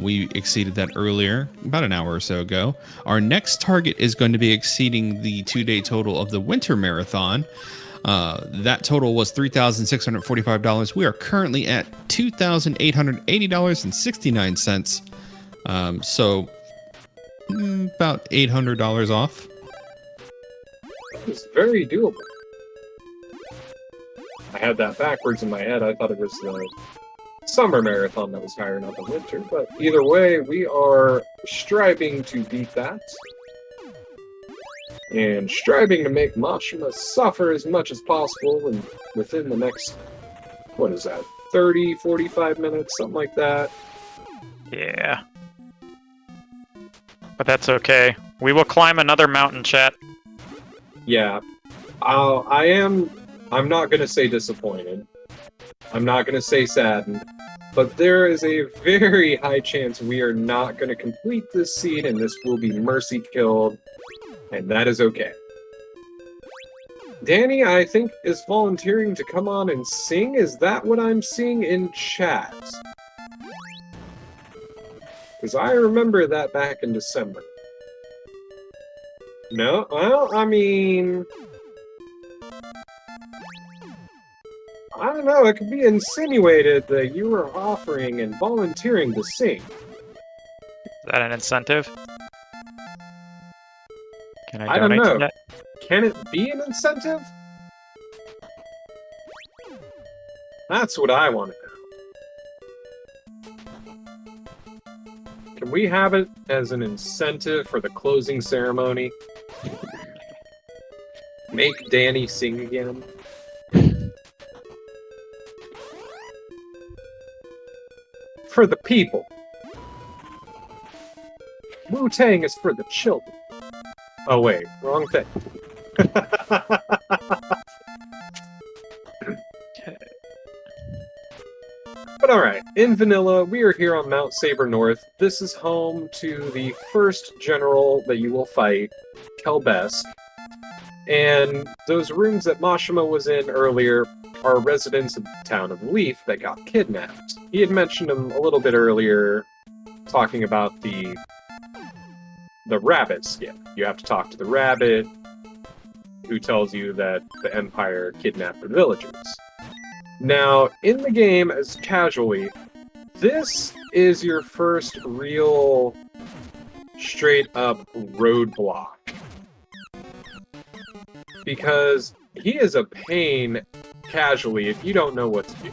S1: We exceeded that earlier, about an hour or so ago. Our next target is going to be exceeding the 2-day total of the winter marathon. That total was $3,645. We are currently at $2,880.69. So about $800 off.
S2: It's very doable. I had that backwards in my head. I thought it was the summer marathon that was higher, not the winter. But either way, we are striving to beat that. And striving to make Mashima suffer as much as possible within the next what is that, 30, 45 minutes, something like that.
S3: Yeah. But that's okay. We will climb another mountain, chat.
S2: Yeah. I'm not going to say disappointed. I'm not going to say saddened. But there is a very high chance we are not going to complete this scene, and this will be mercy killed. And that is okay. Danny, I think, is volunteering to come on and sing. Is that what I'm seeing in chat? Because I remember that back in December. No? Well, I mean... I don't know, it could be insinuated that you were offering and volunteering to sing.
S3: Is that an incentive? Can I
S2: I don't
S3: donate to
S2: know.
S3: that?
S2: Can it be an incentive? That's what I want to know. Can we have it as an incentive for the closing ceremony? Make Danny sing again? For the people. Wu-Tang is for the children. Oh wait, wrong thing. But alright, in vanilla, we are here on Mount Saber North. This is home to the first general that you will fight, Kelbest. And those rooms that Mashima was in earlier are residents of the town of Leaf that got kidnapped. He had mentioned them a little bit earlier, talking about the rabbit skin. You have to talk to the rabbit, who tells you that the Empire kidnapped the villagers. Now, in the game, as casually, this is your first real straight-up roadblock. Because he is a pain casually if you don't know what to do.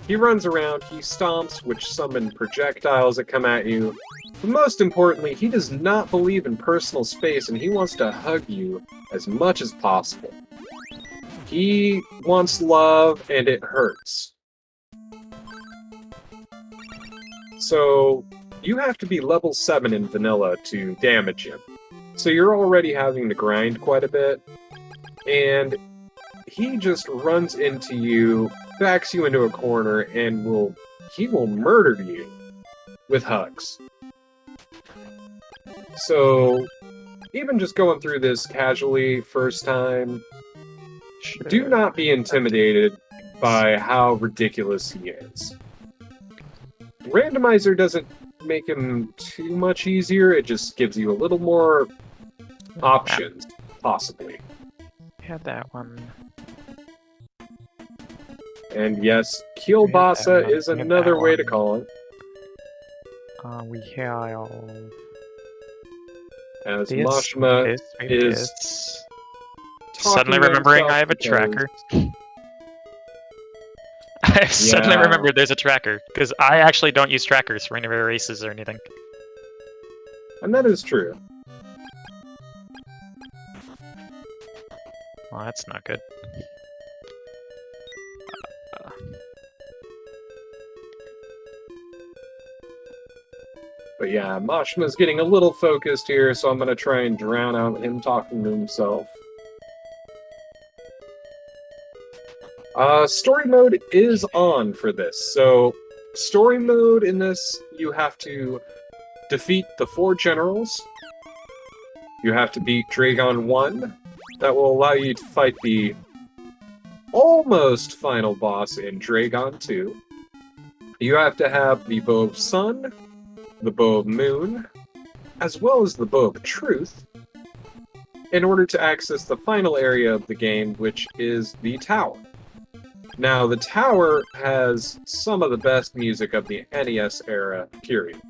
S2: He runs around, he stomps, which summon projectiles that come at you. But most importantly, he does not believe in personal space, and he wants to hug you as much as possible. He wants love, and it hurts. So, you have to be level 7 in vanilla to damage him. So you're already having to grind quite a bit. And he just runs into you, backs you into a corner, and he will murder you with hugs. So, even just going through this casually first time, do not be intimidated by how ridiculous he is. Randomizer doesn't make him too much easier, it just gives you a little more options, possibly.
S3: Had that one.
S2: And yes, Kielbasa is another way to call it.
S3: We have...
S2: As
S3: this,
S2: Mashima is
S3: this.
S2: talking
S3: Suddenly
S2: to
S3: remembering
S2: himself
S3: I have a
S2: because-
S3: tracker. I suddenly
S2: Yeah.
S3: remembered there's a tracker, because I actually don't use trackers for any of our races or anything.
S2: And that is true.
S3: Well, that's not good.
S2: But yeah, Mashima's getting a little focused here, so I'm gonna try and drown out him talking to himself. Story mode is on for this. So, story mode in this, you have to defeat the 4 generals. You have to beat Dragon 1. That will allow you to fight the almost final boss in Dragon 2. You have to have the Bow of Sun, the Bow of Moon, as well as the Bow of Truth, in order to access the final area of the game, which is the Tower. Now, the Tower has some of the best music of the NES era, period.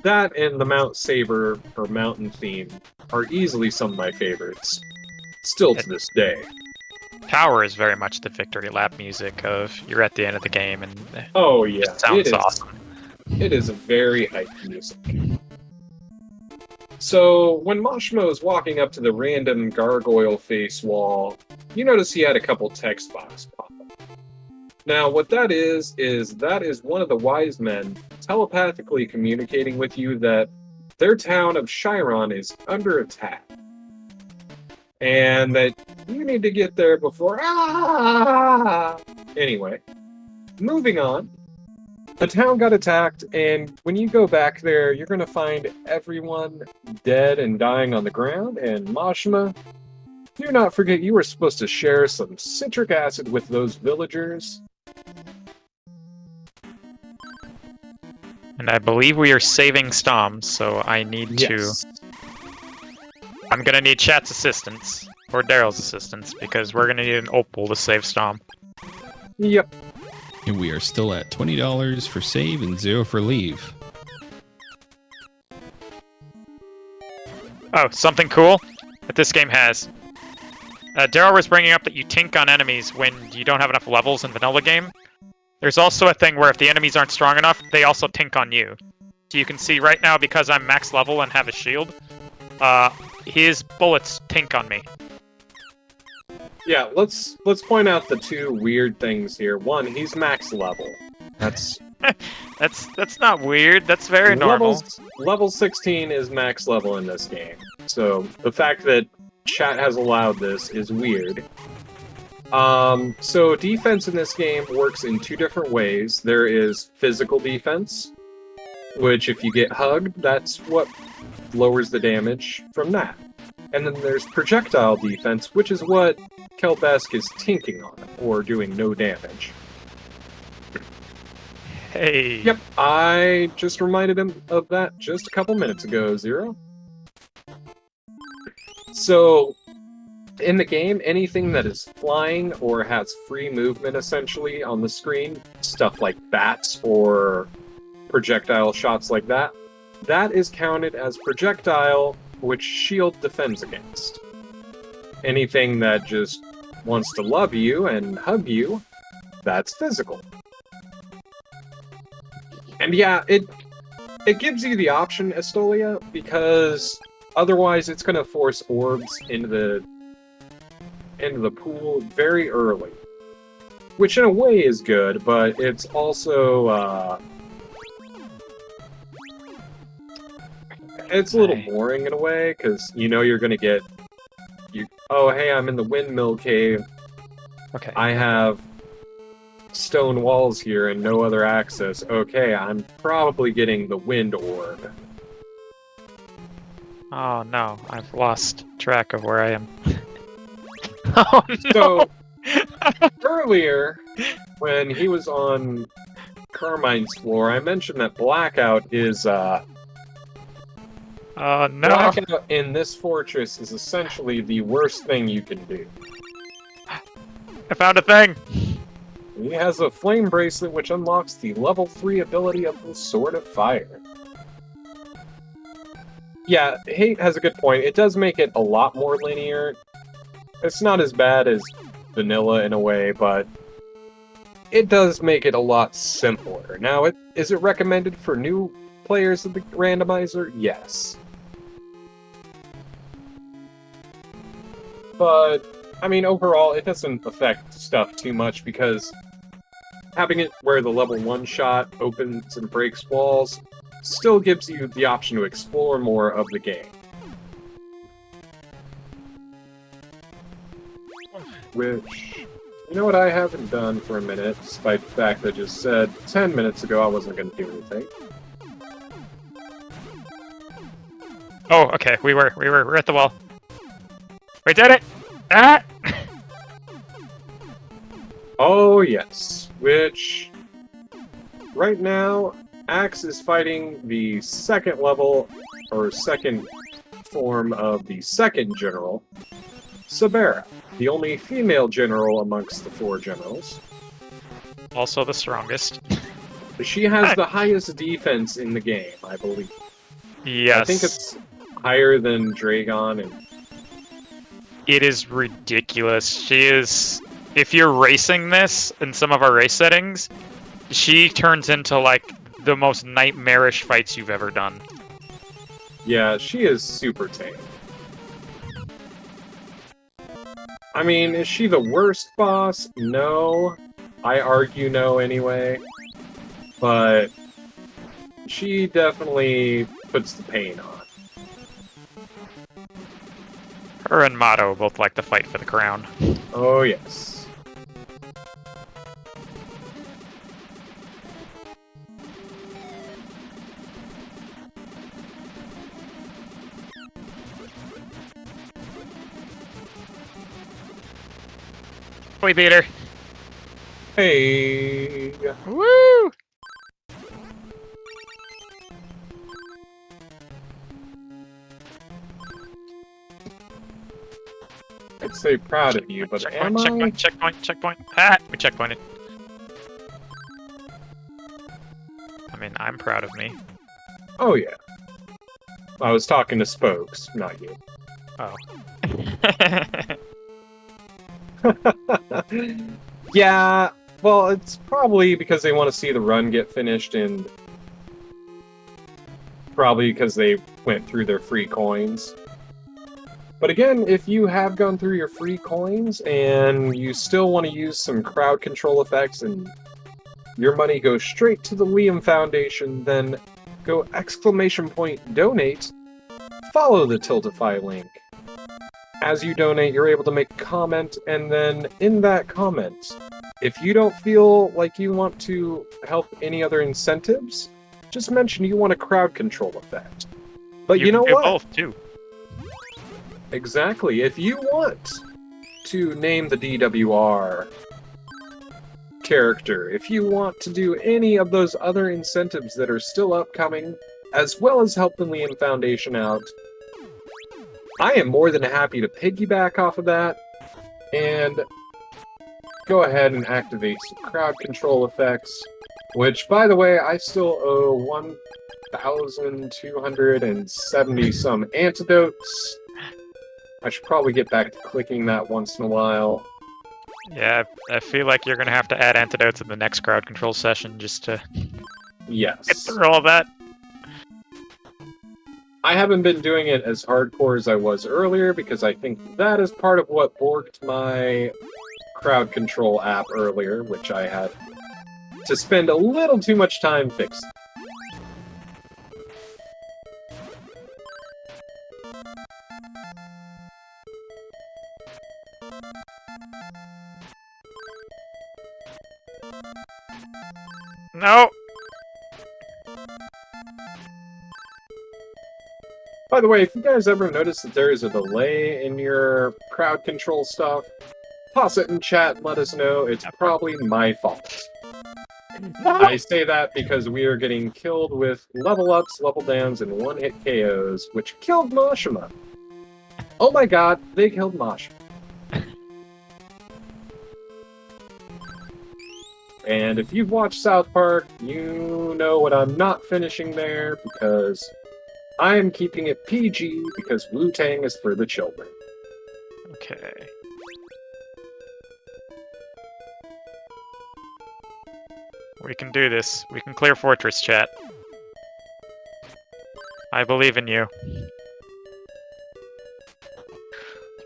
S2: That and the Mount Saber, or Mountain theme, are easily some of my favorites, still to this day.
S3: Tower is very much the victory lap music of you're at the end of the game and
S2: Oh
S3: it
S2: yeah,
S3: just sounds awesome.
S2: It is a very hyped music. So, when Mashima is walking up to the random gargoyle face wall, you notice he had a couple text boxes pop up. Now, what that is that is one of the wise men telepathically communicating with you that their town of Chiron is under attack. And that you need to get there before. Anyway, moving on. The town got attacked, and when you go back there, you're going to find everyone dead and dying on the ground. And Mashima, do not forget you were supposed to share some citric acid with those villagers.
S3: And I believe we are saving Stom, so I need to... I'm gonna need chat's assistance, or Daryl's assistance, because we're gonna need an opal to save Stom.
S2: Yep.
S1: And we are still at $20 for save and 0 for leave.
S3: Oh, something cool that this game has. Daryl was bringing up that you tink on enemies when you don't have enough levels in vanilla game. There's also a thing where if the enemies aren't strong enough, they also tink on you. So you can see right now, because I'm max level and have a shield, his bullets tink on me.
S2: Yeah, let's point out the two weird things here. One, he's max level. That's
S3: That's not weird. That's very normal.
S2: Level 16 is max level in this game. So the fact that chat has allowed this is weird. So defense in this game works in two different ways. There is physical defense, which if you get hugged, that's what lowers the damage from that. And then there's projectile defense, which is what Kelbesk is tinking on, or doing no damage.
S3: Hey.
S2: Yep, I just reminded him of that just a couple minutes ago, Zero. So, in the game, anything that is flying or has free movement, essentially, on the screen, stuff like bats or projectile shots like that, that is counted as projectile, which shield defends against. Anything that just wants to love you and hug you, that's physical. And yeah, it gives you the option, Estolia, because otherwise it's going to force orbs into the pool very early. Which in a way is good, but it's also, it's a little boring in a way, because you know you're going to get... oh, hey, I'm in the windmill cave.
S3: Okay.
S2: I have stone walls here and no other access. Okay, I'm probably getting the wind orb.
S3: Oh no, I've lost track of where I am. Oh no!
S2: So, earlier, when he was on Carmine's floor, I mentioned that Blackout is,
S3: Oh no!
S2: Blackout in this fortress is essentially the worst thing you can do.
S3: I found a thing!
S2: He has a flame bracelet which unlocks the level 3 ability of the Sword of Fire. Yeah, Hate has a good point. It does make it a lot more linear. It's not as bad as vanilla in a way, but it does make it a lot simpler. Now, is it recommended for new players of the randomizer? Yes. But, I mean, overall, it doesn't affect stuff too much because having it where the level 1 shot opens and breaks walls still gives you the option to explore more of the game. Which, you know what I haven't done for a minute, despite the fact that I just said 10 minutes ago I wasn't going to do anything.
S3: Oh, okay, we're at the wall. We did it! Ah!
S2: Oh yes, which right now Axe is fighting the second level, or second form of the second general, Sabera, the only female general amongst the 4 generals.
S3: Also the strongest.
S2: She has the highest defense in the game, I believe.
S3: Yes.
S2: I think it's higher than Dragon and...
S3: It is ridiculous. She is... If you're racing this in some of our race settings, she turns into, like, the most nightmarish fights you've ever done.
S2: Yeah, she is super tame. I mean, is she the worst boss? No. I argue no anyway. But she definitely puts the pain on.
S3: Her and Mato both like to fight for the crown.
S2: Oh, yes.
S3: We beat her.
S2: Hey!
S3: Woo!
S2: I'd say proud of you, but am I?
S3: Checkpoint. Ah, we checkpointed. I mean, I'm proud of me.
S2: Oh, yeah. I was talking to Spokes, not you.
S3: Oh.
S2: Yeah, well, it's probably because they want to see the run get finished, and probably because they went through their free coins. But again, if you have gone through your free coins and you still want to use some crowd control effects and your money goes straight to the Liam Foundation, then go !donate, follow the Tiltify link. As you donate, you're able to make a comment, and then in that comment, if you don't feel like you want to help any other incentives, just mention you want a crowd control effect. But you know
S3: can do
S2: what?
S3: Both too.
S2: Exactly. If you want to name the DWR character, if you want to do any of those other incentives that are still upcoming, as well as help the Liam Foundation out, I am more than happy to piggyback off of that and go ahead and activate some crowd control effects, which, by the way, I still owe 1,270 some antidotes. I should probably get back to clicking that once in a while.
S3: Yeah, I feel like you're gonna have to add antidotes in the next crowd control session just to get
S2: Yes.
S3: through all that.
S2: I haven't been doing it as hardcore as I was earlier because I think that is part of what borked my crowd control app earlier, which I had to spend a little too much time fixing.
S3: No!
S2: By the way, if you guys ever notice that there is a delay in your crowd control stuff, toss it in chat and let us know. It's probably my fault. I say that because we are getting killed with level ups, level downs, and one-hit KOs, which killed Mashima. Oh my god, they killed Mashima. And if you've watched South Park, you know what I'm not finishing there, because I am keeping it PG, because Wu-Tang is for the children.
S3: Okay. We can do this. We can clear Fortress, chat. I believe in you.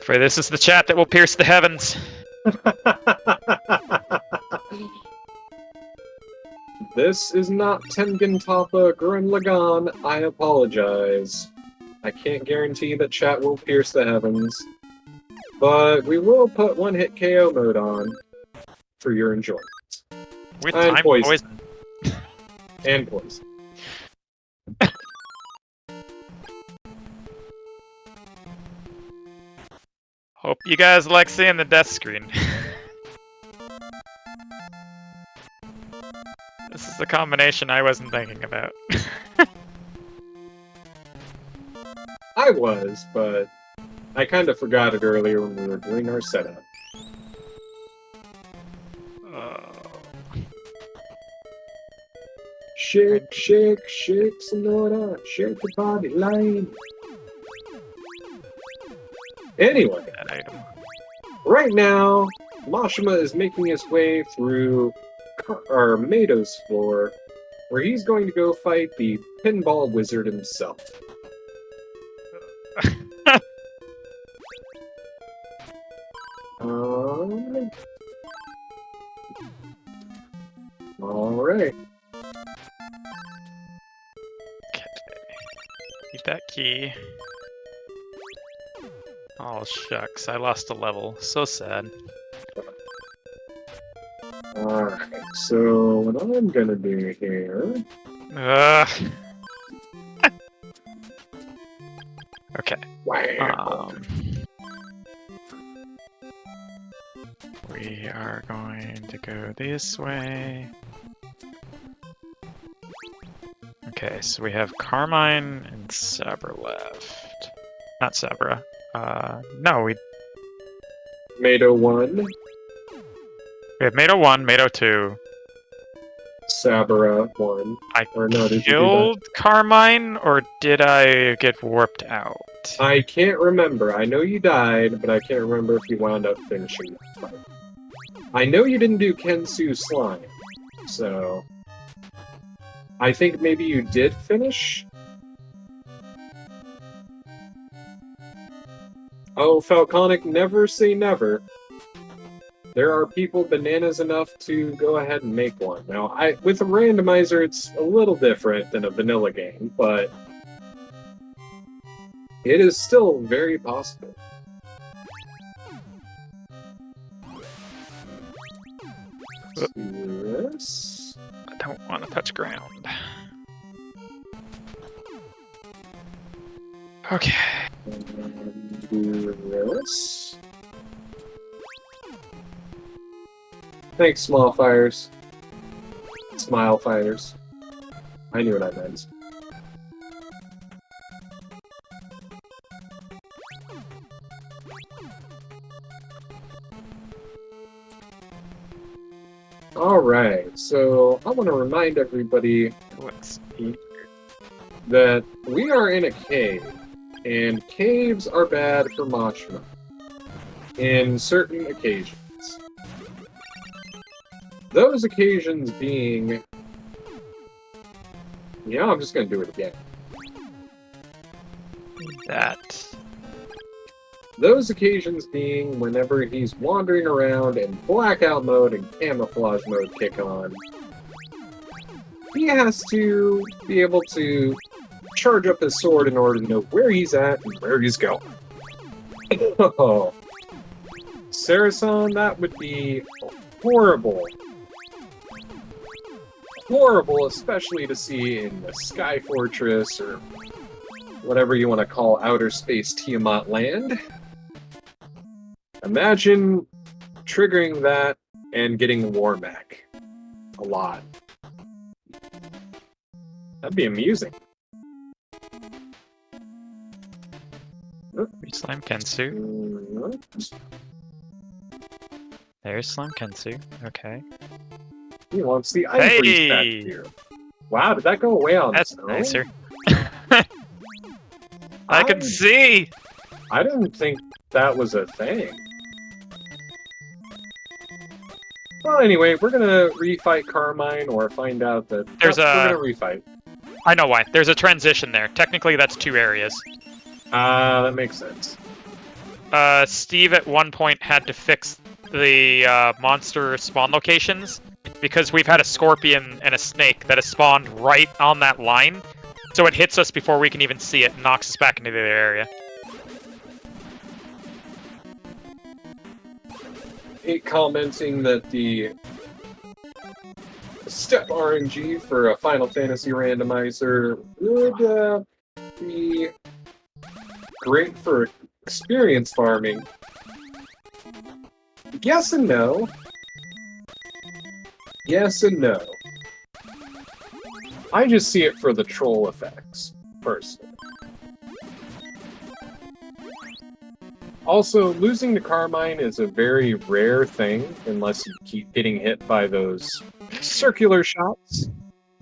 S3: For this is the chat that will pierce the heavens.
S2: This is not Tengen Toppa Gurren Lagann. I apologize. I can't guarantee that chat will pierce the heavens. But we will put one-hit KO mode on for your enjoyment.
S3: With
S2: And
S3: time
S2: poison.
S3: poison.
S2: And poison.
S3: Hope you guys like seeing the death screen. This is a combination I wasn't thinking about.
S2: I was, but I kind of forgot it earlier when we were doing our setup. Shake, shake, shake, Sonora. Shake the body line. Anyway,
S3: That item.
S2: right now, Mashima is making his way through Mado's floor, where he's going to go fight the pinball wizard himself. Alright.
S3: Okay. Keep that key. Oh, shucks. I lost a level. So sad.
S2: Alright, so what I'm gonna do here...
S3: Ugh. Okay.
S2: Wow.
S3: We are going to go this way. Okay, so we have Carmine and Sabra left. Not Sabra. No, we
S2: Mato 1,
S3: have Mato 1, Mato 2.
S2: Sabra 1.
S3: I
S2: Or no, did you do
S3: killed Carmine, or did I get warped out?
S2: I can't remember. I know you died, but I can't remember if you wound up finishing the fight. I know you didn't do Kensu Slime, so... I think maybe you did finish? Oh, Falconic, never say never. There are people bananas enough to go ahead and make one. Now, with a randomizer, it's a little different than a vanilla game, but it is still very possible. Let's do this.
S3: I don't want to touch ground. Okay.
S2: And do this. Thanks, small fires. Smile fires. I knew what I meant. Alright, so I want to remind everybody
S3: Let's
S2: that we are in a cave, and caves are bad for Machina in certain occasions. Those occasions being... Yeah, I'm just going to do it again.
S3: that.
S2: Those occasions being whenever he's wandering around and blackout mode and camouflage mode kick on. He has to be able to charge up his sword in order to know where he's at and where he's going. Oh. Sarasan, that would be horrible. Horrible, especially to see in the Sky Fortress or whatever you want to call outer space Tiamat land. Imagine triggering that and getting the War Mech. A lot. That'd be amusing.
S3: Slime Kensu. There's Slime Kensu. Okay.
S2: He wants the ivory back
S3: Hey!
S2: here. Wow, did that go away on
S3: That's
S2: its own?
S3: nicer. I can see!
S2: I didn't think that was a thing. Well, anyway, we're gonna refight Carmine or find out that
S3: There's
S2: we're
S3: a-
S2: gonna refight.
S3: I know why. There's a transition there. Technically, that's 2 areas.
S2: That makes sense.
S3: Steve at one point had to fix the monster spawn locations because we've had a scorpion and a snake that has spawned right on that line. So it hits us before we can even see it and knocks us back into the area.
S2: Commenting that the step RNG for a Final Fantasy randomizer would be great for experience farming. Yes and no. Yes and no. I just see it for the troll effects, personally. Also, losing to Carmine is a very rare thing, unless you keep getting hit by those circular shots.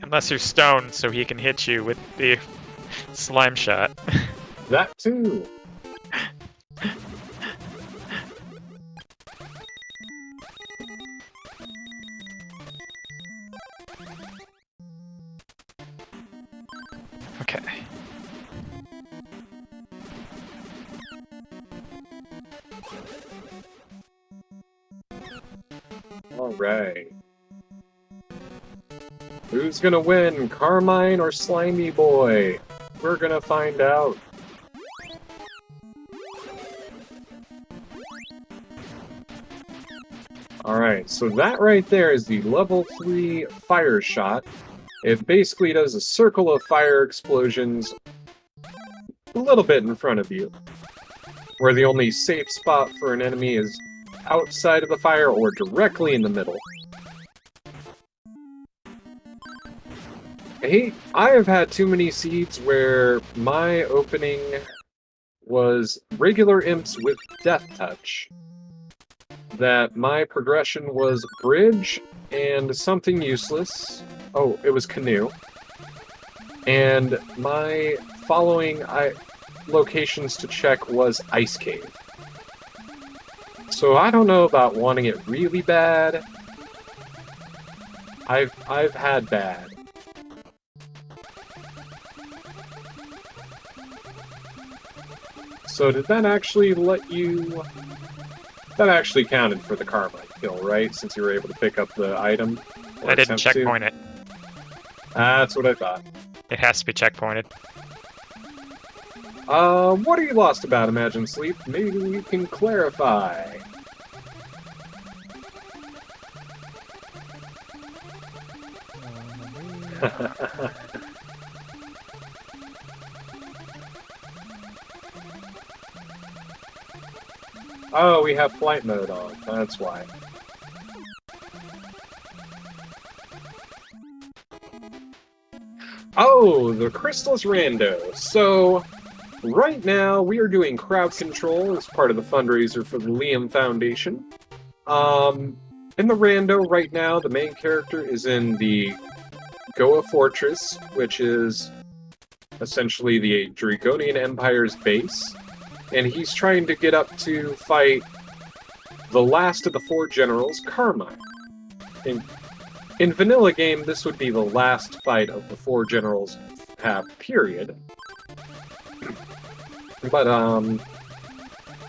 S3: Unless you're stoned, so he can hit you with the slime shot.
S2: That too.
S3: Okay.
S2: Alright. Who's gonna win, Carmine or Slimy Boy? We're gonna find out. Alright, so that right there is the level 3 fire shot. It basically does a circle of fire explosions a little bit in front of you, where the only safe spot for an enemy is outside of the fire or directly in the middle. I have had too many seeds where my opening was regular imps with Death Touch, that my progression was bridge and something useless. Oh, it was canoe. And my following locations to check was Ice Cave. So I don't know about wanting it really bad. I've had bad. So did that actually let you... That actually counted for the Carmine kill, right? Since you were able to pick up the item?
S3: I didn't checkpoint it.
S2: That's what I thought.
S3: It has to be checkpointed.
S2: What are you lost about, Imagine Sleep? Maybe we can clarify. Oh, we have flight mode on. That's why. Oh, the Crystalis Rando. So, right now, we are doing crowd control as part of the fundraiser for the Liam Foundation. In the Rando right now, the main character is in the Goa Fortress, which is essentially the Dragonian Empire's base. And he's trying to get up to fight the last of the 4 generals, Carmine. In vanilla game, this would be the last fight of the 4 generals, period. But,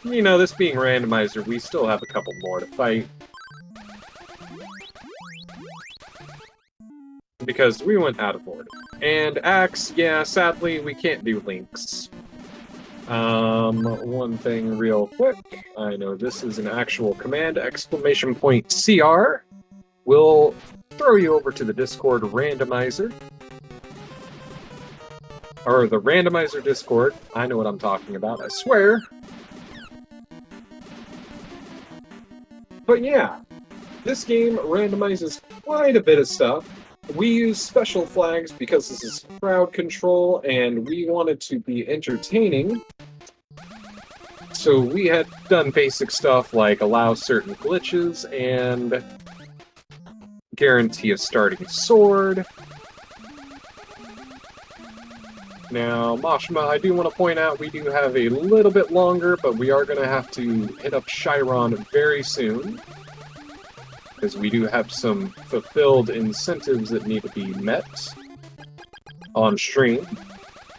S2: you know, this being Randomizer, we still have a couple more to fight. Because we went out of order. And Axe, yeah, sadly, we can't do links. One thing real quick. I know this is an actual command, !CR. We'll throw you over to the Discord Randomizer. Or the Randomizer Discord. I know what I'm talking about, I swear. But yeah, this game randomizes quite a bit of stuff. We use special flags because this is crowd control, and we wanted to be entertaining. So we had done basic stuff like allow certain glitches and guarantee a starting sword. Now, Mashima, I do want to point out we do have a little bit longer, but we are going to have to hit up Chiron very soon. Because we do have some fulfilled incentives that need to be met on stream.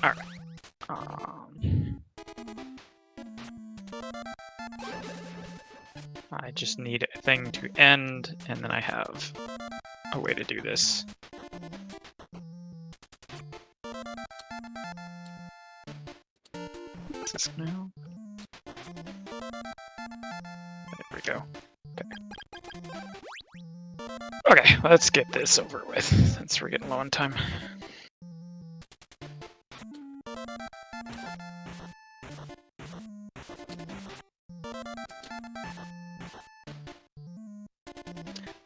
S3: Alright. I just need a thing to end, and then I have a way to do this. Is this now? There we go. Okay, let's get this over with, since we're getting low on time.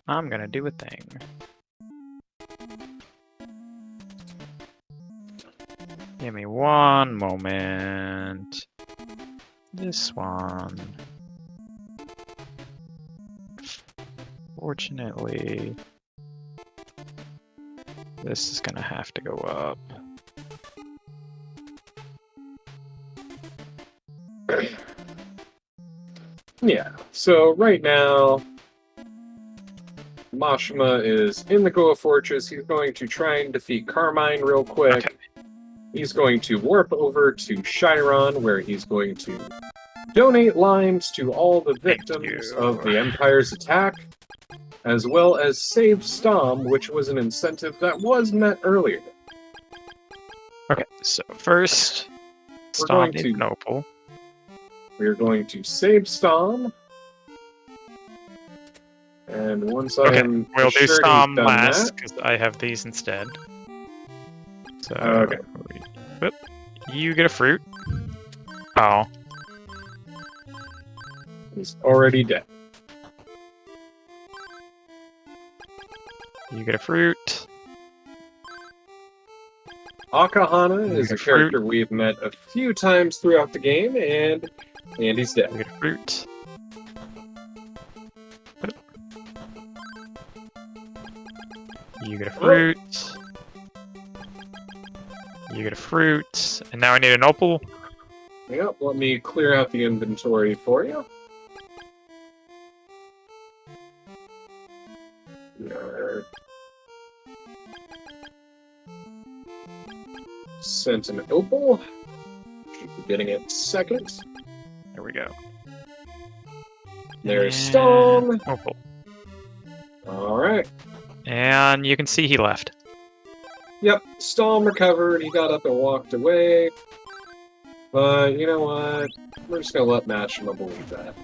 S3: I'm gonna do a thing. Give me one moment. This one. Fortunately, this is gonna have to go up.
S2: Yeah, so right now, Mashima is in the Goa Fortress. He's going to try and defeat Carmine real quick.
S3: Okay.
S2: He's going to warp over to Chiron, where he's going to donate limes to all the victims of the Empire's attack. as well as Save Stom, which was an incentive that was met earlier.
S3: Okay, so first,
S2: We're
S3: Stom
S2: going
S3: needs
S2: to-
S3: an opal.
S2: We're going to Save Stom. And once I
S3: Okay,
S2: am
S3: we'll do
S2: assured
S3: Stom
S2: he's done
S3: last,
S2: that,
S3: because I have these instead. So,
S2: Okay.
S3: Whoop. You get a fruit. Oh,
S2: he's already dead.
S3: you get a fruit.
S2: Akahana
S3: You
S2: is
S3: get
S2: a
S3: a fruit.
S2: character we've met a few times throughout the game, and he's dead.
S3: You get a fruit. You get a fruit. You get a fruit. And now I need an opal.
S2: Yep, let me clear out the inventory for you. There. Sent an opal. Should be getting it second.
S3: There we go.
S2: There's
S3: And
S2: Stone.
S3: opal.
S2: Alright.
S3: And you can see he left.
S2: Yep, Storm recovered. He got up and walked away. But you know what? We're just gonna let Mashima believe that.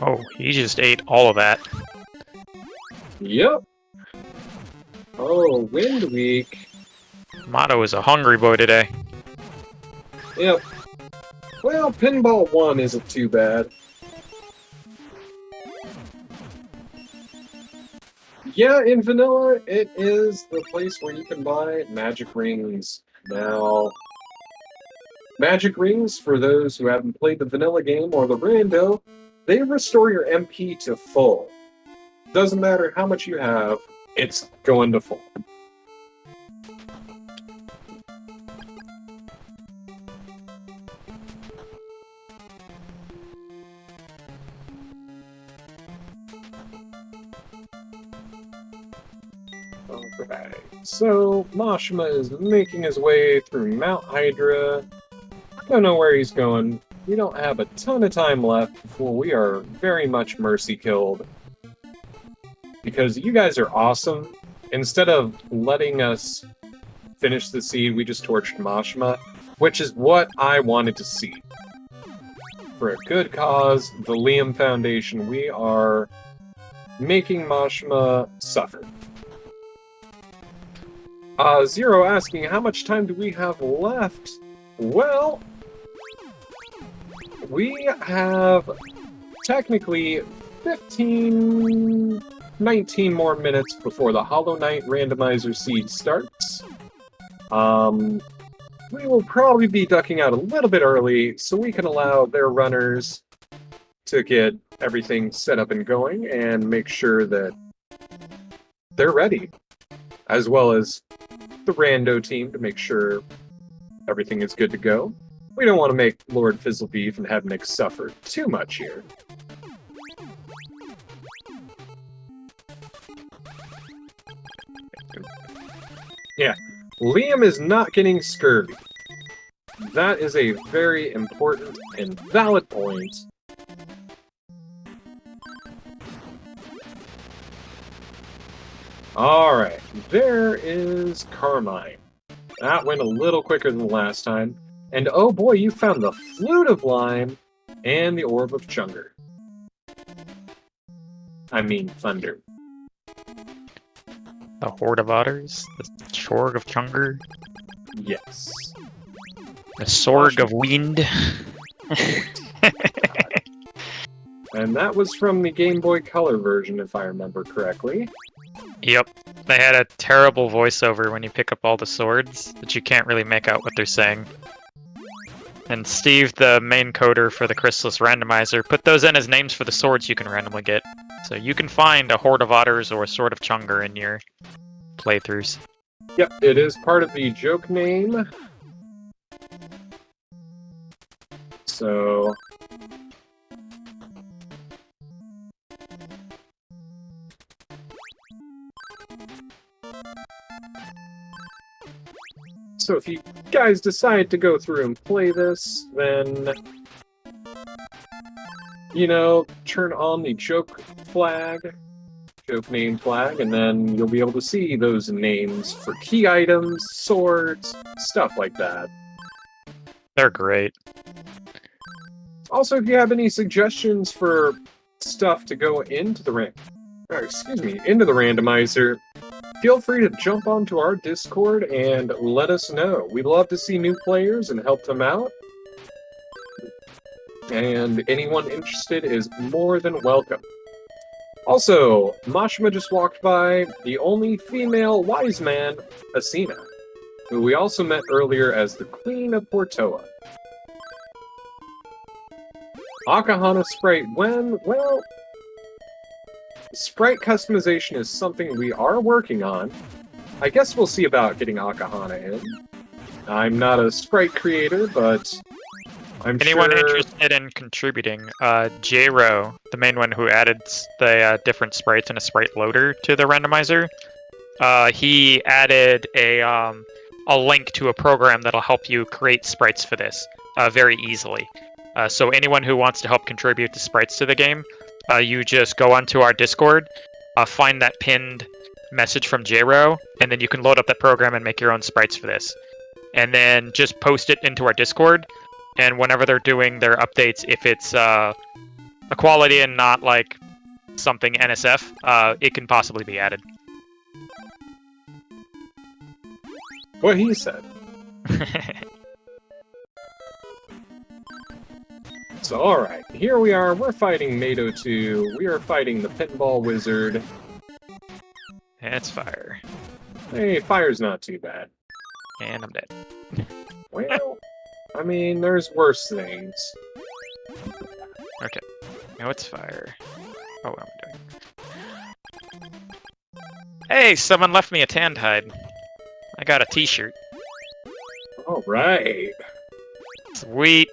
S3: Oh, he just ate all of that.
S2: Yep. Oh, Wind Week.
S3: Motto is a hungry boy today.
S2: Yep. Well, Pinball 1 isn't too bad. Yeah, in vanilla, it is the place where you can buy magic rings. Now, magic rings, for those who haven't played the vanilla game or the Rando, they restore your MP to full. Doesn't matter how much you have, it's going to full. Alright, so Mashima is making his way through Mount Hydra. Don't know where he's going. We don't have a ton of time left before we are very much mercy killed. Because you guys are awesome. Instead of letting us finish the seed, we just torched Mashima, which is what I wanted to see. For a good cause, the Liam Foundation, we are making Mashima suffer. Zero asking, how much time do we have left? Well, we have technically 19 more minutes before the Hollow Knight Randomizer seed starts. We will probably be ducking out a little bit early so we can allow their runners to get everything set up and going and make sure that they're ready, as well as the Rando team to make sure everything is good to go. We don't want to make Lord Fizzlebeef and have Nick suffer too much here. Yeah, Liam is not getting scurvy. That is a very important and valid point. Alright, there is Carmine. That went a little quicker than last time. And oh boy, you found the Flute of Lime and the Orb of Chunger. I mean, Thunder.
S3: The Horde of Otters, the Shorg of Chunger,
S2: Yes.
S3: the Sorg of Wind.
S2: And that was from the Game Boy Color version, if I remember correctly.
S3: Yep. They had a terrible voiceover when you pick up all the swords that you can't really make out what they're saying. And Steve, the main coder for the Crystalis Randomizer, put those in as names for the swords you can randomly get. So you can find a Horde of Otters or a Sword of Chunger in your playthroughs.
S2: Yep, it is part of the joke name. So... So if you guys decide to go through and play this, then turn on the joke name flag, and then you'll be able to see those names for key items, swords, stuff like that.
S3: They're great.
S2: Also, if you have any suggestions for stuff to go into the randomizer, feel free to jump onto our Discord and let us know. We'd love to see new players and help them out. And anyone interested is more than welcome. Also, Mashima just walked by the only female wise man, Asina, who we also met earlier as the Queen of Portoa. Akahana sprite, well, sprite customization is something we are working on. I guess we'll see about getting Akahana in. I'm not a sprite creator, but
S3: Anyone interested in contributing? J-Ro, the main one who added the different sprites and a sprite loader to the randomizer, he added a link to a program that'll help you create sprites for this very easily. So anyone who wants to help contribute the sprites to the game, you just go onto our Discord, find that pinned message from J-Ro, and then you can load up that program and make your own sprites for this. And then just post it into our Discord. And whenever they're doing their updates, if it's a quality and not like something NSF, it can possibly be added.
S2: What he said. So, alright, here we are. We're fighting Mado 2. We are fighting the Pinball Wizard.
S3: It's fire.
S2: Hey, fire's not too bad.
S3: And I'm dead.
S2: Well, I mean, there's worse things.
S3: Okay. Now it's fire. Oh, what am I doing? Hey, someone left me a tanned hide. I got a t-shirt.
S2: Alright.
S3: Sweet.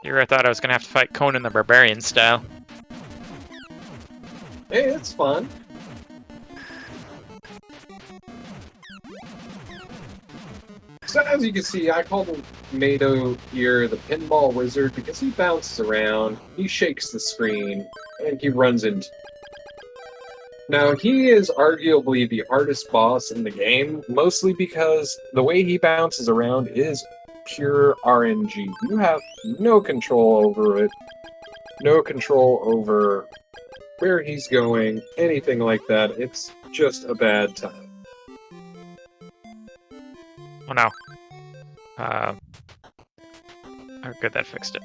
S3: Here I thought I was gonna have to fight Conan the Barbarian style.
S2: Hey, it's fun. So as you can see, I called him Mado here, the Pinball Wizard, because he bounces around, he shakes the screen, and he runs into... Now, he is arguably the hardest boss in the game, mostly because the way he bounces around is pure RNG. You have no control over it, no control over where he's going, anything like that. It's just a bad time.
S3: Oh no. Oh good, that fixed it.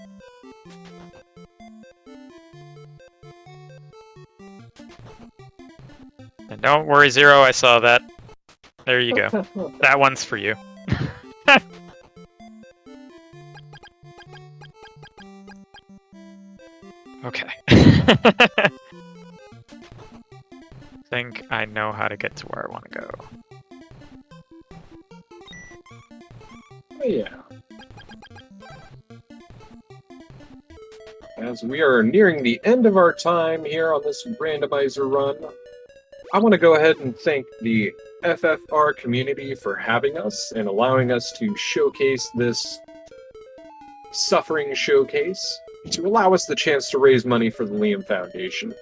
S3: And don't worry, Zero, I saw that. There you go. That one's for you. Okay. Think I know how to get to where I want to go.
S2: Yeah. As we are nearing the end of our time here on this randomizer run, I want to go ahead and thank the FFR community for having us and allowing us to showcase this suffering showcase to allow us the chance to raise money for the Liam Foundation.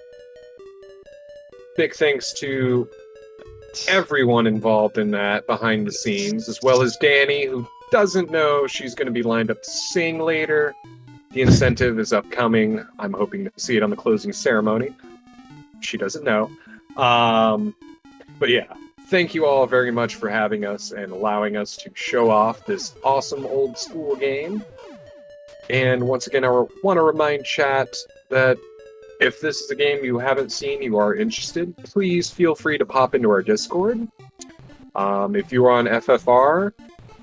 S2: Big thanks to everyone involved in that behind the scenes, as well as Danny, who doesn't know she's going to be lined up to sing later. The incentive is upcoming. I'm hoping to see it on the closing ceremony. She doesn't know. But yeah, thank you all very much for having us and allowing us to show off this awesome old school game. And once again, I want to remind chat that if this is a game you haven't seen, you are interested, please feel free to pop into our Discord. If you are on FFR,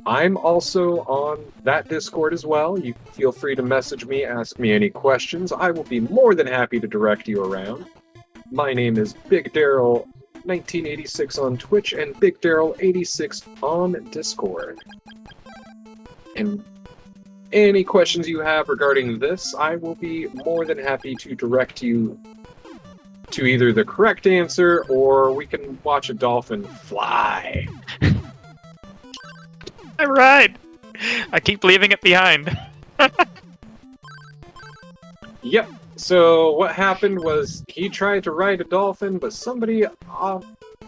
S2: I'm also on that Discord as well. You feel free to message me, ask me any questions. I will be more than happy to direct you around. My name is Big Daryl 1986 on Twitch and Big Daryl 86 on Discord. And any questions you have regarding this, I will be more than happy to direct you to either the correct answer or we can watch a dolphin fly.
S3: Alright! I keep leaving it behind.
S2: Yep. So what happened was he tried to ride a dolphin, but somebody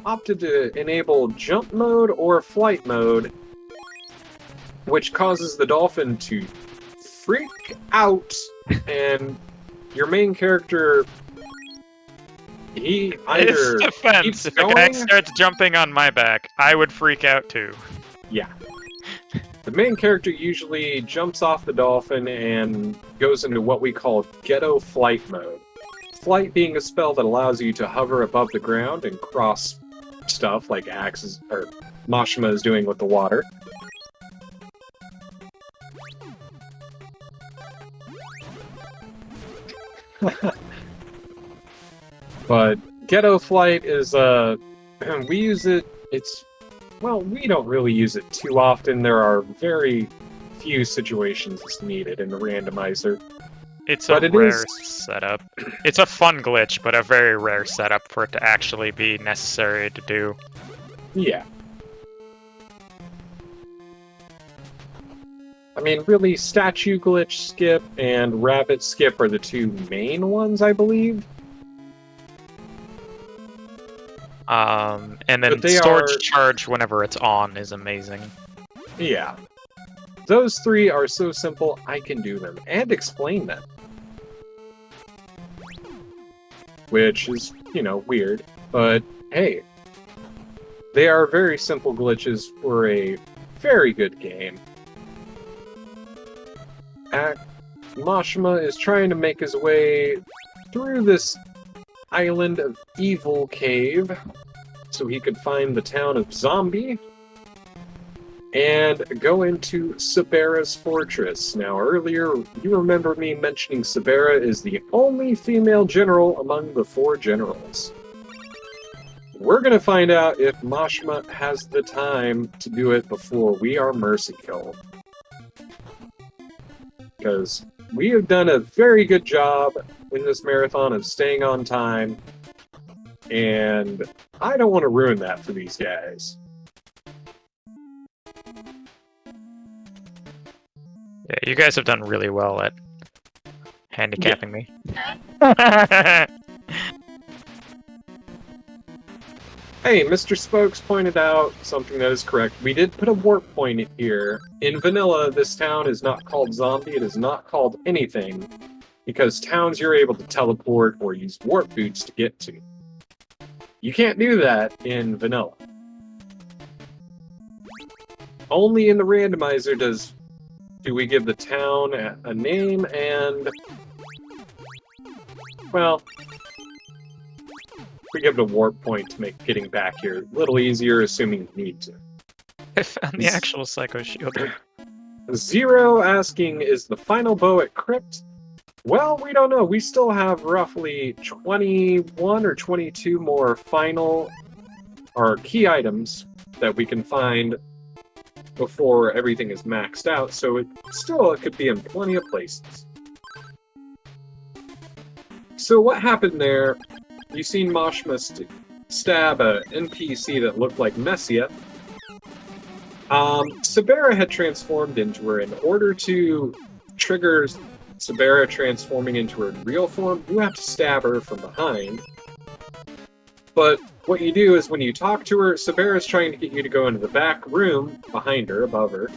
S2: opted to enable jump mode or flight mode, which causes the dolphin to freak out, and your main character, he either
S3: His defense,
S2: keeps
S3: if a guy
S2: going.
S3: starts jumping on my back, I would freak out too.
S2: Yeah. The main character usually jumps off the dolphin and goes into what we call ghetto flight mode. Flight being a spell that allows you to hover above the ground and cross stuff like axes or Mashima is doing with the water. But ghetto flight is we use it, we don't really use it too often. There are very few situations it's needed in the randomizer.
S3: It's
S2: But
S3: a
S2: it
S3: rare
S2: is-
S3: setup. It's a fun glitch, but a very rare setup for it to actually be necessary to do.
S2: Yeah. I mean, really, statue glitch skip and rabbit skip are the two main ones, I believe.
S3: And then
S2: But they
S3: storage
S2: are-
S3: charge whenever it's on is amazing.
S2: Yeah. Those three are so simple, I can do them and explain them. Which is, weird. But hey, they are very simple glitches for a very good game. Mashima is trying to make his way through this island of evil cave so he could find the town of Zombie and go into Sabera's fortress. Now, earlier, you remember me mentioning Sabera is the only female general among the 4 generals. We're going to find out if Mashima has the time to do it before we are mercy killed. Because we have done a very good job in this marathon of staying on time, and I don't want to ruin that for these guys.
S3: Yeah, you guys have done really well at handicapping me.
S2: Hey, Mr. Spokes pointed out something that is correct. We did put a warp point here. In vanilla, this town is not called Zombie. It is not called anything, because towns you're able to teleport or use warp boots to get to. You can't do that in vanilla. Only in the randomizer do we give the town a name and, well, we give it a warp point to make getting back here a little easier, assuming you need to.
S3: I found the actual Psycho Shield.
S2: Zero asking, is the final bow at Crypt? Well, we don't know. We still have roughly 21 or 22 more final or key items that we can find before everything is maxed out, so it could be in plenty of places. So what happened there, you seen Mashima stab a NPC that looked like Messia. Sabera had transformed into her. In order to trigger Sabera transforming into her real form, you have to stab her from behind. But what you do is when you talk to her, Sabera's trying to get you to go into the back room behind her, above her.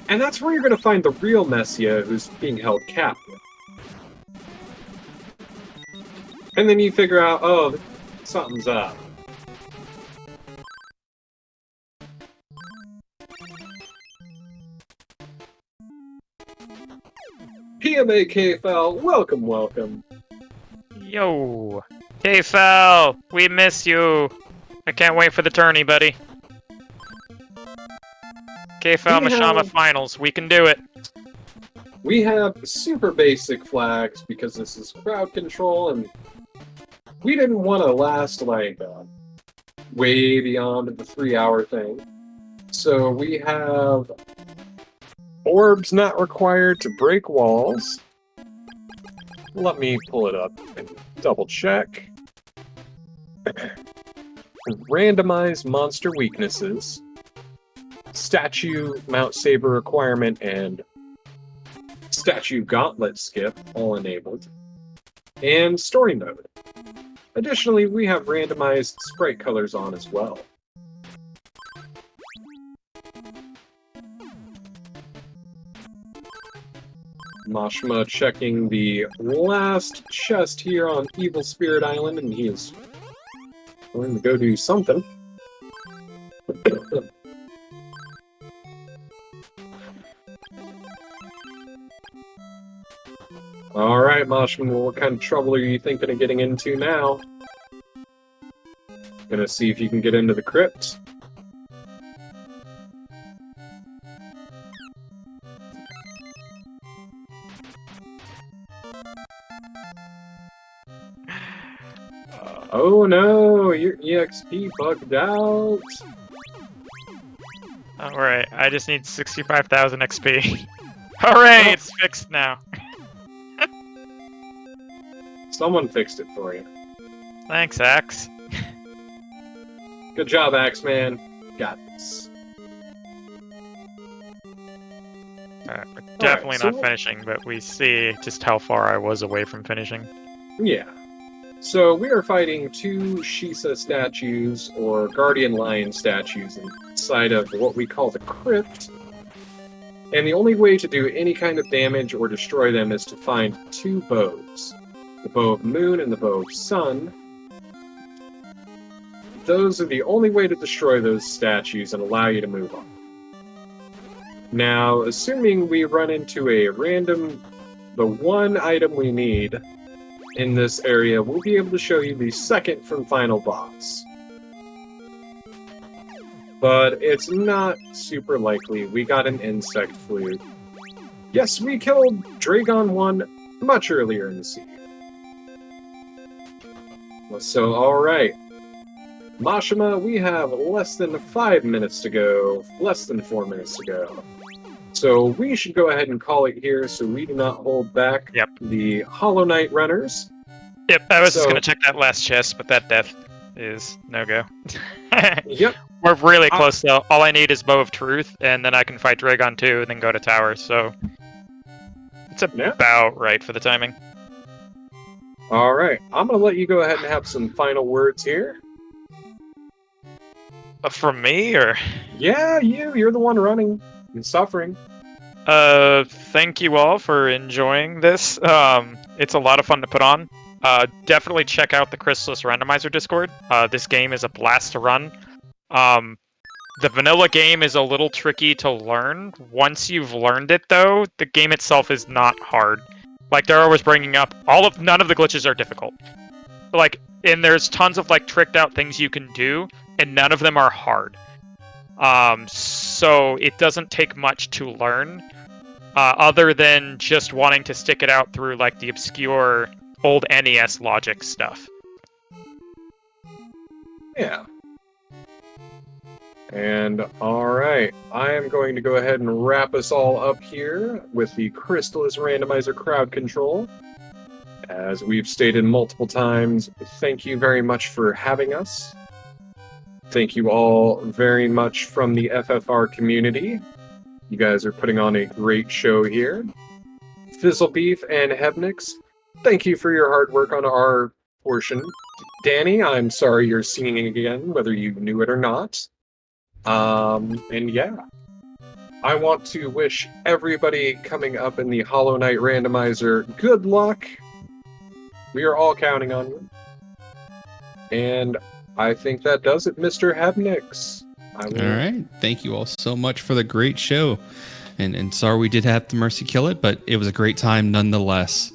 S2: And that's where you're going to find the real Messia who's being held captive. And then you figure out, oh, something's up. PMA KFL, welcome, welcome.
S3: Yo! K-Fel! We miss you! I can't wait for the tourney, buddy. K-Fel
S2: We
S3: Mashama
S2: have-
S3: Finals, we can do it!
S2: We have super basic flags because this is crowd control, and we didn't want to last like way beyond the 3-hour thing. So we have orbs not required to break walls. Let me pull it up and double check. Randomize monster weaknesses. statue mount saber requirement and statue gauntlet skip all enabled, and story mode. Additionally, we have randomized sprite colors on as well. Mashima checking the last chest here on Evil Spirit Island, and he is going to go do something. Alright, Mashima, what kind of trouble are you thinking of getting into now? Gonna see if you can get into the crypt. Oh no, your EXP bugged out.
S3: Alright, I just need 65,000 XP. Hooray, it's fixed now.
S2: Someone fixed it for you.
S3: Thanks, Axe.
S2: Good job, Axeman. Got this.
S3: Alright, we're definitely
S2: so
S3: not finishing, but we see just how far I was away from finishing.
S2: Yeah. So we are fighting two Shisa statues, or Guardian Lion statues, inside of what we call the crypt. And the only way to do any kind of damage or destroy them is to find two bows. The Bow of Moon and the Bow of Sun. Those are the only way to destroy those statues and allow you to move on. Now, assuming we run into a random, the one item we need in this area, we'll be able to show you the second from final boss. But it's not super likely. We got an insect flute. Yes, we killed Dragon 1 much earlier in the season. So, alright. Mashima, we have less than 5 minutes to go. Less than 4 minutes to go. So we should go ahead and call it here so we do not hold back the Hollow Knight runners.
S3: Yep, I was just going to check that last chest, but that death is no-go.
S2: Yep.
S3: We're really close, though. All I need is Bow of Truth, and then I can fight Dragon 2 and then go to Tower, so it's about right for the timing.
S2: Alright, I'm going to let you go ahead and have some final words here.
S3: From me, or?
S2: Yeah, you're the one running and suffering.
S3: Thank you all for enjoying this. It's a lot of fun to put on. Definitely check out the Crystalis Randomizer Discord. This game is a blast to run. The vanilla game is a little tricky to learn. Once you've learned it, though, the game itself is not hard. Like Dara was bringing up, none of the glitches are difficult. And there's tons of tricked out things you can do, and none of them are hard. So it doesn't take much to learn, other than just wanting to stick it out through the obscure old NES logic stuff.
S2: Yeah. And alright, I am going to go ahead and wrap us all up here with the Crystalis Randomizer crowd control. As we've stated multiple times, thank you very much for having us. Thank you all very much from the FFR community. You guys are putting on a great show here. Fizzlebeef and Hebnix, thank you for your hard work on our portion. Danny, I'm sorry you're singing again, whether you knew it or not. And yeah. I want to wish everybody coming up in the Hollow Knight Randomizer good luck. We are all counting on you. And I think that does it, Mr. Hebnix.
S1: All right. Thank you all so much for the great show. And sorry we did have to mercy kill it, but it was a great time nonetheless.